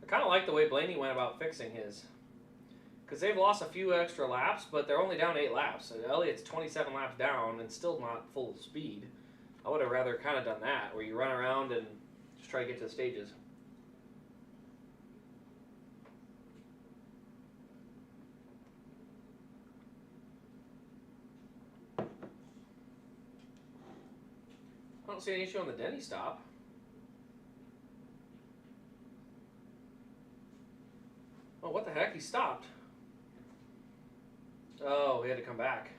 I kind of like the way Blaney went about fixing his. Because they've lost a few extra laps, but they're only down 8 laps. So Elliott's 27 laps down and still not full speed. I would have rather kind of done that, where you run around and just try to get to the stages. I don't see any issue on the Denny stop. Oh, what the heck? He stopped. Oh, he had to come back.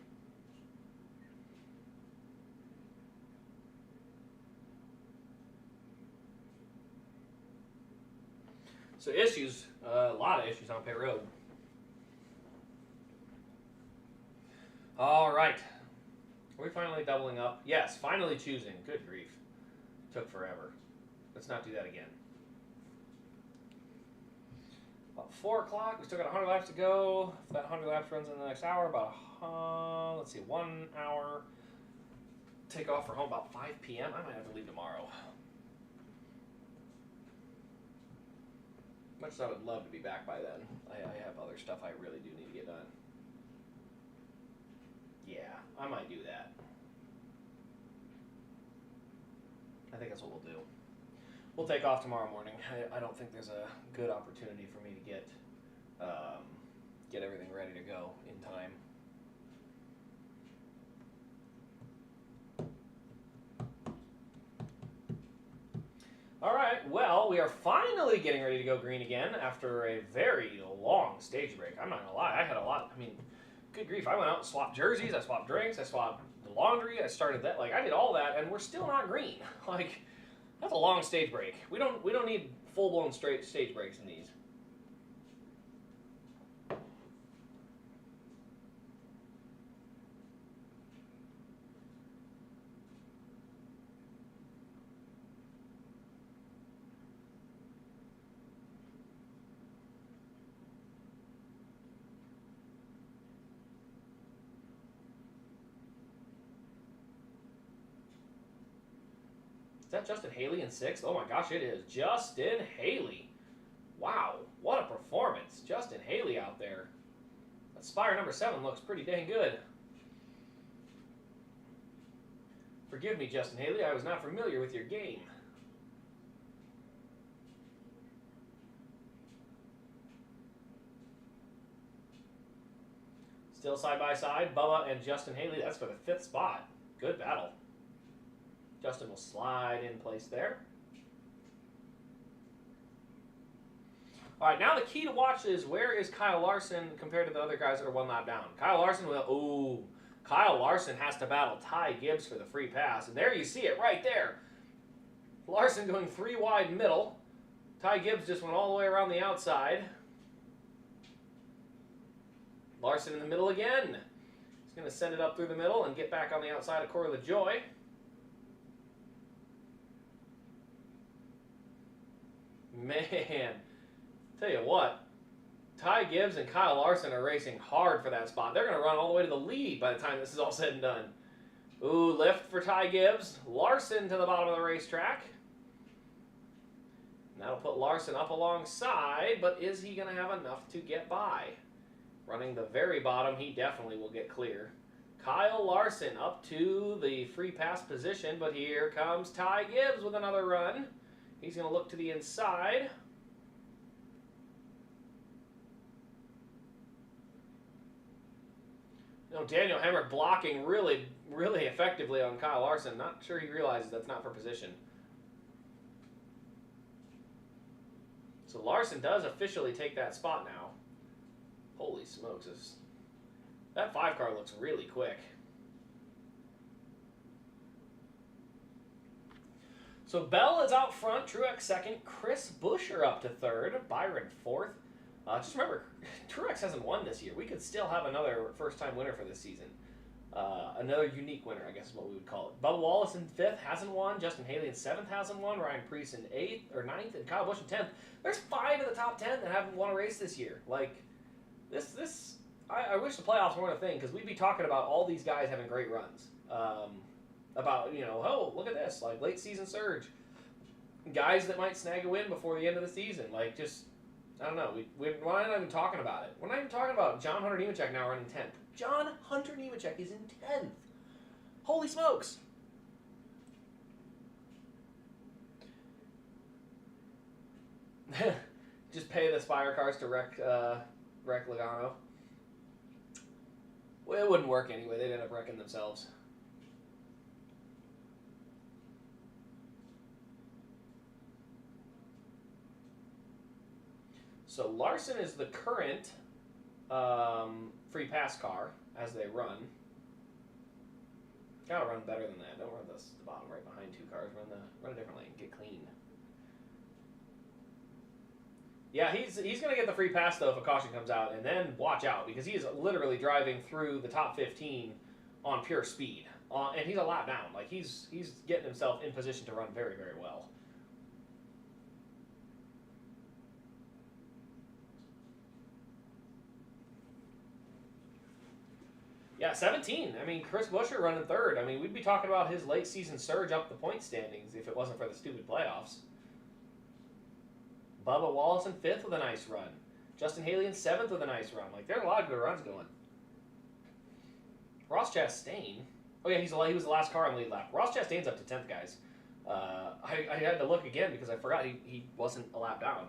So issues, a lot of issues on pit road. All right. Are we finally doubling up? Yes, finally choosing. Good grief. Took forever. Let's not do that again. About 4 o'clock. We still got 100 laps to go. If that 100 laps runs in the next hour, about, let's see, 1 hour. Take off for home about 5 p.m. I might have to leave tomorrow. Much as I would love to be back by then, I have other stuff I really do need to get done. Yeah, I might do that. I think that's what we'll do. We'll take off tomorrow morning. I don't think there's a good opportunity for me to get everything ready to go in time. All right, well, we are finally getting ready to go green again after a very long stage break. I'm not going to lie, I had a lot. I mean, good grief, I went out and swapped jerseys, I swapped drinks, I swapped the laundry, I started that. Like, I did all that, and we're still not green. Like, that's a long stage break. We don't need full-blown straight stage breaks in these. Is that Justin Haley in 6th? Oh my gosh, it is. Justin Haley. Wow, what a performance. Justin Haley out there. That Spire number 7 looks pretty dang good. Forgive me, Justin Haley, I was not familiar with your game. Still side by side, Bubba and Justin Haley. That's for the 5th spot. Good battle. Justin will slide in place there. All right, now the key to watch is where is Kyle Larson compared to the other guys that are 1 lap down. Kyle Larson Kyle Larson has to battle Ty Gibbs for the free pass, and there you see it right there. Larson going 3 wide middle. Ty Gibbs just went all the way around the outside. Larson in the middle again. He's going to send it up through the middle and get back on the outside of Corey LaJoy. Man, tell you what, Ty Gibbs and Kyle Larson are racing hard for that spot. They're going to run all the way to the lead by the time this is all said and done. Ooh, lift for Ty Gibbs. Larson to the bottom of the racetrack. And that'll put Larson up alongside, but is he going to have enough to get by? Running the very bottom, he definitely will get clear. Kyle Larson up to the free pass position, but here comes Ty Gibbs with another run. He's going to look to the inside. You know, Daniel Hemrick blocking really, really effectively on Kyle Larson. Not sure he realizes that's not for position. So Larson does officially take that spot now. Holy smokes. That 5 car looks really quick. So Bell is out front, Truex 2nd, Chris Buescher up to 3rd, Byron 4th. Just remember, Truex hasn't won this year. We could still have another first-time winner for this season. Another unique winner, I guess is what we would call it. Bubba Wallace in 5th, hasn't won. Justin Haley in 7th, hasn't won. Ryan Preece in 8th or 9th, and Kyle Busch in 10th. There's 5 of the top 10 that haven't won a race this year. Like, I wish the playoffs weren't a thing, because we'd be talking about all these guys having great runs. About, you know, oh, look at this, like, late season surge. Guys that might snag a win before the end of the season. Like, just, I don't know. We're not even talking about it. We're not even talking about John Hunter Nemechek now running 10th. John Hunter Nemechek is in 10th. Holy smokes. Just pay the Spire cars to wreck Logano. Well, it wouldn't work anyway. They'd end up wrecking themselves. So Larson is the current free pass car as they run. Gotta run better than that. Don't run the bottom right behind 2 cars. Run a different lane. Get clean. Yeah, he's gonna get the free pass though if a caution comes out, and then watch out because he is literally driving through the top 15 on pure speed, and he's a lap down. Like he's getting himself in position to run very, very well. Yeah, 17. I mean, Chris Buescher running third. I mean, we'd be talking about his late season surge up the point standings if it wasn't for the stupid playoffs. Bubba Wallace in fifth with a nice run. Justin Haley in seventh with a nice run. Like, there are a lot of good runs going. Ross Chastain. Oh, yeah, he was the last car on the lead lap. Ross Chastain's up to 10th, guys. I had to look again because I forgot he wasn't a lap down.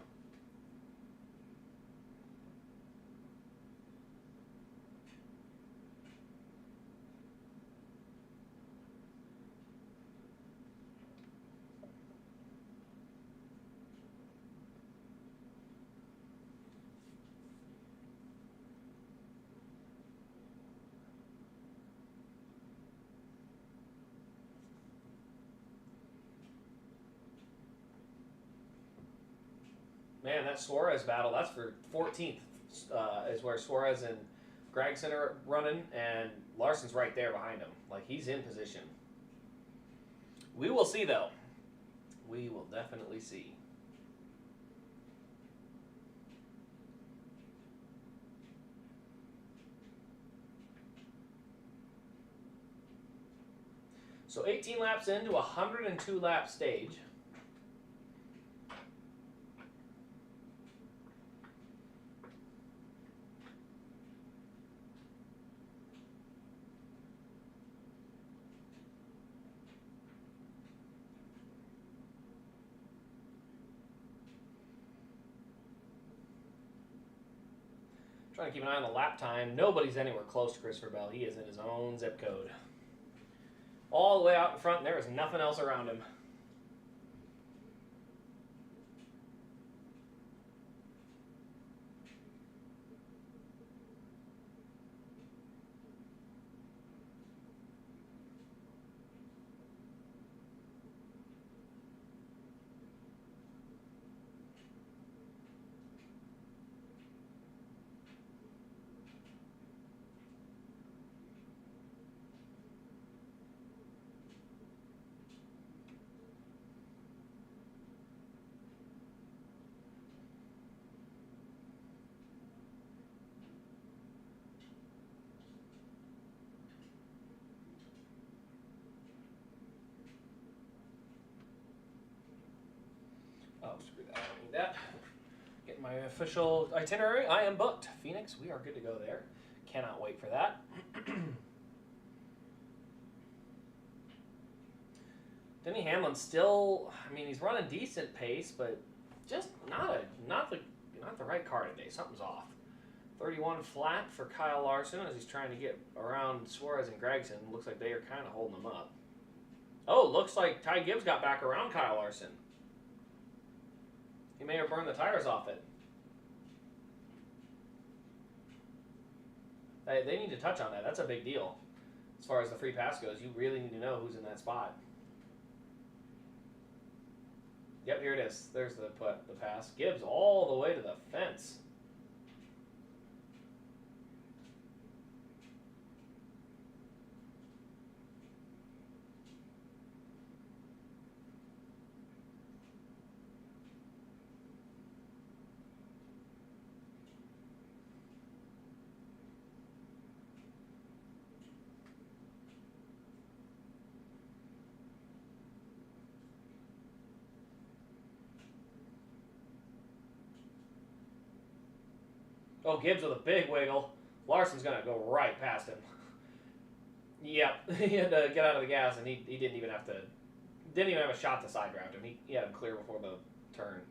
Man, that Suarez battle, that's for 14th, is where Suarez and Gragson are running, and Larson's right there behind him. Like, he's in position. We will see, though. We will definitely see. So 18 laps into a 102 lap stage. Trying to keep an eye on the lap time. Nobody's anywhere close to Christopher Bell. He is in his own zip code. All the way out in front, and there is nothing else around him. Oh, screw that. I don't need that. Getting my official itinerary. I am booked. Phoenix, we are good to go there. Cannot wait for that. Denny Hamlin still, I mean, he's running decent pace, but just not the right car today. Something's off. 31 flat for Kyle Larson as he's trying to get around Suarez and Gragson. Looks like they are kind of holding him up. Oh, looks like Ty Gibbs got back around Kyle Larson. He may have burned the tires off it. They need to touch on that. That's a big deal. As far as the free pass goes, you really need to know who's in that spot. Yep, here it is. There's the pass. Gibbs all the way to the fence. Oh, Gibbs with a big wiggle. Larson's going to go right past him. Yep, he had to get out of the gas, and he didn't even have a shot to side draft him. He had him clear before the turn.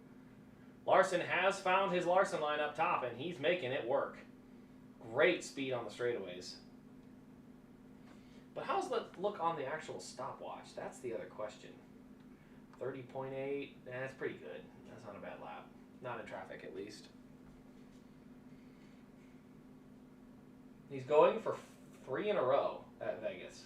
Larson has found his Larson line up top, and he's making it work. Great speed on the straightaways. But how's the look on the actual stopwatch? That's the other question. 30.8, that's pretty good. That's not a bad lap. Not in traffic, at least. He's going for 3 in a row at Vegas.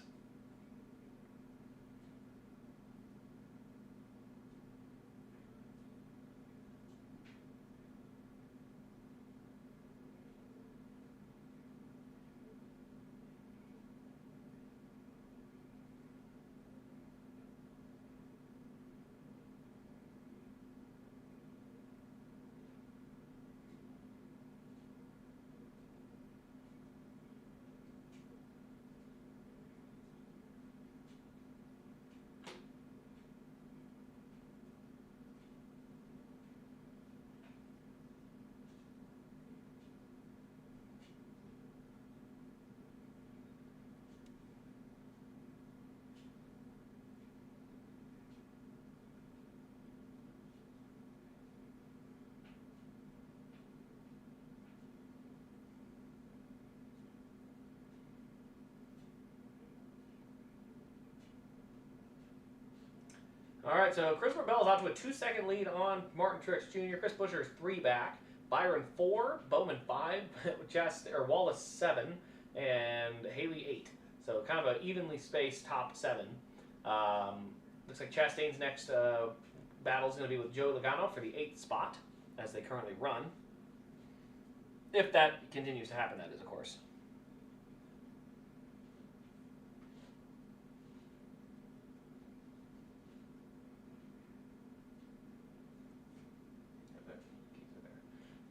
All right, so Christopher Bell is out to a 2-second lead on Martin Truex Jr. Chris Buescher is 3 back. Byron 4, Bowman 5, Wallace 7, and Haley 8. So kind of an evenly spaced top 7. Looks like Chastain's next battle is going to be with Joe Logano for the 8th spot, as they currently run. If that continues to happen, that is, of course.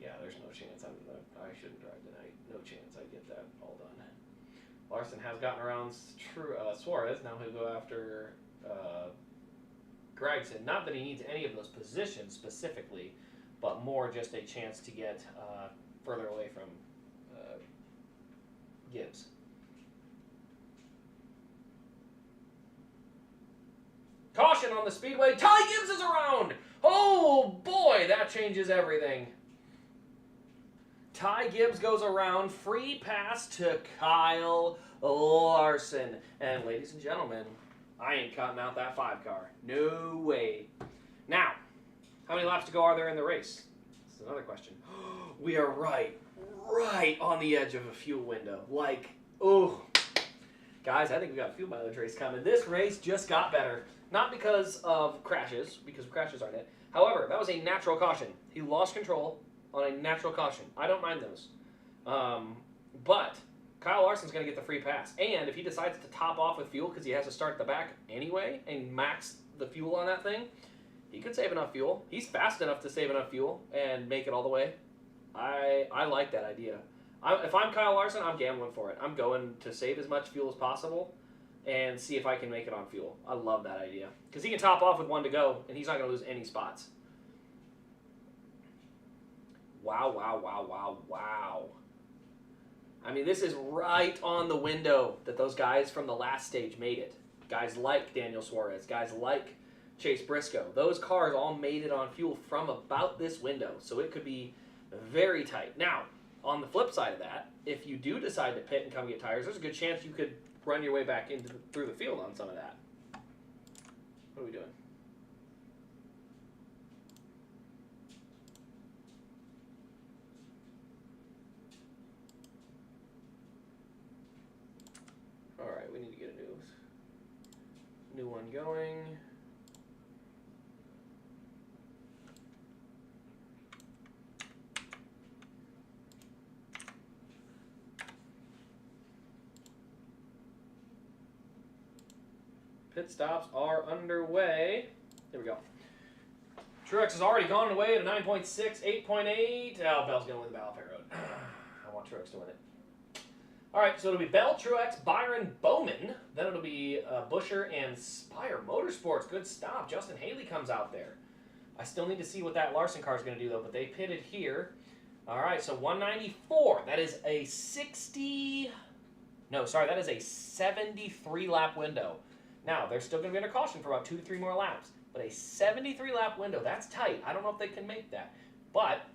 Yeah, there's no chance I shouldn't drive tonight. No chance I get that all done. Larson has gotten around Suarez. Now he'll go after Gregson. Not that he needs any of those positions specifically, but more just a chance to get further away from Gibbs. Caution on the speedway. Ty Gibbs is around. Oh boy, that changes everything. Ty Gibbs goes around. Free pass to Kyle Larson. And ladies and gentlemen, I ain't cutting out that 5 car. No way. Now, how many laps to go are there in the race? That's another question. We are right on the edge of a fuel window. Like, oh. Guys, I think we got a fuel mileage race coming. This race just got better. Not because of crashes, because crashes aren't it. However, that was a natural caution. He lost control on a natural caution. I don't mind those. But Kyle Larson's going to get the free pass. And if he decides to top off with fuel because he has to start at the back anyway and max the fuel on that thing, he could save enough fuel. He's fast enough to save enough fuel and make it all the way. I like that idea. If I'm Kyle Larson, I'm gambling for it. I'm going to save as much fuel as possible and see if I can make it on fuel. I love that idea. Because he can top off with 1 to go, and he's not going to lose any spots. Wow, wow, wow, wow, wow. I mean, this is right on the window that those guys from the last stage made it. Guys like Daniel Suarez, guys like Chase Briscoe. Those cars all made it on fuel from about this window, so it could be very tight. Now, on the flip side of that, if you do decide to pit and come get tires, there's a good chance you could run your way back through the field on some of that. What are we doing? All right, we need to get a new one going. Pit stops are underway. There we go. Truex has already gone away at a 9.6, 8.8. Oh, Bell's going to win the Battle of Road. I want Truex to win it. All right, so it'll be Bell, Truex, Byron, Bowman. Then it'll be Buescher and Spire Motorsports. Good stop. Justin Haley comes out there. I still need to see what that Larson car is going to do, though, but they pitted here. All right, so 194. That is a 60... No, sorry, that is a 73-lap window. Now, they're still going to be under caution for about 2 to 3 more laps. But a 73-lap window, that's tight. I don't know if they can make that. But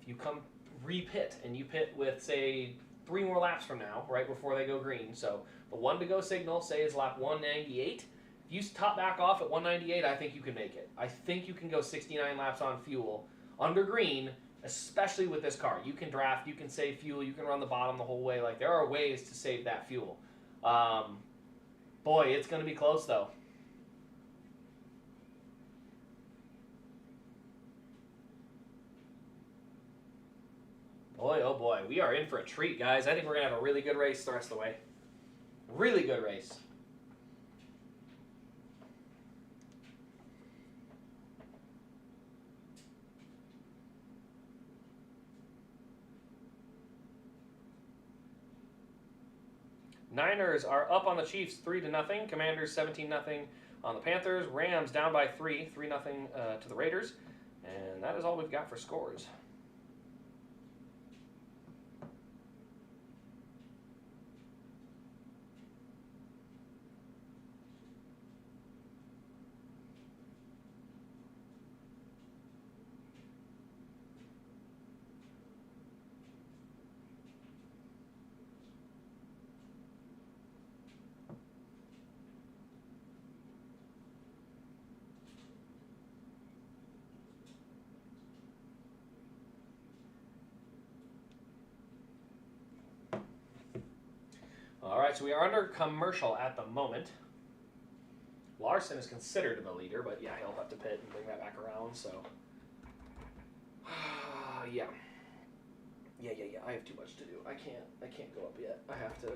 if you come re-pit and you pit with, say, 3 more laps from now, right before they go green. So the 1 to go signal, say, is lap 198. If you top back off at 198, I think you can make it. I think you can go 69 laps on fuel under green, especially with this car. You can draft, you can save fuel, you can run the bottom the whole way. Like, there are ways to save that fuel. Boy, it's going to be close, though. Boy, oh boy, we are in for a treat, guys. I think we're going to have a really good race the rest of the way. Really good race. Niners are up on the Chiefs 3-0. Commanders 17-0 on the Panthers. Rams down by 3, 3-0 to the Raiders. And that is all we've got for scores. All right, so we are under commercial at the moment. Larson is considered the leader, but yeah, he'll have to pit and bring that back around, so. Yeah. Yeah. I have too much to do. I can't go up yet. I have to.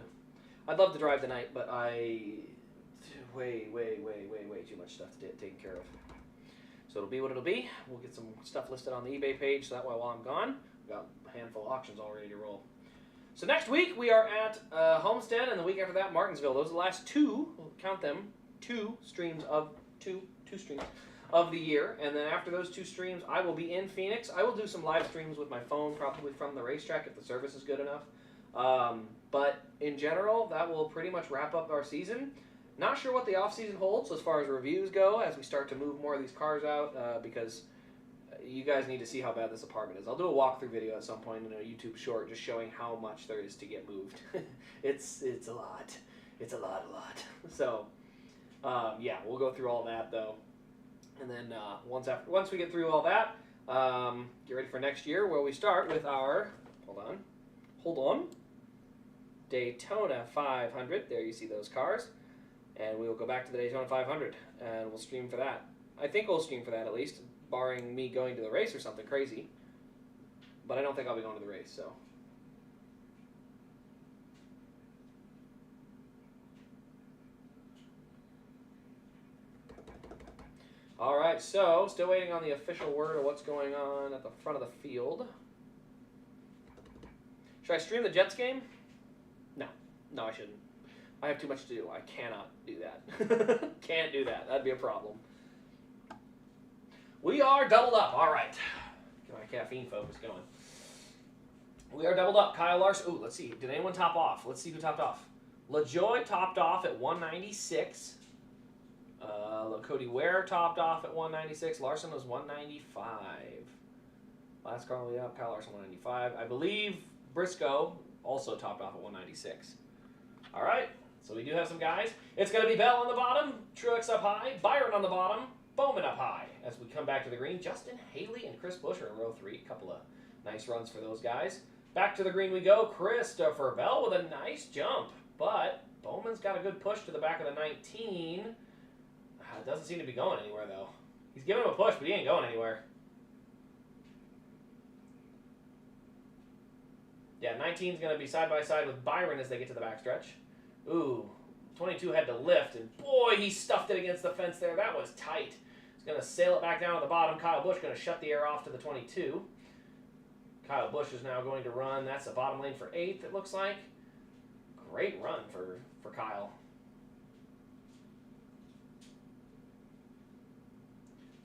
I'd love to drive tonight, but way too much stuff to taken care of. So it'll be what it'll be. We'll get some stuff listed on the eBay page, so that way while I'm gone, we've got a handful of auctions all ready to roll. So next week we are at Homestead, and the week after that Martinsville. Those are the last two. We'll count them. Two streams of the year, and then after those 2 streams, I will be in Phoenix. I will do some live streams with my phone, probably from the racetrack if the service is good enough. But in general, that will pretty much wrap up our season. Not sure what the off season holds as far as reviews go as we start to move more of these cars out because you guys need to see how bad this apartment is. I'll do a walkthrough video at some point in a YouTube short just showing how much there is to get moved. It's a lot. It's a lot. So. Yeah, we'll go through all that though, and then once we get through all that, get ready for next year where we start with our hold on, Daytona 500. There you see those cars, and we will go back to the Daytona 500 and we'll stream for that. I think we'll stream for that at least, barring me going to the race or something crazy. But I don't think I'll be going to the race, so. All right, so still waiting on the official word of what's going on at the front of the field. Should I stream the Jets game? No, I shouldn't. I have too much to do. I cannot do that. Can't do that. That'd be a problem. We are doubled up. All right. Get my caffeine focus going. We are doubled up. Kyle Larson. Ooh, let's see. Did anyone top off? Let's see who topped off. LaJoy topped off at 196. Cody Ware topped off at 196. Larson was 195. Last car way up, Kyle Larson 195. I believe Briscoe also topped off at 196. All right, so we do have some guys. It's going to be Bell on the bottom, Truex up high, Byron on the bottom, Bowman up high. As we come back to the green, Justin Haley and Chris Buescher in row 3. A couple of nice runs for those guys. Back to the green we go. Christopher Bell with a nice jump, but Bowman's got a good push to the back of the 19. It doesn't seem to be going anywhere, though. He's giving him a push, but he ain't going anywhere. Yeah, 19's going to be side-by-side with Byron as they get to the backstretch. Ooh, 22 had to lift, and boy, he stuffed it against the fence there. That was tight. He's going to sail it back down to the bottom. Kyle Busch going to shut the air off to the 22. Kyle Busch is now going to run. That's the bottom lane for 8th, it looks like. Great run for Kyle.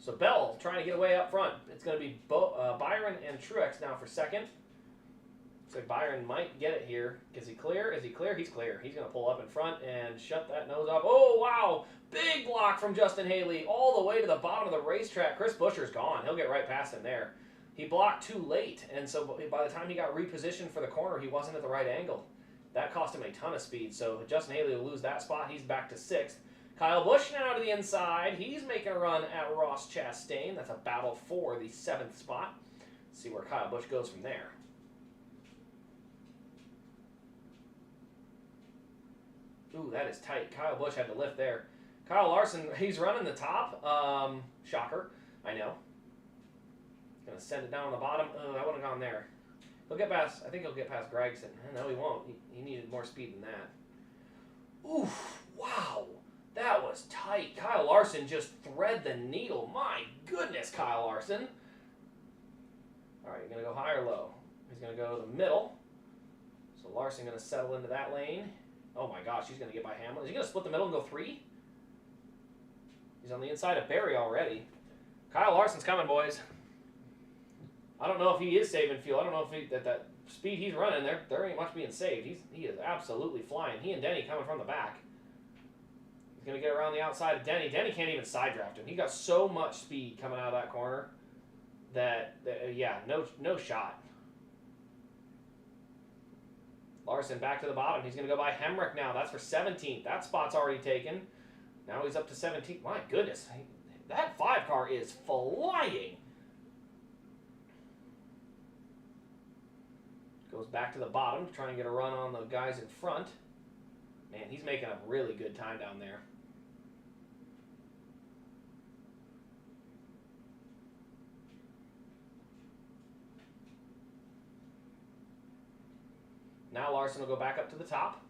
So Bell trying to get away up front. It's going to be Byron and Truex now for 2nd. Looks like Byron might get it here. Is he clear? Is he clear? He's clear. He's going to pull up in front and shut that nose off. Oh, wow. Big block from Justin Haley all the way to the bottom of the racetrack. Chris Buescher's gone. He'll get right past him there. He blocked too late, and so by the time he got repositioned for the corner, he wasn't at the right angle. That cost him a ton of speed, so Justin Haley will lose that spot. He's back to 6th. Kyle Busch now to the inside. He's making a run at Ross Chastain. That's a battle for the 7th spot. Let's see where Kyle Busch goes from there. Ooh, that is tight. Kyle Busch had to lift there. Kyle Larson, he's running the top. Shocker, I know. Going to send it down on the bottom. Oh, I wouldn't have gone there. He'll get past, I think he'll get past Gregson. No, he won't. He needed more speed than that. Oof, wow. That was tight. Kyle Larson just thread the needle. My goodness, Kyle Larson. All right, you're going to go high or low? He's going to go to the middle. So Larson going to settle into that lane. Oh my gosh, he's going to get by Hamlin. Is he going to split the middle and go 3? He's on the inside of Barry already. Kyle Larson's coming, boys. I don't know if he is saving fuel. I don't know if that speed he's running, there ain't much being saved. He is absolutely flying. He and Denny coming from the back. He's going to get around the outside of Denny. Denny can't even side draft him. He got so much speed coming out of that corner that yeah, no shot. Larson back to the bottom. He's going to go by Hemrick now. That's for 17th. That spot's already taken. Now he's up to 17th. My goodness. That 5 car is flying. Goes back to the bottom to try and get a run on the guys in front. Man, he's making a really good time down there. Now Larson will go back up to the top.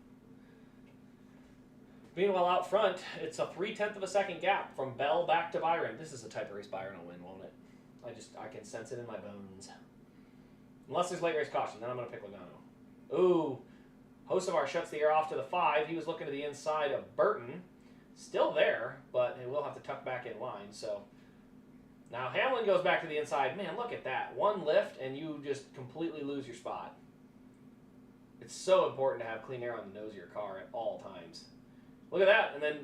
Meanwhile, out front, it's a 0.3 of a second gap from Bell back to Byron. This is the type of race Byron will win, won't it? I can sense it in my bones. Unless there's late race caution, then I'm going to pick Logano. Ooh, Hocevar shuts the air off to the 5. He was looking to the inside of Burton. Still there, but he will have to tuck back in line. So now Hamlin goes back to the inside. Man, look at that. One lift, and you just completely lose your spot. It's so important to have clean air on the nose of your car at all times. Look at that. And then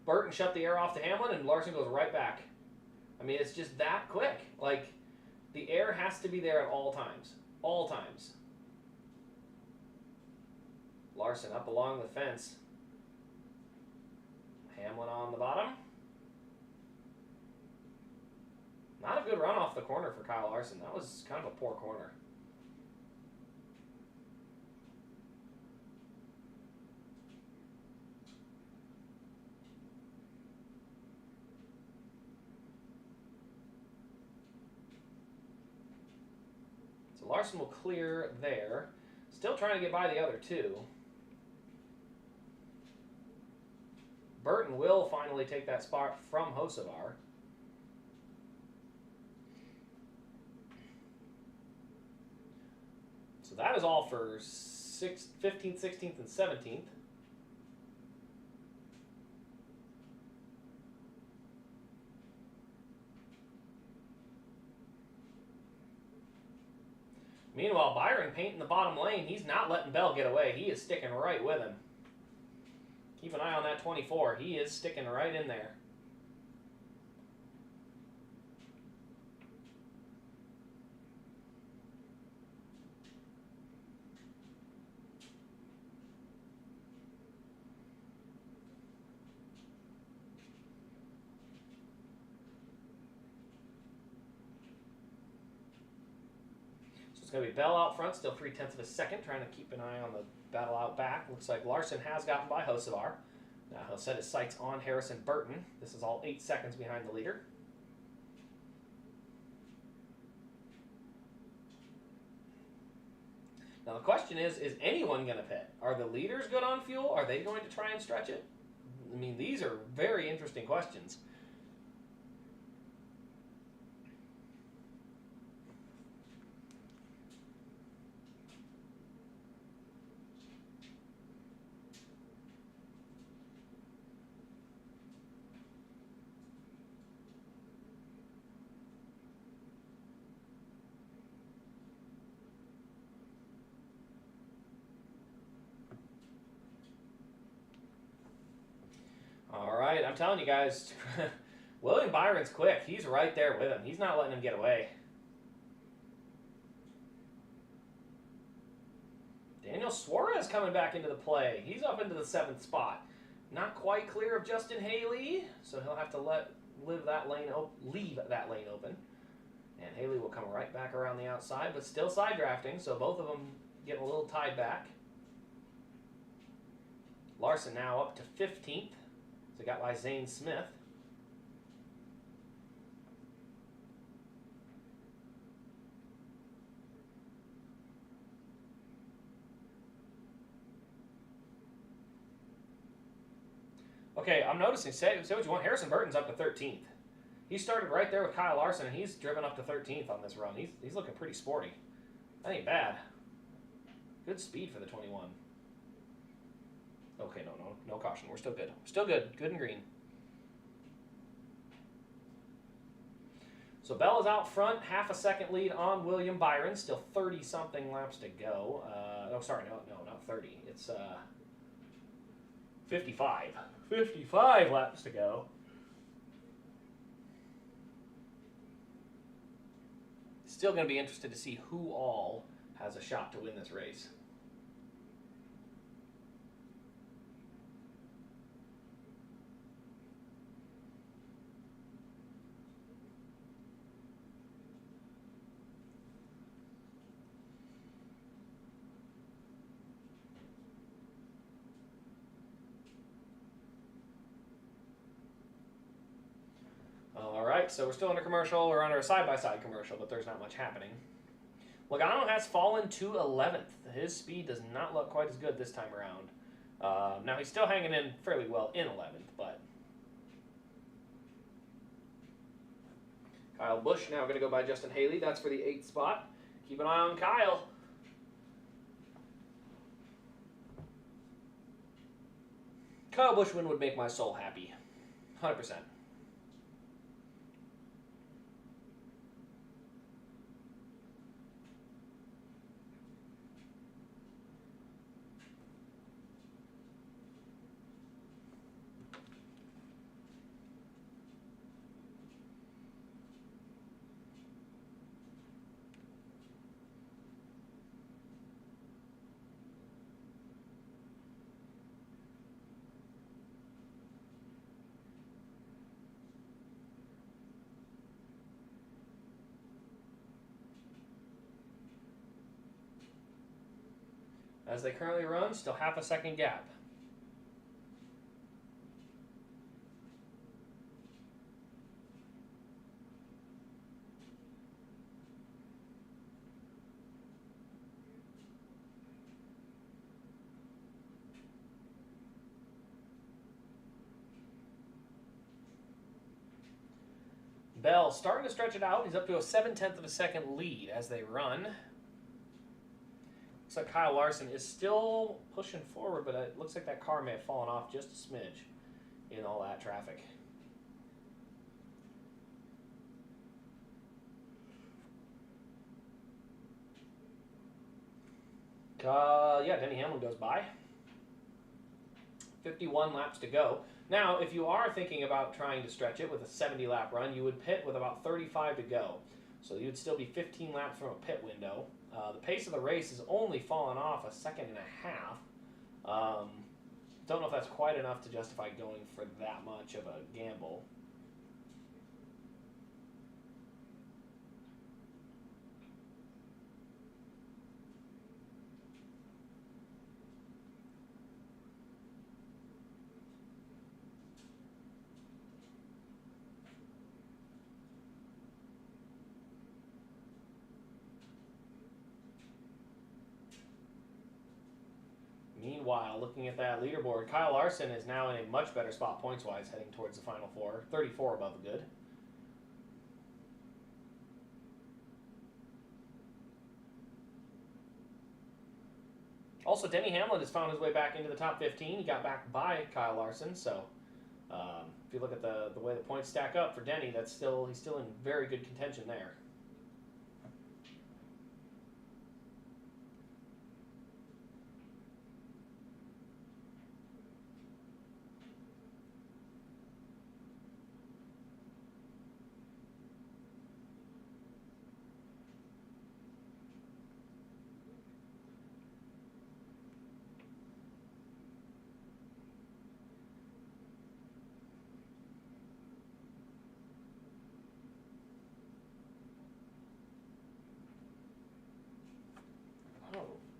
Burton shut the air off to Hamlin, and Larson goes right back. I mean, it's just that quick. Like, the air has to be there at all times. All times. Larson up along the fence. Hamlin on the bottom. Not a good run off the corner for Kyle Larson. That was kind of a poor corner. So Larson will clear there. Still trying to get by the other two. Burton will finally take that spot from Hocevar. So that is all for 15th, 16th, and 17th. Meanwhile, Byron painting the bottom lane. He's not letting Bell get away. He is sticking right with him. Keep an eye on that 24. He is sticking right in there. It's going to be Bell out front, still 0.3 of a second, trying to keep an eye on the battle out back. Looks like Larson has gotten by Hocevar. Now he'll set his sights on Harrison Burton. This is all 8 seconds behind the leader. Now the question is anyone going to pit? Are the leaders good on fuel? Are they going to try and stretch it? I mean, these are very interesting questions. All right, I'm telling you guys, William Byron's quick. He's right there with him. He's not letting him get away. Daniel Suarez coming back into the play. He's up into the 7th spot. Not quite clear of Justin Haley, so he'll have to leave that lane open. And Haley will come right back around the outside, but still side drafting, so both of them getting a little tied back. Larson now up to 15th. So got by Zane Smith. Okay, I'm noticing, say what you want, Harrison Burton's up to 13th. He started right there with Kyle Larson, and he's driven up to 13th on this run. He's looking pretty sporty. That ain't bad. Good speed for the 21. Okay, no caution. We're still good. Still good. Good and green. So Bell is out front, half a second lead on William Byron. Still 30-something laps to go. No, not 30. It's 55. 55 laps to go. Still going to be interested to see who all has a shot to win this race. right, so we're still under commercial. We're under a side-by-side commercial, but there's not much happening. Logano has fallen to 11th. His speed does not look quite as good this time around. Now, he's still hanging in fairly well in 11th, but... Kyle Busch now going to go by Justin Haley. That's for the 8th spot. Keep an eye on Kyle. Kyle Busch win would make my soul happy. 100%. As they currently run, still half a second gap. Bell starting to stretch it out. He's up to a 7/10 of a second lead as they run. Looks like Kyle Larson is still pushing forward, but it looks like that car may have fallen off just a smidge in all that traffic. Yeah, Denny Hamlin goes by. 51 laps to go. Now, if you are thinking about trying to stretch it with a 70-lap run, you would pit with about 35 to go. So you'd still be 15 laps from a pit window. The pace of the race has only fallen off a second and a half. Don't know if that's quite enough to justify going for that much of a gamble. Meanwhile, looking at that leaderboard, Kyle Larson is now in a much better spot points-wise, heading towards the Final Four. 34 above the good. Also, Denny Hamlin has found his way back into the top 15. He got back by Kyle Larson, so if you look at the way the points stack up for Denny, he's still in very good contention there.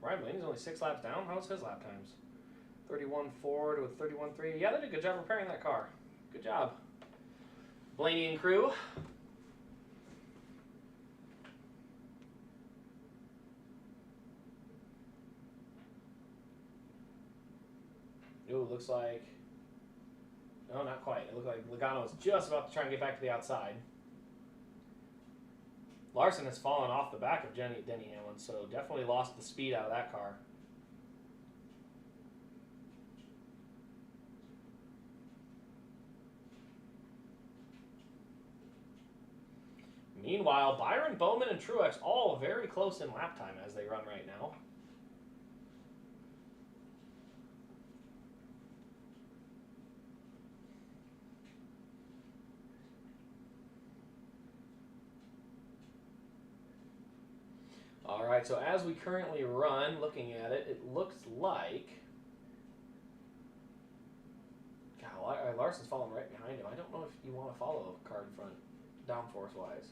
Ryan Blaney's only 6 laps down. How's his lap times? 31.4 to a 31.3. Yeah, they did a good job repairing that car. Good job. Blaney and crew. Ooh, looks like... No, not quite. It looked like Logano was just about to try and get back to the outside. Larson has fallen off the back of Denny Hamlin, so definitely lost the speed out of that car. Meanwhile, Byron, Bowman, and Truex all very close in lap time as they run right now. All right, so as we currently run, looking at it, it looks like... God, Larson's falling right behind him. I don't know if you want to follow a car in front, downforce-wise.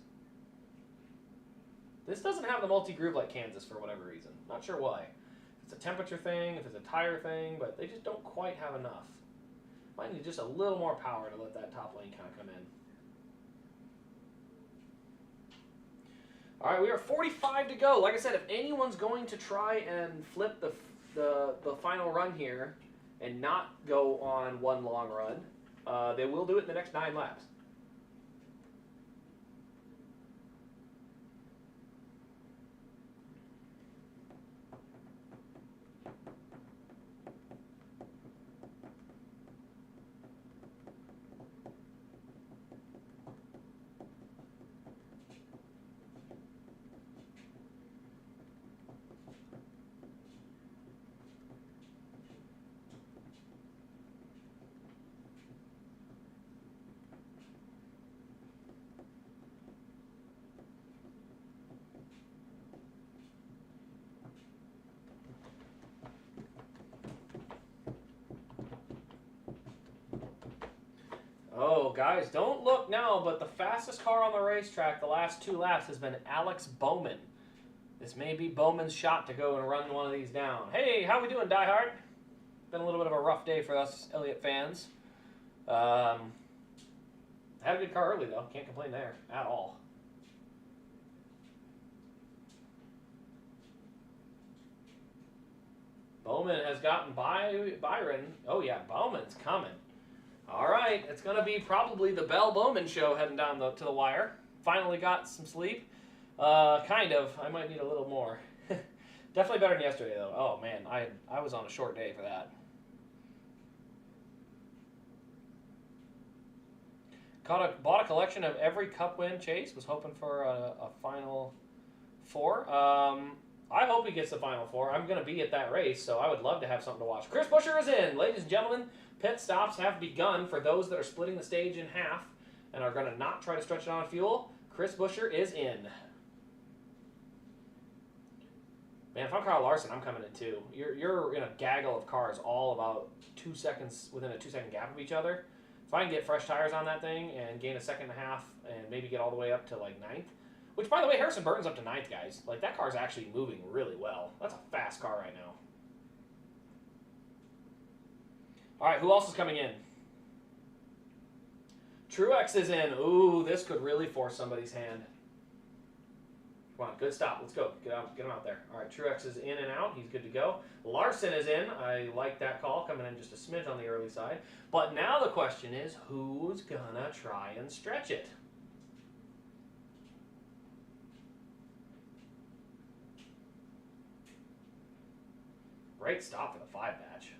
This doesn't have the multi-groove like Kansas for whatever reason. Not sure why. If it's a temperature thing, if it's a tire thing, but they just don't quite have enough. Might need just a little more power to let that top lane kind of come in. All right, we are 45 to go. Like I said, if anyone's going to try and flip the final run here and not go on one long run, they will do it in the next 9 laps. Oh, guys, don't look now, but the fastest car on the racetrack the last 2 laps has been Alex Bowman. This may be Bowman's shot to go and run one of these down. Hey, how we doing, Die Hard? Been a little bit of a rough day for us Elliott fans. Had a good car early, though. Can't complain there at all. Bowman has gotten by Byron. Oh, yeah, Bowman's coming. All right, it's going to be probably the Bell Bowman show heading down to the wire. Finally got some sleep. Kind of. I might need a little more. Definitely better than yesterday, though. Oh, man, I was on a short day for that. Bought a collection of every Cup win Chase. Was hoping for a Final Four. I hope he gets the Final Four. I'm going to be at that race, so I would love to have something to watch. Chris Buescher is in. Ladies and gentlemen, pit stops have begun for those that are splitting the stage in half and are going to not try to stretch it on fuel. Chris Buescher is in. Man, if I'm Kyle Larson, I'm coming in too. You're in a gaggle of cars all about 2 seconds, within a 2-second gap of each other. If I can get fresh tires on that thing and gain a second and a half and maybe get all the way up to like 9th, which, by the way, Harrison Burton's up to 9th, guys. Like, that car's actually moving really well. That's a fast car right now. All right, who else is coming in? Truex is in. Ooh, this could really force somebody's hand. Come on, good stop. Let's go. Get him out there. All right, Truex is in and out. He's good to go. Larson is in. I like that call, coming in just a smidge on the early side. But now the question is, who's going to try and stretch it? Great stop for the 5 batch.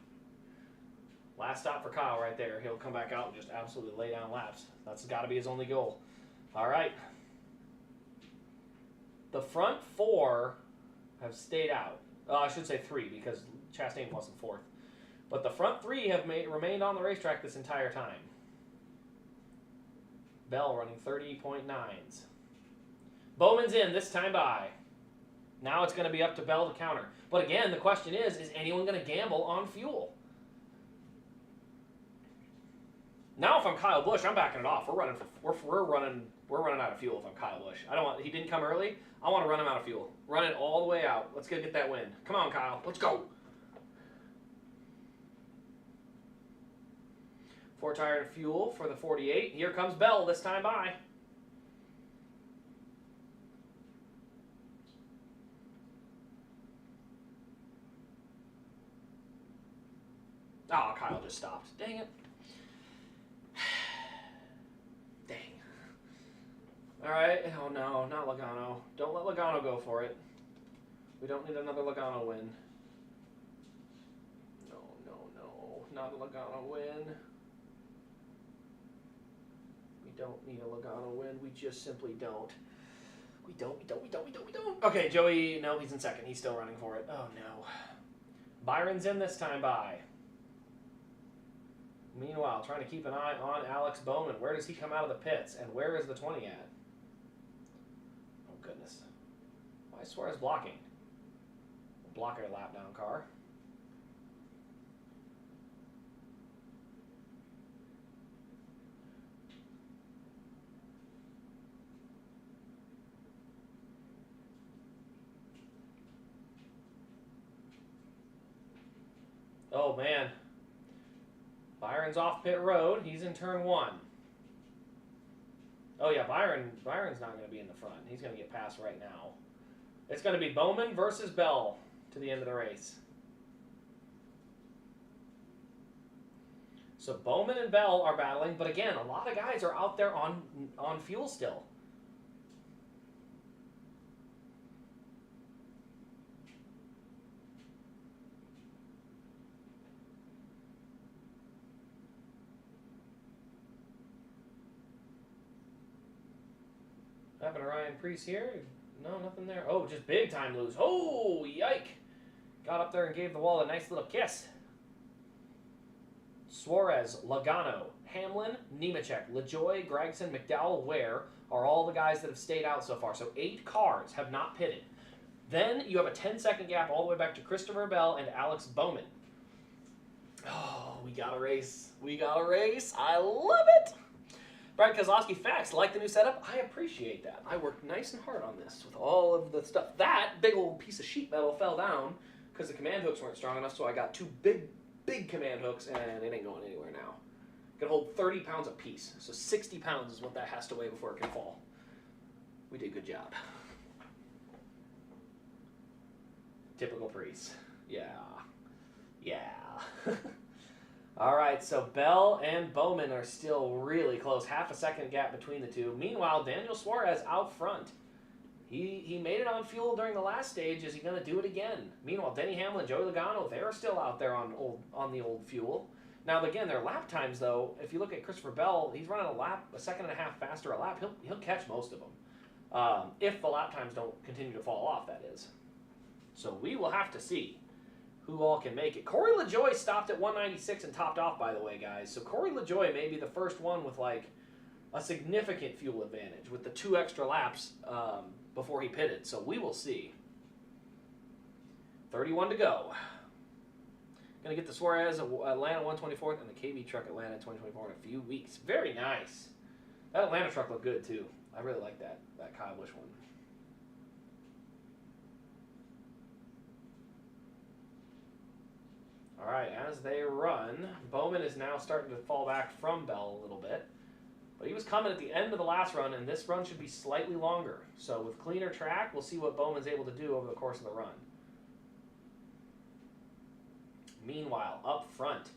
Last stop for Kyle right there. He'll come back out and just absolutely lay down laps. That's got to be his only goal. All right. The front 4 have stayed out. I should say 3 because Chastain wasn't 4th. But the front 3 have remained on the racetrack this entire time. Bell running 30.9s. Bowman's in this time by. Now it's going to be up to Bell to counter. But again, the question is anyone going to gamble on fuel? Now, if I'm Kyle Busch, I'm backing it off. We're running out of fuel. If I'm Kyle Busch, he didn't come early. I want to run him out of fuel. Run it all the way out. Let's get that win. Come on, Kyle. Let's go. 4-tire fuel for the 48. Here comes Bell this time by. Oh, Kyle just stopped. Dang it. Dang. All right. Oh, no, not Logano. Don't let Logano go for it. We don't need another Logano win. No. Not a Logano win. We don't need a Logano win. We just simply don't. We don't. Okay, Joey, no, he's in second. He's still running for it. Oh, no. Byron's in this time by. Meanwhile, trying to keep an eye on Alex Bowman. Where does he come out of the pits? And where is the 20 at? Oh, goodness. Why is Suarez blocking? Blocking a lap down car. Oh, man. Byron's off pit road. He's in turn 1. Oh, yeah, Byron's not going to be in the front. He's going to get passed right now. It's going to be Bowman versus Bell to the end of the race. So Bowman and Bell are battling, but again, a lot of guys are out there on fuel still. Happened to Ryan Preece here? No, nothing there. Oh, just big time lose. Oh, yike! Got up there and gave the wall a nice little kiss. Suarez, Logano, Hamlin, Nemechek, LaJoy, Gregson, McDowell, Ware are all the guys that have stayed out so far. So 8 cars have not pitted. Then you have a 10-second gap all the way back to Christopher Bell and Alex Bowman. Oh, we got a race. We got a race. I love it. Brad Kozlowski, facts. Like the new setup? I appreciate that. I worked nice and hard on this with all of the stuff. That big old piece of sheet metal fell down because the command hooks weren't strong enough, so I got 2 big command hooks, and it ain't going anywhere now. It can hold 30 pounds a piece, so 60 pounds is what that has to weigh before it can fall. We did a good job. Typical Preece. Yeah. All right, so Bell and Bowman are still really close. Half a second gap between the two. Meanwhile, Daniel Suarez out front. He made it on fuel during the last stage. Is he going to do it again? Meanwhile, Denny Hamlin, Joey Logano, they're still out there on the old fuel. Now, again, their lap times, though, if you look at Christopher Bell, he's running a second and a half faster a lap. He'll catch most of them. If the lap times don't continue to fall off, that is. So we will have to see who all can make it. Corey LaJoy stopped at 196 and topped off, by the way, guys. So Corey LaJoy may be the first one with, like, a significant fuel advantage with the 2 extra laps before he pitted. So we will see. 31 to go. Going to get the Suarez Atlanta 124th and the KB truck Atlanta 2024 in a few weeks. Very nice. That Atlanta truck looked good, too. I really like that Kyle Busch one. All right, as they run, Bowman is now starting to fall back from Bell a little bit. But he was coming at the end of the last run, and this run should be slightly longer. So with cleaner track, we'll see what Bowman's able to do over the course of the run. Meanwhile, up front,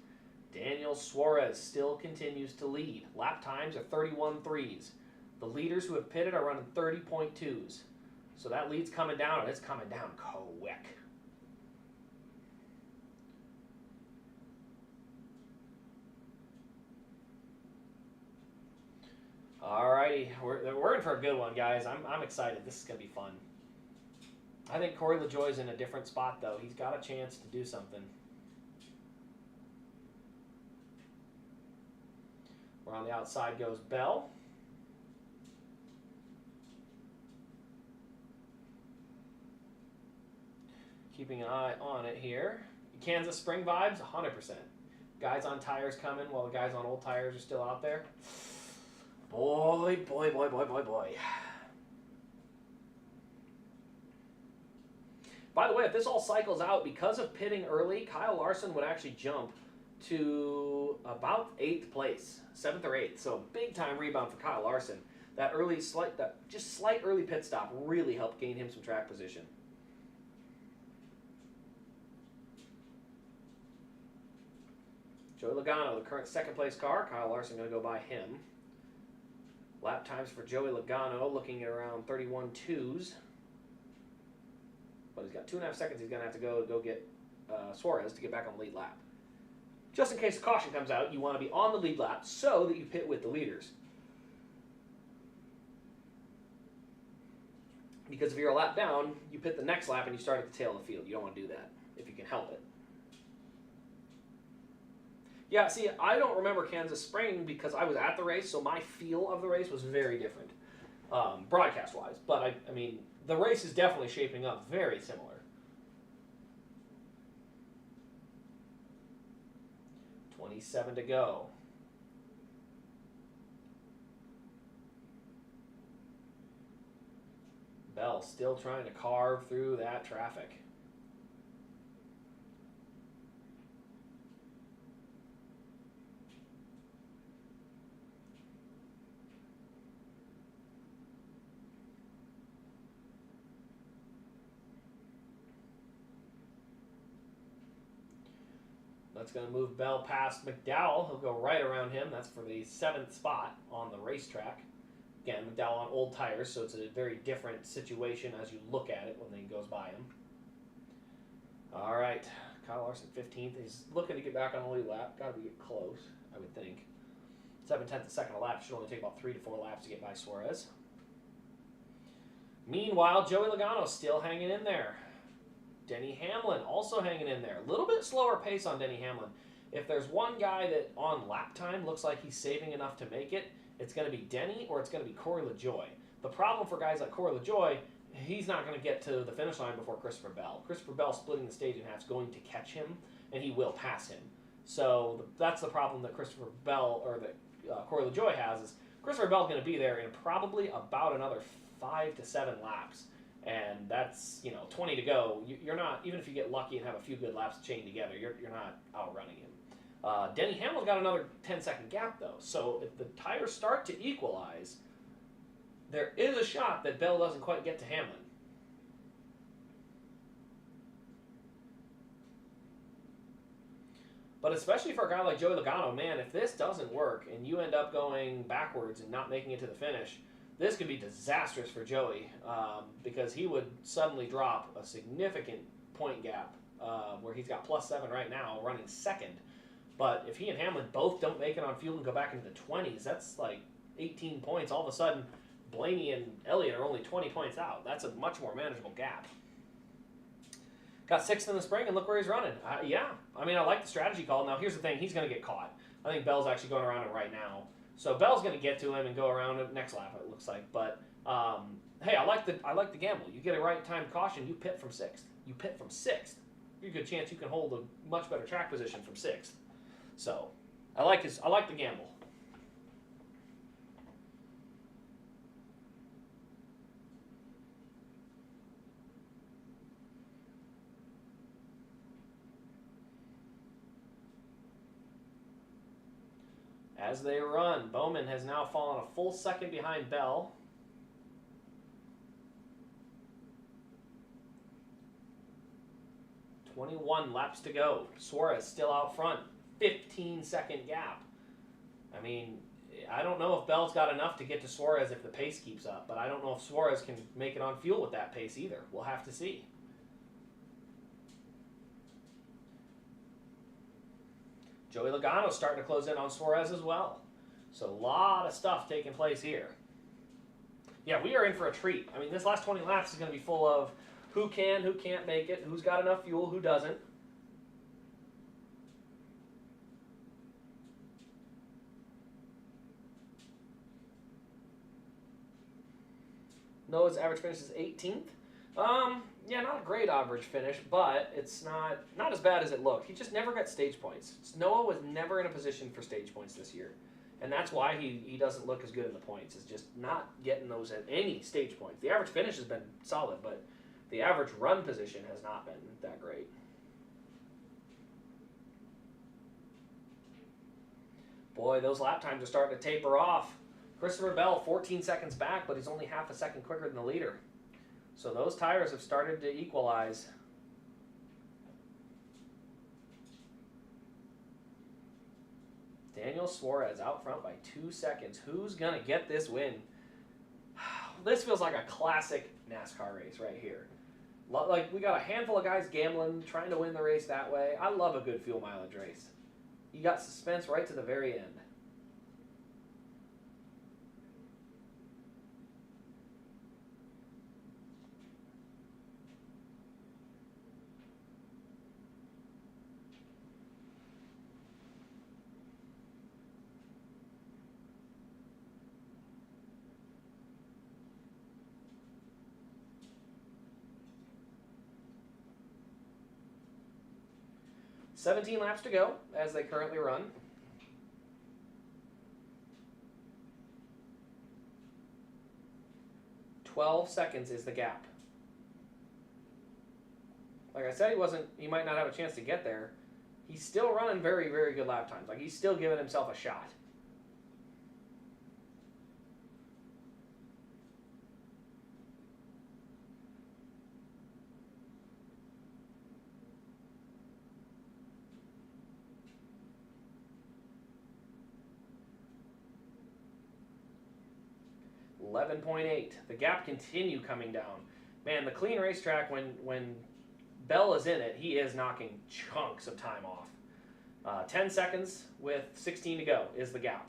Daniel Suarez still continues to lead. Lap times are 31.3s. The leaders who have pitted are running 30.2s. So that lead's coming down, and it's coming down quick. Alrighty, we're in for a good one, guys. I'm excited. This is going to be fun. I think Corey LaJoy's in a different spot, though. He's got a chance to do something. Where on the outside goes Bell. Keeping an eye on it here. Kansas Spring vibes, 100%. Guys on tires coming while the guys on old tires are still out there. Boy. By the way, if this all cycles out, because of pitting early, Kyle Larson would actually jump to about 8th place, 7th or 8th. So big time rebound for Kyle Larson. That slight early pit stop really helped gain him some track position. Joey Logano, the current 2nd place car. Kyle Larson going to go by him. Lap times for Joey Logano looking at around 31.2s. But he's got 2.5 seconds. He's going to have to go get Suarez to get back on the lead lap. Just in case the caution comes out, you want to be on the lead lap so that you pit with the leaders. Because if you're a lap down, you pit the next lap and you start at the tail of the field. You don't want to do that if you can help it. Yeah, see, I don't remember Kansas Spring because I was at the race, so my feel of the race was very different, broadcast-wise. But, I mean, the race is definitely shaping up very similar. 27 to go. Bell still trying to carve through that traffic. That's going to move Bell past McDowell. He'll go right around him. That's for the 7th spot on the racetrack. Again, McDowell on old tires, so it's a very different situation as you look at it when he goes by him. All right, Kyle Larson 15th. He's looking to get back on the lead lap. Got to be close, I would think. 7/10 a second a lap. Should only take about 3 to 4 laps to get by Suarez. Meanwhile, Joey Logano still hanging in there. Denny Hamlin also hanging in there. A little bit slower pace on Denny Hamlin. If there's one guy that on lap time looks like he's saving enough to make it, it's going to be Denny or it's going to be Corey LaJoie. The problem for guys like Corey LaJoie, he's not going to get to the finish line before Christopher Bell. Christopher Bell splitting the stage in half is going to catch him, and he will pass him. So that's the problem that Christopher Bell, or that Corey LaJoie has, is Christopher Bell's going to be there in probably about another 5 to 7 laps. And that's, 20 to go. You're not, even if you get lucky and have a few good laps chained together, you're not outrunning him. Denny Hamlin's got another 10-second gap, though. So if the tires start to equalize, there is a shot that Bell doesn't quite get to Hamlin. But especially for a guy like Joey Logano, man, if this doesn't work and you end up going backwards and not making it to the finish, this could be disastrous for Joey because he would suddenly drop a significant point gap where he's got +7 right now, running second. But if he and Hamlin both don't make it on fuel and go back into the 20s, that's like 18 points. All of a sudden, Blaney and Elliott are only 20 points out. That's a much more manageable gap. Got 6th in the spring, and look where he's running. Yeah, I mean, I like the strategy call. Now, here's the thing. He's going to get caught. I think Bell's actually going around him right now. So Bell's going to get to him and go around it next lap, it looks like. But, hey, I like the gamble. You get a right time caution, you pit from 6th. You pit from 6th. You're a good chance you can hold a much better track position from 6th. So, I like the gamble. As they run, Bowman has now fallen a full second behind Bell. "21 laps to go. Suarez still out front. 15-second gap. I mean, I don't know if Bell's got enough to get to Suarez if the pace keeps up, but I don't know if Suarez can make it on fuel with that pace either. We'll have to see. Joey Logano's starting to close in on Suarez as well. So a lot of stuff taking place here. Yeah, we are in for a treat. I mean, this last 20 laps is going to be full of who can, who can't make it, who's got enough fuel, who doesn't. Noah's average finish is 18th. Yeah, not a great average finish, but it's not as bad as it looked. He just never got stage points. Noah was never in a position for stage points this year. And that's why he doesn't look as good in the points, is just not getting those at any stage points. The average finish has been solid, but the average run position has not been that great. Boy, those lap times are starting to taper off. Christopher Bell, 14 seconds back, but he's only half a second quicker than the leader. So those tires have started to equalize. Daniel Suarez out front by 2 seconds. Who's going to get this win? This feels like a classic NASCAR race right here. Like, we got a handful of guys gambling, trying to win the race that way. I love a good fuel mileage race. You got suspense right to the very end. "17 laps to go as they currently run. "12 seconds is the gap. Like I said, he might not have a chance to get there. He's still running very, very good lap times. Like, he's still giving himself a shot. 11.8. The gap continue coming down. Man, the clean racetrack, when Bell is in it, he is knocking chunks of time off. 10 seconds with 16 to go is the gap.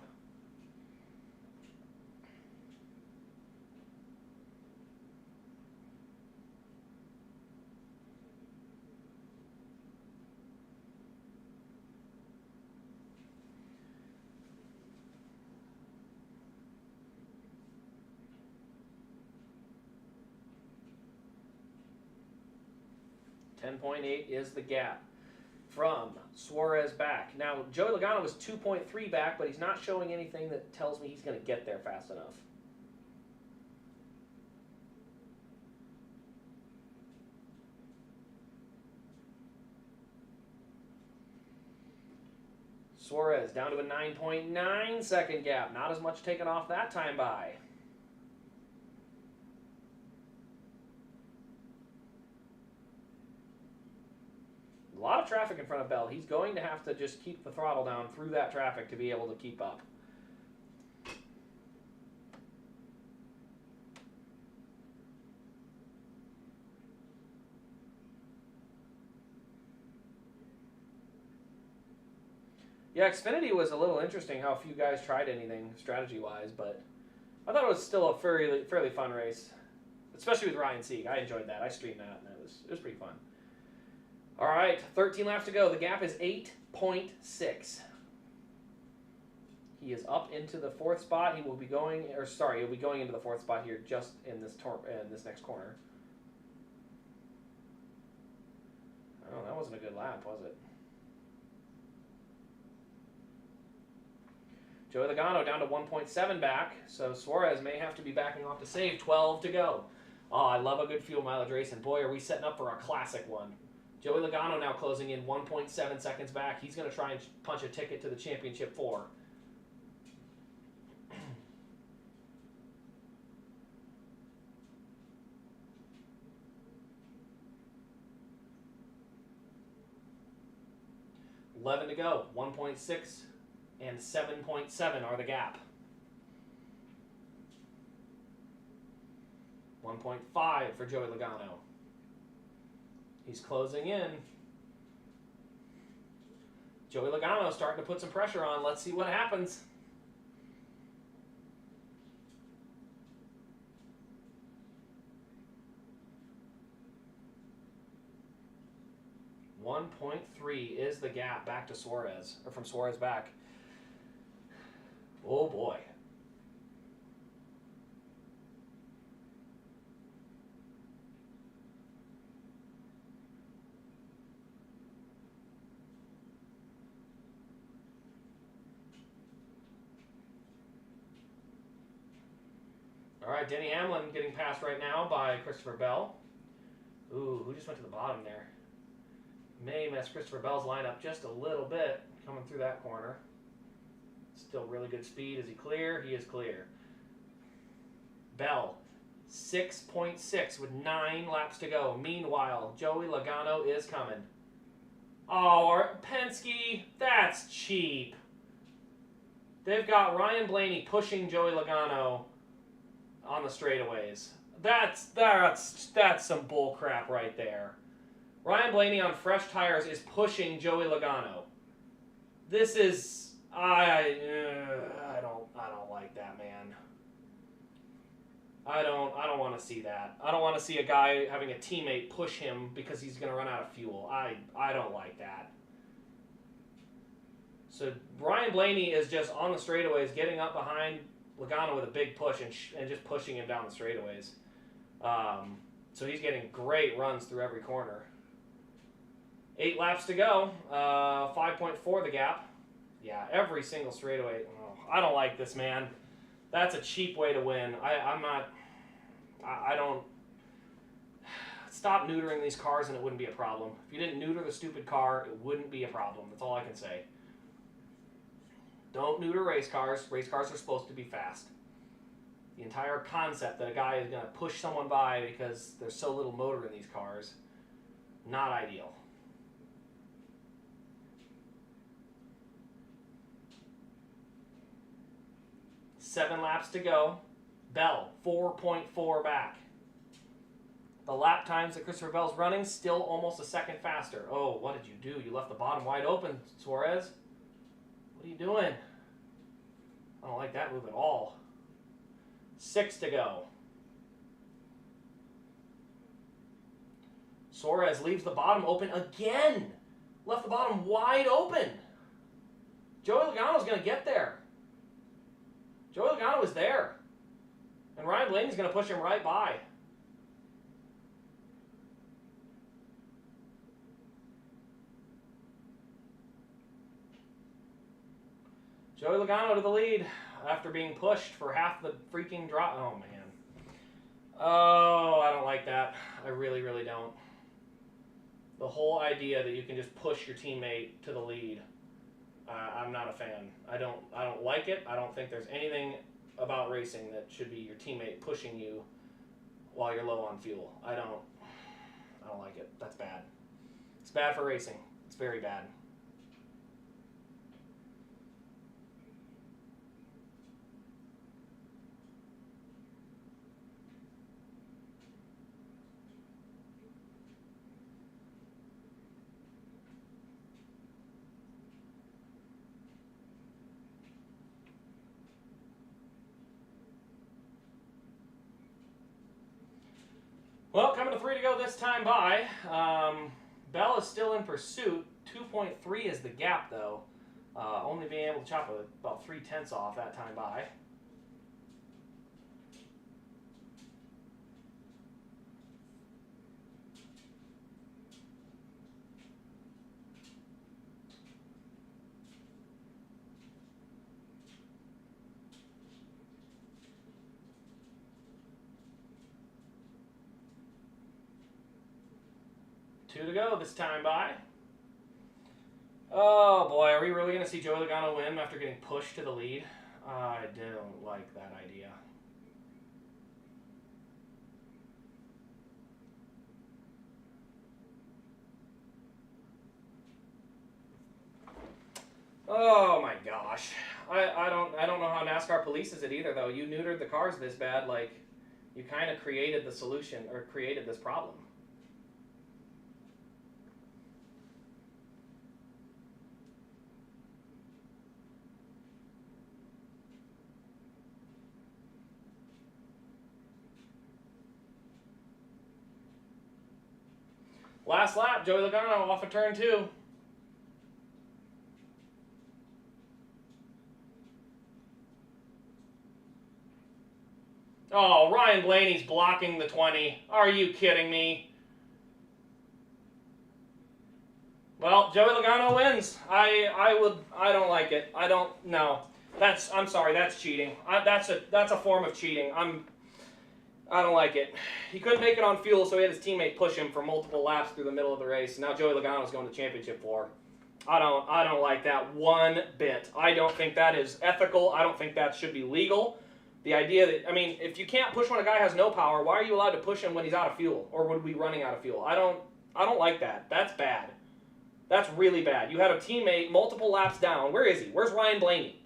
.8 is the gap from Suarez back. Now, Joey Logano was 2.3 back, but he's not showing anything that tells me he's going to get there fast enough. Suarez down to a 9.9 second gap. Not as much taken off that time by. A lot of traffic in front of Bell. He's going to have to just keep the throttle down through that traffic to be able to keep up. Yeah, Xfinity was a little interesting how few guys tried anything strategy-wise, but I thought it was still a fairly fun race, especially with Ryan Sieg. I enjoyed that. I streamed that, and it was pretty fun. All right, 13 laps to go. The gap is 8.6. He is up into the fourth spot. He will be going, he'll be going into the fourth spot here just in this next corner. Oh, that wasn't a good lap, was it? Joey Logano down to 1.7 back, so Suarez may have to be backing off to save. 12 to go. Oh, I love a good fuel mileage race, and boy, are we setting up for a classic one. Joey Logano now closing in 1.7 seconds back. He's going to try and punch a ticket to the Championship 4. $11 to go. 1.6 and 7.7 are the gap. 1.5 for Joey Logano. He's closing in. Joey Logano starting to put some pressure on. Let's see what happens. .3 is the gap back to Suarez, or from Suarez back. Oh boy. All right, Denny Hamlin getting passed right now by Christopher Bell. Ooh, who just went to the bottom there? May mess Christopher Bell's lineup just a little bit coming through that corner. Still really good speed. Is he clear? He is clear. Bell, 6.6 with 9 laps to go. Meanwhile, Joey Logano is coming. Oh, Penske, that's cheap. They've got Ryan Blaney pushing Joey Logano on the straightaways. That's some bull crap right there. Ryan Blaney on fresh tires is pushing Joey Logano. This is I don't like that, man. I don't want to see that. I don't want to see a guy having a teammate push him because he's going to run out of fuel. I don't like that. So Ryan Blaney is just on the straightaways, getting up behind Logano with a big push and just pushing him down the straightaways. So he's getting great runs through every corner. 8 laps to go. 5.4 the gap. Yeah, every single straightaway. Oh, I don't like this, man. That's a cheap way to win. I don't. Stop neutering these cars and it wouldn't be a problem. If you didn't neuter the stupid car, it wouldn't be a problem. That's all I can say. Don't neuter race cars. Race cars are supposed to be fast. The entire concept that a guy is going to push someone by because there's so little motor in these cars, not ideal. Seven laps to go. Bell, 4.4 back. The lap times that Christopher Bell's running, still almost a second faster. Oh, what did you do? You left the bottom wide open, Suarez. What are you doing? I don't like that move at all. 6 to go. Suarez leaves the bottom open again. Left the bottom wide open. Joey Logano's going to get there. Joey Logano is there. And Ryan Blaney's going to push him right by. Joey Logano to the lead after being pushed for half the freaking drop. Oh, man. Oh, I don't like that. I really, really don't. The whole idea that you can just push your teammate to the lead, I'm not a fan. I don't like it. I don't think there's anything about racing that should be your teammate pushing you while you're low on fuel. I don't like it. That's bad. It's bad for racing. It's very bad. Well, coming to 3 to go this time by. Bell is still in pursuit. 2.3 is the gap, though. Only being able to chop about 3/10 off that time by. Two to go this time by. Oh boy, are we really going to see Joey Logano win after getting pushed to the lead? I don't like that idea. Oh my gosh. I don't know how NASCAR polices it either, though. You neutered the cars this bad, like you kind of created the solution or created this problem. Last lap, Joey Logano off of turn 2. Oh, Ryan Blaney's blocking the 20. Are you kidding me? Well, Joey Logano wins. I don't like it. I'm sorry, that's cheating. That's a form of cheating. I don't like it. He couldn't make it on fuel, so he had his teammate push him for multiple laps through the middle of the race. Now Joey Logano's going to championship 4. I don't like that one bit. I don't think that is ethical. I don't think that should be legal. The idea that, I mean, if you can't push when a guy has no power, why are you allowed to push him when he's out of fuel or would be running out of fuel? I don't like that. That's bad. That's really bad. You had a teammate multiple laps down. Where is he? Where's Ryan Blaney?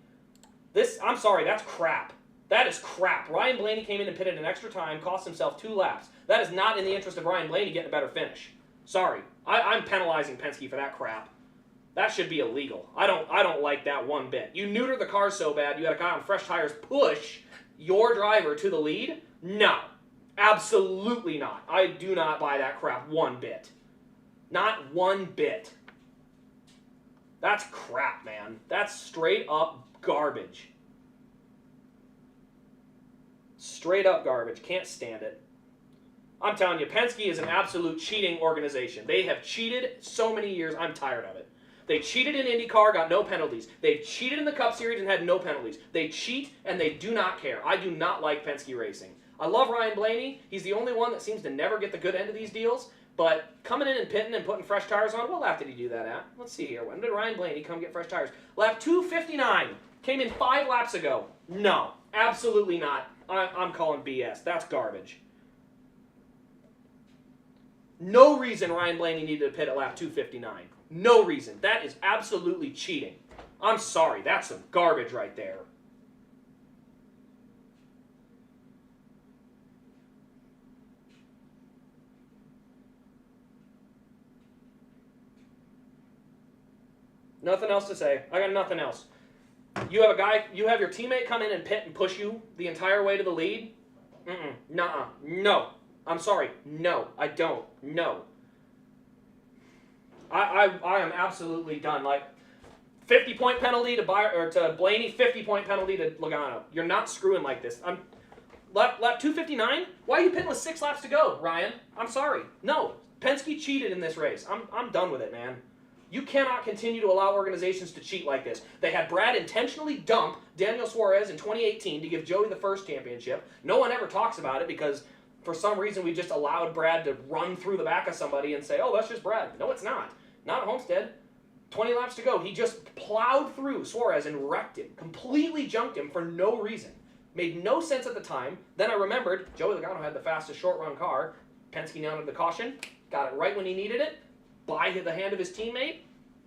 I'm sorry, that's crap. That is crap. Ryan Blaney came in and pitted an extra time, cost himself 2 laps. That is not in the interest of Ryan Blaney getting a better finish. Sorry. I'm penalizing Penske for that crap. That should be illegal. I don't like that one bit. You neuter the car so bad, you had a guy on fresh tires push your driver to the lead? No. Absolutely not. I do not buy that crap one bit. Not one bit. That's crap, man. That's straight up garbage. Straight up garbage. Can't stand it. I'm telling you, Penske is an absolute cheating organization. They have cheated so many years. I'm tired of it. They cheated in IndyCar, got no penalties. They've cheated in the Cup Series and had no penalties. They cheat and they do not care. I do not like Penske Racing. I love Ryan Blaney. He's the only one that seems to never get the good end of these deals. But coming in and pitting and putting fresh tires on, what lap did he do that at? Let's see here. When did Ryan Blaney come get fresh tires? Lap 259. Came in 5 laps ago. No, absolutely not. I'm calling BS. That's garbage. No reason Ryan Blaney needed to pit at lap 259. No reason. That is absolutely cheating. I'm sorry. That's some garbage right there. Nothing else to say. I got nothing else. You have a guy, you have your teammate come in and pit and push you the entire way to the lead. Nuh-uh. No. I'm sorry. No, I don't. No. I am absolutely done. Like, 50-point penalty to Blaney, 50-point penalty to Logano. You're not screwing like this. Lap 259? Why are you pitting with 6 laps to go, Ryan? I'm sorry. No. Penske cheated in this race. I'm done with it, man. You cannot continue to allow organizations to cheat like this. They had Brad intentionally dump Daniel Suarez in 2018 to give Joey the first championship. No one ever talks about it because for some reason we just allowed Brad to run through the back of somebody and say, oh, that's just Brad. No, it's not. Not at Homestead. 20 laps to go. He just plowed through Suarez and wrecked him. Completely junked him for no reason. Made no sense at the time. Then I remembered Joey Logano had the fastest short-run car. Penske now under the caution. Got it right when he needed it. By the hand of his teammate?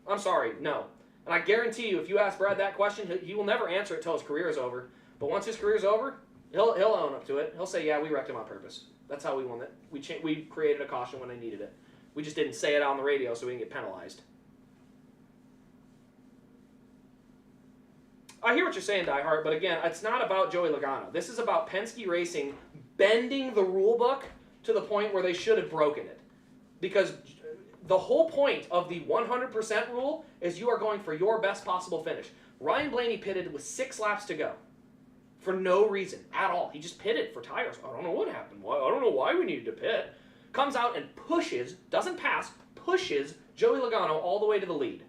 I'm sorry, no. And I guarantee you, if you ask Brad that question, he will never answer it until his career is over. But once his career is over, he'll own up to it. He'll say, yeah, we wrecked him on purpose. That's how we won it. We created a caution when they needed it. We just didn't say it on the radio so we didn't get penalized. I hear what you're saying, Die Hard, but again, it's not about Joey Logano. This is about Penske Racing bending the rule book to the point where they should have broken it. Because the whole point of the 100% rule is you are going for your best possible finish. Ryan Blaney pitted with 6 laps to go for no reason at all. He just pitted for tires. I don't know what happened. I don't know why we needed to pit. Comes out and pushes, doesn't pass, pushes Joey Logano all the way to the lead.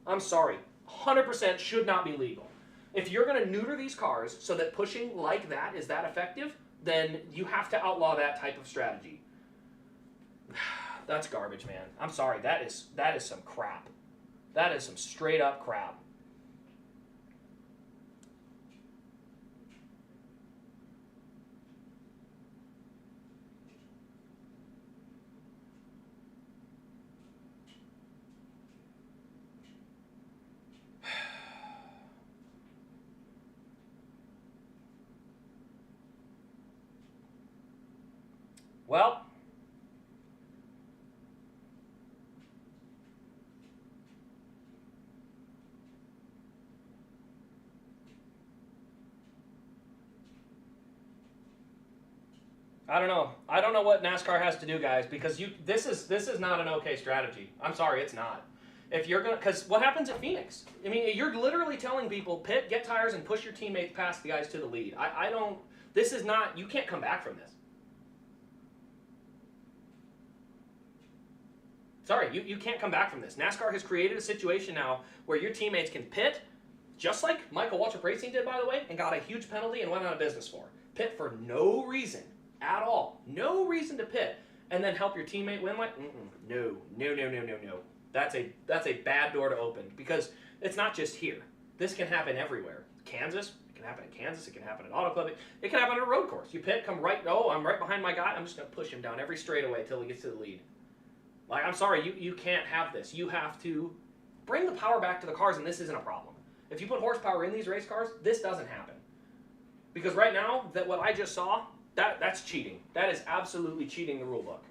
I'm sorry. 100% should not be legal. If you're going to neuter these cars so that pushing like that is that effective, then you have to outlaw that type of strategy. That's garbage, man. I'm sorry. That is some crap. That is some straight up crap. Well, I don't know. I don't know what NASCAR has to do, guys, because this is not an okay strategy. I'm sorry, it's not. If you're gonna, because what happens at Phoenix? I mean, you're literally telling people pit, get tires, and push your teammates past the guys to the lead. I don't. This is not. You can't come back from this. Sorry, you can't come back from this. NASCAR has created a situation now where your teammates can pit, just like Michael Waltrip Racing did, by the way, and got a huge penalty and went out of business for. Pit for no reason at all. No reason to pit. And then help your teammate win like, no. That's a bad door to open because it's not just here. This can happen everywhere. Kansas, it can happen in Kansas, it can happen at Auto Club, it can happen at a road course. You pit, come right, I'm right behind my guy, I'm just going to push him down every straightaway until he gets to the lead. Like, I'm sorry, you can't have this. You have to bring the power back to the cars, and this isn't a problem. If you put horsepower in these race cars, this doesn't happen. Because right now, what I just saw, that's cheating. That is absolutely cheating the rule book.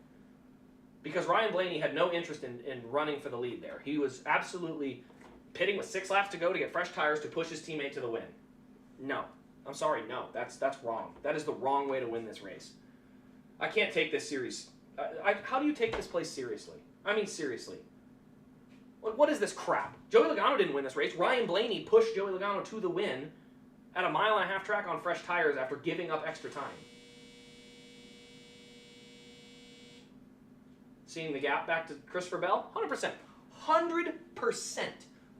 Because Ryan Blaney had no interest in running for the lead there. He was absolutely pitting with 6 laps to go to get fresh tires to push his teammate to the win. No. I'm sorry, no. That's wrong. That is the wrong way to win this race. I can't take this series. How do you take this place seriously? I mean, seriously. What is this crap? Joey Logano didn't win this race. Ryan Blaney pushed Joey Logano to the win at a 1.5-mile track on fresh tires after giving up extra time. Seeing the gap back to Christopher Bell? 100%. 100%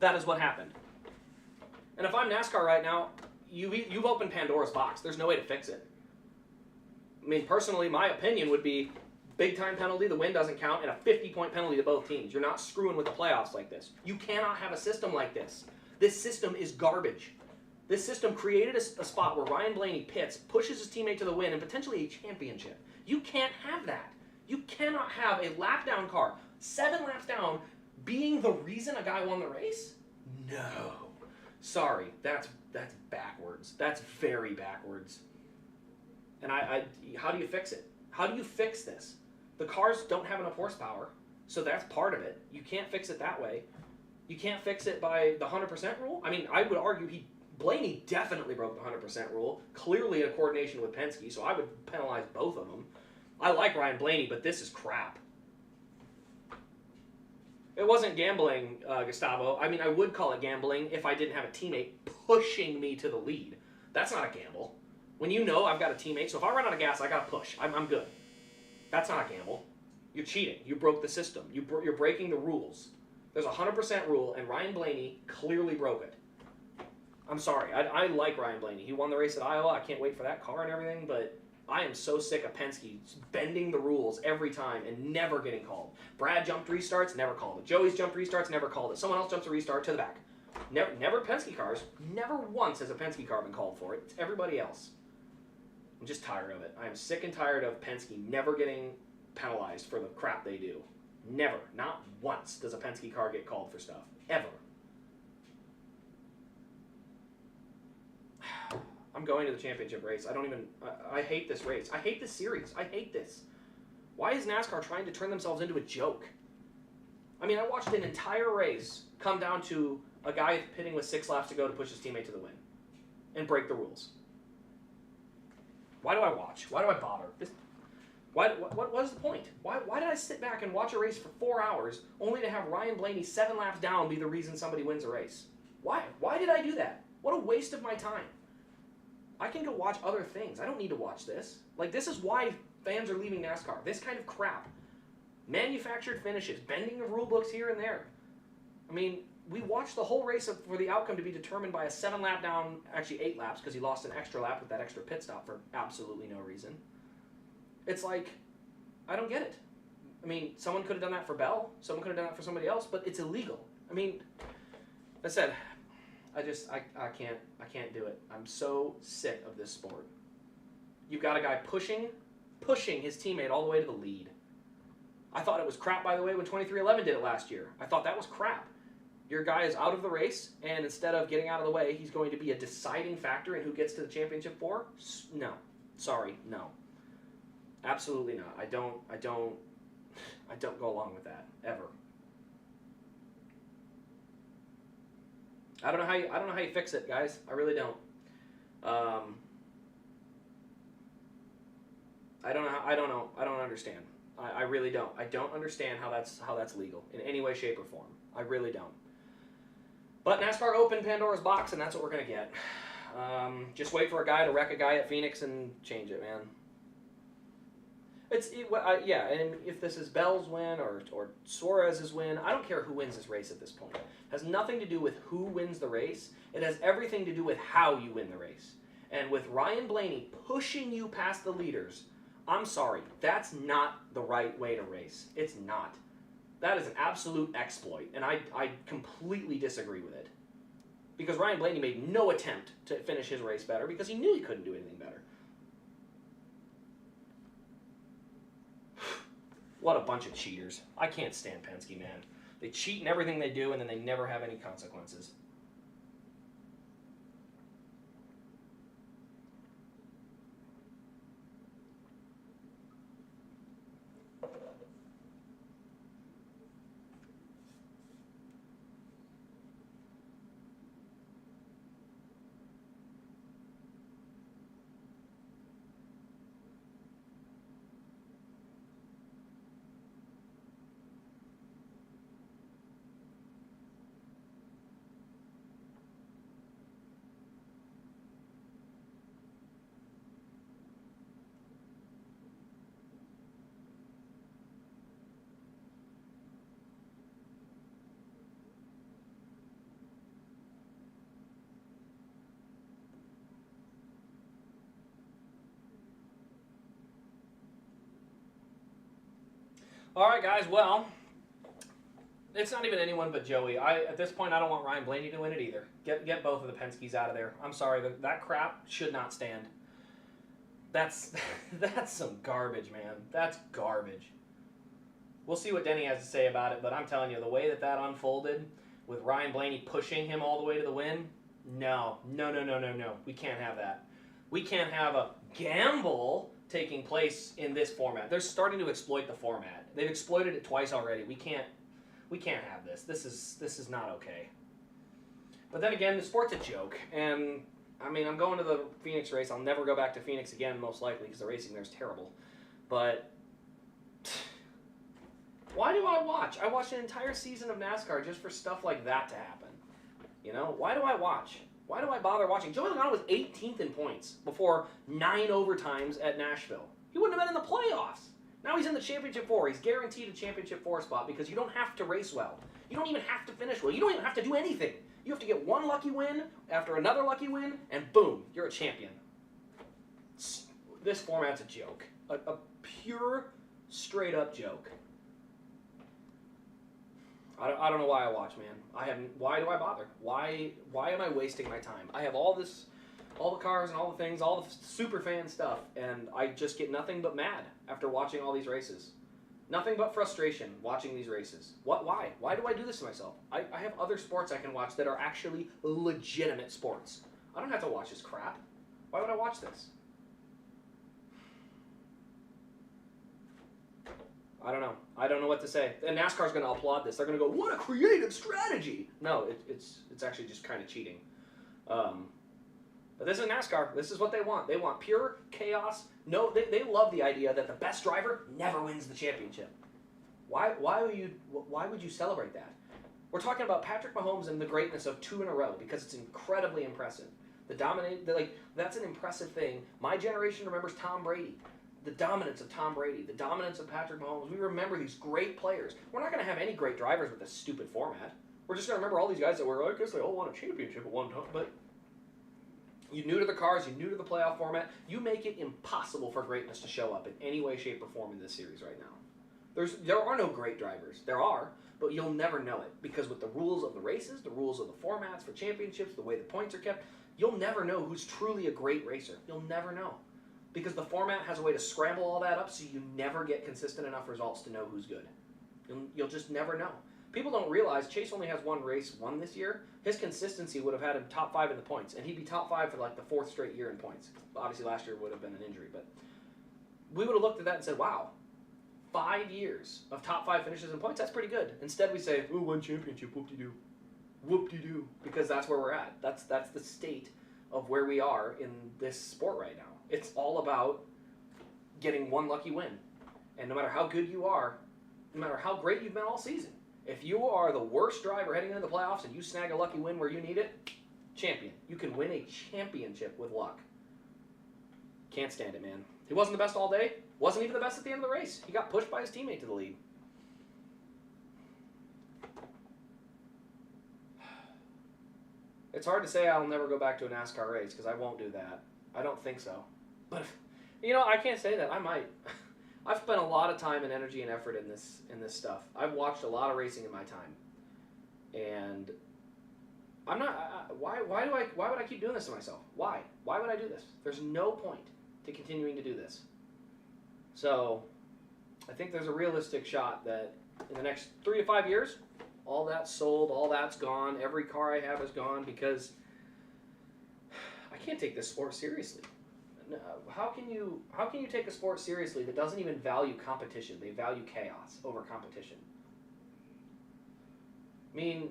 that is what happened. And if I'm NASCAR right now, you've opened Pandora's box. There's no way to fix it. I mean, personally, my opinion would be big-time penalty, the win doesn't count, and a 50-point penalty to both teams. You're not screwing with the playoffs like this. You cannot have a system like this. This system is garbage. This system created a spot where Ryan Blaney pits, pushes his teammate to the win, and potentially a championship. You can't have that. You cannot have a lap-down car, 7 laps down, being the reason a guy won the race? No. Sorry, that's backwards. That's very backwards. And how do you fix it? How do you fix this? The cars don't have enough horsepower, so that's part of it. You can't fix it that way. You can't fix it by the 100% rule? I mean, I would argue Blaney definitely broke the 100% rule, clearly in coordination with Penske, so I would penalize both of them. I like Ryan Blaney, but this is crap. It wasn't gambling, Gustavo. I mean, I would call it gambling if I didn't have a teammate pushing me to the lead. That's not a gamble. When you know I've got a teammate, so if I run out of gas, I got to push. I'm good. That's not a gamble. You're cheating. You broke the system. You're breaking the rules. There's a 100% rule, and Ryan Blaney clearly broke it. I'm sorry. I like Ryan Blaney. He won the race at Iowa. I can't wait for that car and everything, but I am so sick of Penske bending the rules every time and never getting called. Brad jumped restarts, never called it. Joey's jumped restarts, never called it. Someone else jumps a restart to the back. Never Penske cars. Never once has a Penske car been called for it. It's everybody else. I'm just tired of it. I am sick and tired of Penske never getting penalized for the crap they do. Never. Not once does a Penske car get called for stuff. Ever. I'm going to the championship race. I hate this race. I hate this series. I hate this. Why is NASCAR trying to turn themselves into a joke? I mean, I watched an entire race come down to a guy pitting with 6 laps to go to push his teammate to the win and break the rules. Why do I watch? Why do I bother? What is the point? Why did I sit back and watch a race for 4 hours only to have Ryan Blaney 7 laps down be the reason somebody wins a race? Why? Why did I do that? What a waste of my time. I can go watch other things. I don't need to watch this. Like, this is why fans are leaving NASCAR. This kind of crap. Manufactured finishes, bending of rule books here and there. I mean, we watched the whole race for the outcome to be determined by a 7 lap down, actually 8 laps, because he lost an extra lap with that extra pit stop for absolutely no reason. It's like, I don't get it. I mean, someone could have done that for Bell. Someone could have done that for somebody else, but it's illegal. I mean, I said, I can't do it. I'm so sick of this sport. You've got a guy pushing his teammate all the way to the lead. I thought it was crap, by the way, when 23XI did it last year. I thought that was crap. Your guy is out of the race, and instead of getting out of the way, he's going to be a deciding factor in who gets to the championship for? No. Sorry, no. Absolutely not. I don't go along with that, ever. I don't know how you fix it, guys. I really don't. I don't know. I don't understand. I really don't. I don't understand how that's legal in any way, shape, or form. I really don't. But NASCAR opened Pandora's box, and that's what we're gonna get. Just wait for a guy to wreck a guy at Phoenix and change it, man. Yeah, and if this is Bell's win or Suarez's win, I don't care who wins this race at this point. It has nothing to do with who wins the race. It has everything to do with how you win the race. And with Ryan Blaney pushing you past the leaders, I'm sorry, that's not the right way to race. It's not. That is an absolute exploit, and I completely disagree with it. Because Ryan Blaney made no attempt to finish his race better because he knew he couldn't do anything better. What a bunch of cheaters. I can't stand Penske, man. They cheat in everything they do, and then they never have any consequences. All right, guys. Well, it's not even anyone but Joey. At this point, I don't want Ryan Blaney to win it either. Get both of the Penske's out of there. I'm sorry, that crap should not stand. That's some garbage, man. That's garbage. We'll see what Denny has to say about it, but I'm telling you, the way that unfolded with Ryan Blaney pushing him all the way to the win, no. We can't have that. We can't have a gamble taking place in this format. They're starting to exploit the format. They've exploited it twice already. We can't we can't have this. This is not okay. But then again, the sport's a joke, and I mean, I'm going to the Phoenix race. I'll never go back to Phoenix again, most likely, because the racing there's terrible. But why do I watch? I watched an entire season of NASCAR just for stuff like that to happen. You know, why do I watch? Why do I bother watching? Joey Logano was 18th in points before 9 overtimes at Nashville. He wouldn't have been in the playoffs. Now he's in the Championship 4. He's guaranteed a Championship 4 spot because you don't have to race well. You don't even have to finish well. You don't even have to do anything. You have to get one lucky win after another lucky win, and boom, you're a champion. This format's a joke. A pure, straight-up joke. I don't know why I watch, man. Why do I bother? Why am I wasting my time? I have all the cars and all the things, all the super fan stuff, and I just get nothing but mad after watching all these races. Nothing but frustration watching these races. Why? Why do I do this to myself? I have other sports I can watch that are actually legitimate sports. I don't have to watch this crap. Why would I watch this? I don't know. I don't know what to say. And NASCAR's going to applaud this. They're going to go, what a creative strategy. No, it's actually just kind of cheating. But this is NASCAR. This is what they want. They want pure chaos. No, they love the idea that the best driver never wins the championship. Why would you celebrate that? We're talking about Patrick Mahomes and the greatness of 2 in a row because it's incredibly impressive. That's an impressive thing. My generation remembers Tom Brady. The dominance of Tom Brady, the dominance of Patrick Mahomes. We remember these great players. We're not going to have any great drivers with this stupid format. We're just going to remember all these guys that were, I guess they all won a championship at one time, but you're new to the cars, you're new to the playoff format. You make it impossible for greatness to show up in any way, shape, or form in this series right now. There are no great drivers. There are, but you'll never know it because with the rules of the races, the rules of the formats for championships, the way the points are kept, you'll never know who's truly a great racer. You'll never know. Because the format has a way to scramble all that up so you never get consistent enough results to know who's good. You'll just never know. People don't realize Chase only has one race won this year. His consistency would have had him top 5 in the points, and he'd be top 5 for like the 4th straight year in points. Obviously last year would have been an injury, but we would have looked at that and said, wow, 5 years of top 5 finishes in points, that's pretty good. Instead we say, ooh, one championship, whoop-de-doo. Whoop-de-doo. Because that's where we're at. That's the state of where we are in this sport right now. It's all about getting one lucky win. And no matter how good you are, no matter how great you've been all season, if you are the worst driver heading into the playoffs and you snag a lucky win where you need it, champion. You can win a championship with luck. Can't stand it, man. He wasn't the best all day. Wasn't even the best at the end of the race. He got pushed by his teammate to the lead. It's hard to say I'll never go back to a NASCAR race because I won't do that. I don't think so. But, I can't say that. I might. I've spent a lot of time and energy and effort in this stuff. I've watched a lot of racing in my time. And I'm not, why would I keep doing this to myself? Why? Why would I do this? There's no point to continuing to do this. So, I think there's a realistic shot that in the next 3 to 5 years, all that's sold, all that's gone, every car I have is gone because I can't take this sport seriously. How can you take a sport seriously that doesn't even value competition? They value chaos over competition. I mean,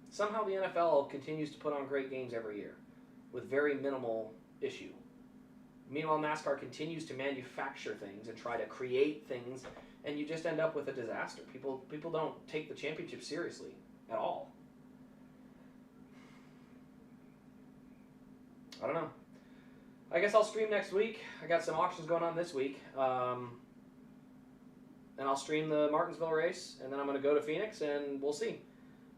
somehow the NFL continues to put on great games every year with very minimal issue. Meanwhile, NASCAR continues to manufacture things and try to create things, and you just end up with a disaster. People don't take the championship seriously at all. I don't know. I guess I'll stream next week. I got some auctions going on this week. And I'll stream the Martinsville race, and then I'm going to go to Phoenix, and we'll see.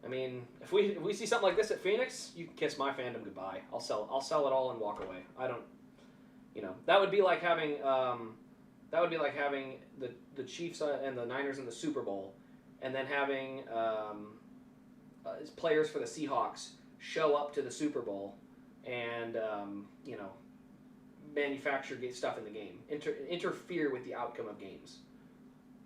I mean, if we see something like this at Phoenix, you can kiss my fandom goodbye. I'll sell it all and walk away. I don't, that would be like having the Chiefs and the Niners in the Super Bowl, and then having players for the Seahawks show up to the Super Bowl and manufacture stuff in the game, interfere with the outcome of games.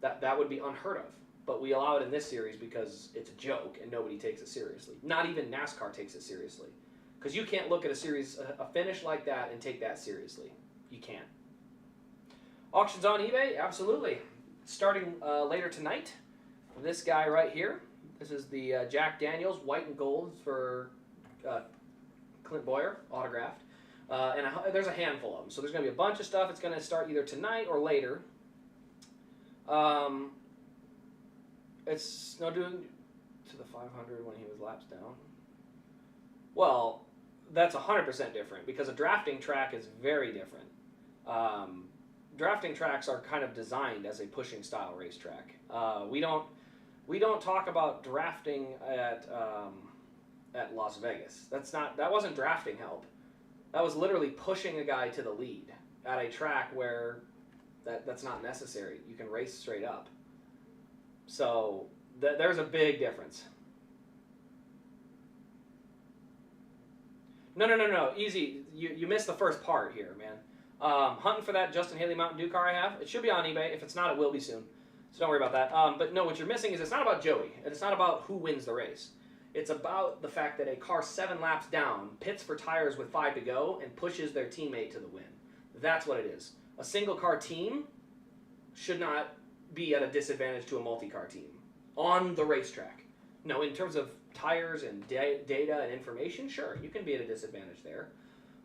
That would be unheard of. But we allow it in this series because it's a joke and nobody takes it seriously. Not even NASCAR takes it seriously. Because you can't look at a finish like that and take that seriously. You can't. Auctions on eBay? Absolutely. starting later tonight, this guy right here. This is the Jack Daniels white and gold for Clint Boyer, autographed. And there's a handful of them. So there's going to be a bunch of stuff. It's going to start either tonight or later. It's no doing to the 500 when he was laps down. Well, that's 100% different because a drafting track is very different. Drafting tracks are kind of designed as a pushing style racetrack. We don't talk about drafting at Las Vegas. That wasn't drafting help. That was literally pushing a guy to the lead at a track where that's not necessary. You can race straight up. So there's a big difference. No. Easy. You missed the first part here, man. Hunting for that Justin Haley Mountain Dew car I have. It should be on eBay. If it's not, it will be soon. So don't worry about that. But no, what you're missing is it's not about Joey. And it's not about who wins the race. It's about the fact that a car 7 laps down pits for tires with 5 to go and pushes their teammate to the win. That's what it is. A single car team should not be at a disadvantage to a multi-car team on the racetrack. No, in terms of tires and data and information, sure, you can be at a disadvantage there.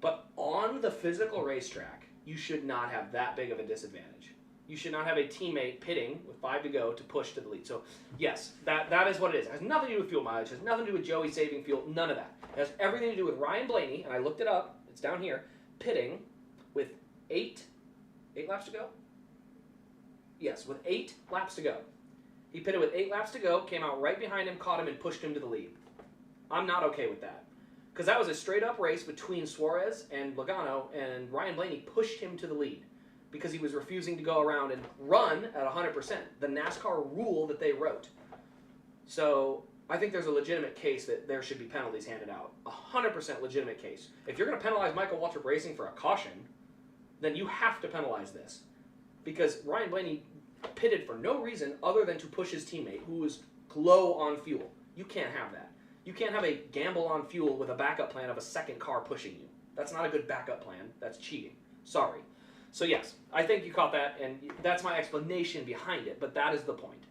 But on the physical racetrack, you should not have that big of a disadvantage. You should not have a teammate pitting with 5 to go to push to the lead. So, yes, that is what it is. It has nothing to do with fuel mileage. It has nothing to do with Joey saving fuel. None of that. It has everything to do with Ryan Blaney, and I looked it up. It's down here. Pitting with 8 laps to go? Yes, with 8 laps to go. He pitted with 8 laps to go, came out right behind him, caught him, and pushed him to the lead. I'm not okay with that. Because that was a straight-up race between Suarez and Logano, and Ryan Blaney pushed him to the lead because he was refusing to go around and run at 100%, the NASCAR rule that they wrote. So I think there's a legitimate case that there should be penalties handed out. 100% legitimate case. If you're going to penalize Michael Waltrip Racing for a caution, then you have to penalize this. Because Ryan Blaney pitted for no reason other than to push his teammate who was low on fuel. You can't have that. You can't have a gamble on fuel with a backup plan of a second car pushing you. That's not a good backup plan. That's cheating. Sorry. So yes, I think you caught that, and that's my explanation behind it, but that is the point.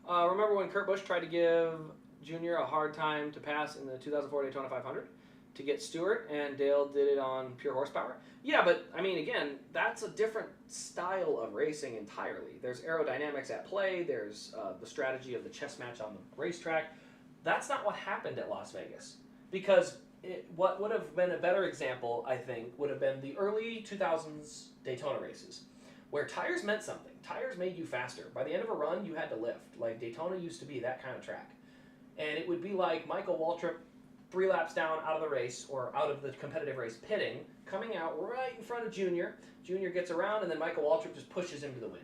Remember when Kurt Busch tried to give Junior a hard time to pass in the 2004 Daytona 500 to get Stewart, and Dale did it on pure horsepower? Yeah, but, I mean, again, that's a different style of racing entirely. There's aerodynamics at play, there's the strategy of the chess match on the racetrack. That's not what happened at Las Vegas. Because what would have been a better example, I think, would have been the early 2000s Daytona races, where tires meant something. Tires made you faster. By the end of a run, you had to lift. Like, Daytona used to be that kind of track. And it would be like Michael Waltrip 3 laps down out of the race, or out of the competitive race, pitting, coming out right in front of Junior. Junior gets around, and then Michael Waltrip just pushes him to the win.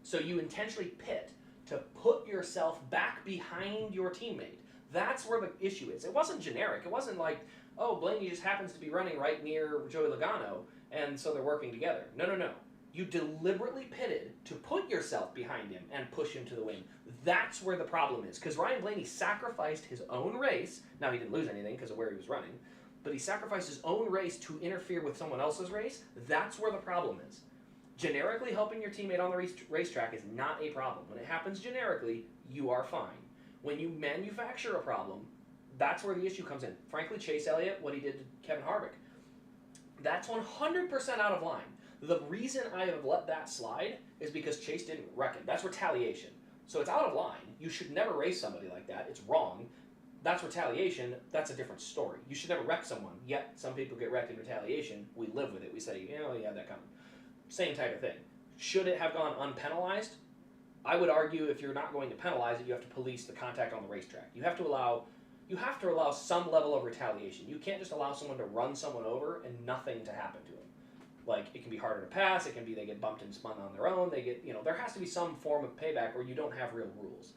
So you intentionally pit to put yourself back behind your teammate. That's where the issue is. It wasn't generic. It wasn't like, oh, Blaney just happens to be running right near Joey Logano, and so they're working together. No. You deliberately pitted to put yourself behind him and push him to the win. That's where the problem is. Because Ryan Blaney sacrificed his own race. Now, he didn't lose anything because of where he was running. But he sacrificed his own race to interfere with someone else's race. That's where the problem is. Generically helping your teammate on the racetrack is not a problem. When it happens generically, you are fine. When you manufacture a problem, that's where the issue comes in. Frankly, Chase Elliott, what he did to Kevin Harvick, that's 100% out of line. The reason I have let that slide is because Chase didn't wreck it. That's retaliation. So it's out of line. You should never race somebody like that. It's wrong. That's retaliation. That's a different story. You should never wreck someone. Yet some people get wrecked in retaliation. We live with it. We say, yeah, that coming. Same type of thing. Should it have gone unpenalized? I would argue if you're not going to penalize it, you have to police the contact on the racetrack. You have to allow some level of retaliation. You can't just allow someone to run someone over and nothing to happen to them. Like, it can be harder to pass, it can be they get bumped and spun on their own, there has to be some form of payback where you don't have real rules.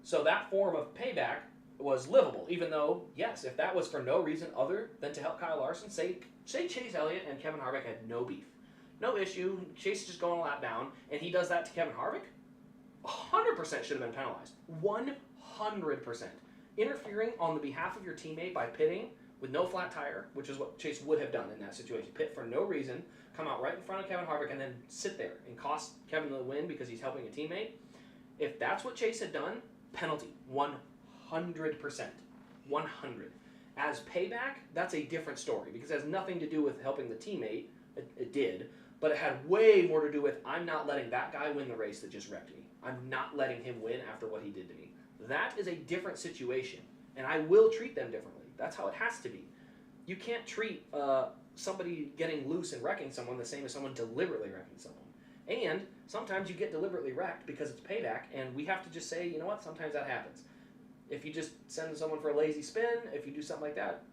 So that form of payback was livable, even though, yes, if that was for no reason other than to help Kyle Larson, say Chase Elliott and Kevin Harvick had no beef. No issue, Chase is just going a lap down, and he does that to Kevin Harvick, 100% should have been penalized. 100%. Interfering on the behalf of your teammate by pitting with no flat tire, which is what Chase would have done in that situation. Pit for no reason, come out right in front of Kevin Harvick, and then sit there and cost Kevin the win because he's helping a teammate. If that's what Chase had done, penalty, 100%. 100. As payback, that's a different story because it has nothing to do with helping the teammate. It did, but it had way more to do with I'm not letting that guy win the race that just wrecked me. I'm not letting him win after what he did to me. That is a different situation, and I will treat them differently. That's how it has to be. You can't treat somebody getting loose and wrecking someone the same as someone deliberately wrecking someone. And sometimes you get deliberately wrecked because it's payback, and we have to just say, you know what, sometimes that happens. If you just send someone for a lazy spin, if you do something like that,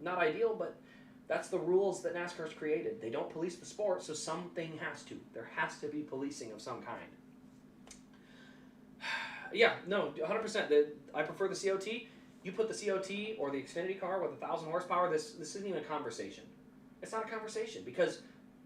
not ideal, but that's the rules that NASCAR's created. They don't police the sport, so something has to. There has to be policing of some kind. Yeah, no, 100%. I prefer the COT. You put the COT or the Xfinity car with 1,000 horsepower, this isn't even a conversation. It's not a conversation because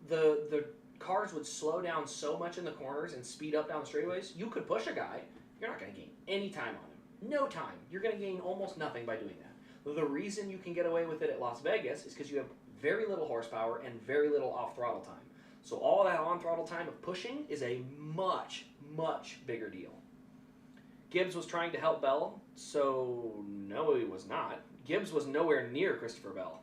the cars would slow down so much in the corners and speed up down the straightaways. You could push a guy. You're not going to gain any time on him. No time. You're going to gain almost nothing by doing that. The reason you can get away with it at Las Vegas is because you have very little horsepower and very little off-throttle time. So all that on-throttle time of pushing is a much, much bigger deal. Gibbs was trying to help Bell, so no, he was not. Gibbs was nowhere near Christopher Bell.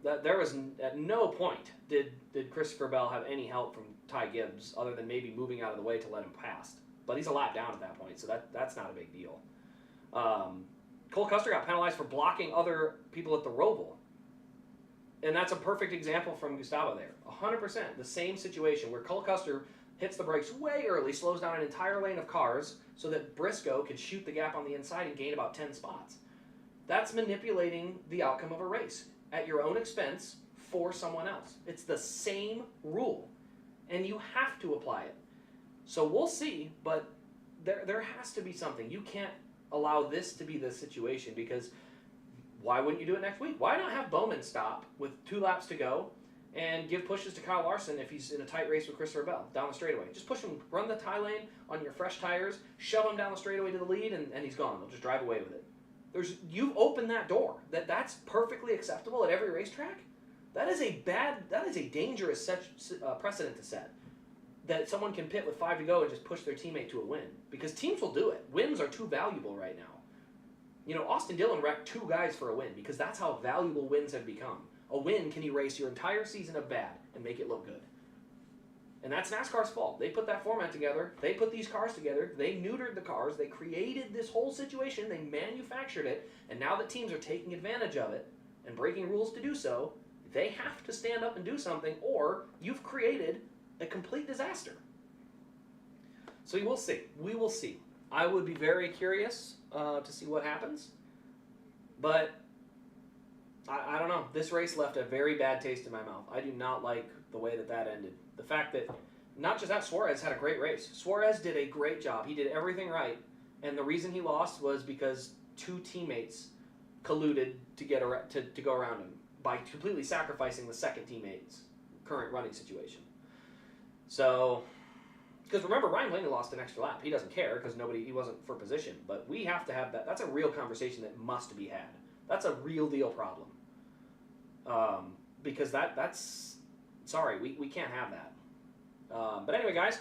There was at no point did Christopher Bell have any help from Ty Gibbs other than maybe moving out of the way to let him pass. But he's a lap down at that point, so that's not a big deal. Cole Custer got penalized for blocking other people at the Roval. And that's a perfect example from Gustavo there. 100%, the same situation where Cole Custer hits the brakes way early, slows down an entire lane of cars so that Briscoe could shoot the gap on the inside and gain about 10 spots. That's manipulating the outcome of a race at your own expense for someone else. It's the same rule, and you have to apply it. So we'll see, but there has to be something. You can't allow this to be the situation because why wouldn't you do it next week? Why not have Bowman stop with 2 laps to go and give pushes to Kyle Larson if he's in a tight race with Christopher Bell down the straightaway? Just push him, run the tie lane on your fresh tires, shove him down the straightaway to the lead, and he's gone. They'll just drive away with it. You've opened that door. That's perfectly acceptable at every racetrack. That is a dangerous precedent to set. That someone can pit with 5 to go and just push their teammate to a win. Because teams will do it. Wins are too valuable right now. You know, Austin Dillon wrecked 2 guys for a win because that's how valuable wins have become. A win can erase your entire season of bad and make it look good. And that's NASCAR's fault. They put that format together. They put these cars together. They neutered the cars. They created this whole situation. They manufactured it. And now that teams are taking advantage of it and breaking rules to do so, they have to stand up and do something, or you've created a complete disaster. So we will see. We will see. I would be very curious to see what happens. But I don't know. This race left a very bad taste in my mouth. I do not like the way that ended. The fact that, not just that, Suarez had a great race. Suarez did a great job. He did everything right. And the reason he lost was because 2 teammates colluded to go around him by completely sacrificing the second teammate's current running situation. So, because remember, Ryan Blaney lost an extra lap. He doesn't care because he wasn't for position. But we have to have that. That's a real conversation that must be had. That's a real deal problem. Because that's, sorry, we can't have that. But anyway, guys,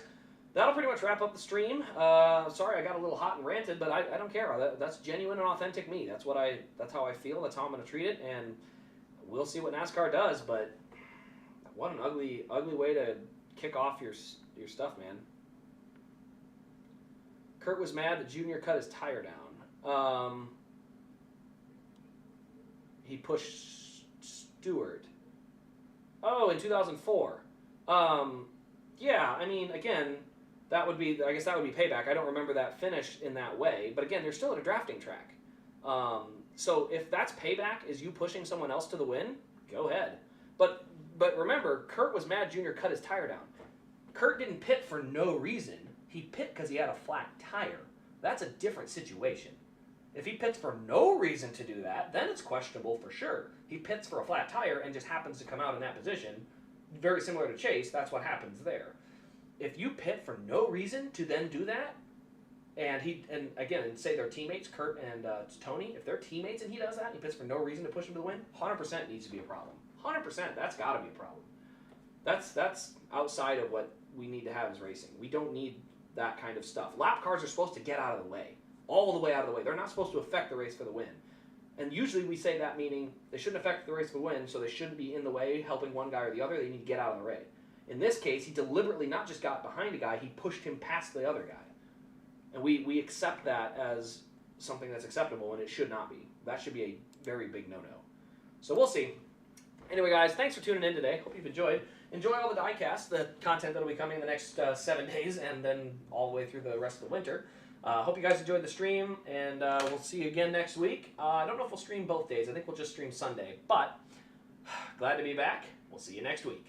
that'll pretty much wrap up the stream. Sorry, I got a little hot and ranted, but I don't care. That's genuine and authentic me. That's how I feel. That's how I'm going to treat it. And we'll see what NASCAR does. But what an ugly way to kick off your stuff, man. Kurt was mad that Junior cut his tire down. He pushed Stewart. Oh, in 2004. Yeah, I mean, again, I guess that would be payback. I don't remember that finish in that way. But again, they're still at a drafting track. So if that's payback, is you pushing someone else to the win, go ahead. But remember, Kurt was mad Junior cut his tire down. Kurt didn't pit for no reason. He pit because he had a flat tire. That's a different situation. If he pits for no reason to do that, then it's questionable for sure. He pits for a flat tire and just happens to come out in that position. Very similar to Chase, that's what happens there. If you pit for no reason to then do that, And say their teammates, Kurt and Tony, if they're teammates and he does that, and he pits for no reason to push him to the win, 100% needs to be a problem. 100%, that's got to be a problem. That's outside of what we need to have as racing. We don't need that kind of stuff. Lap cars are supposed to get out of the way, all the way out of the way. They're not supposed to affect the race for the win. And usually we say that meaning they shouldn't affect the race for the win, so they shouldn't be in the way helping one guy or the other. They need to get out of the way. In this case, he deliberately not just got behind a guy, he pushed him past the other guy. And we accept that as something that's acceptable, and it should not be. That should be a very big no-no. So we'll see. Anyway, guys, thanks for tuning in today. Hope you've enjoyed. Enjoy all the Diecast, the content that will be coming in the next 7 days, and then all the way through the rest of the winter. Hope you guys enjoyed the stream, and we'll see you again next week. I don't know if we'll stream both days. I think we'll just stream Sunday. But glad to be back. We'll see you next week.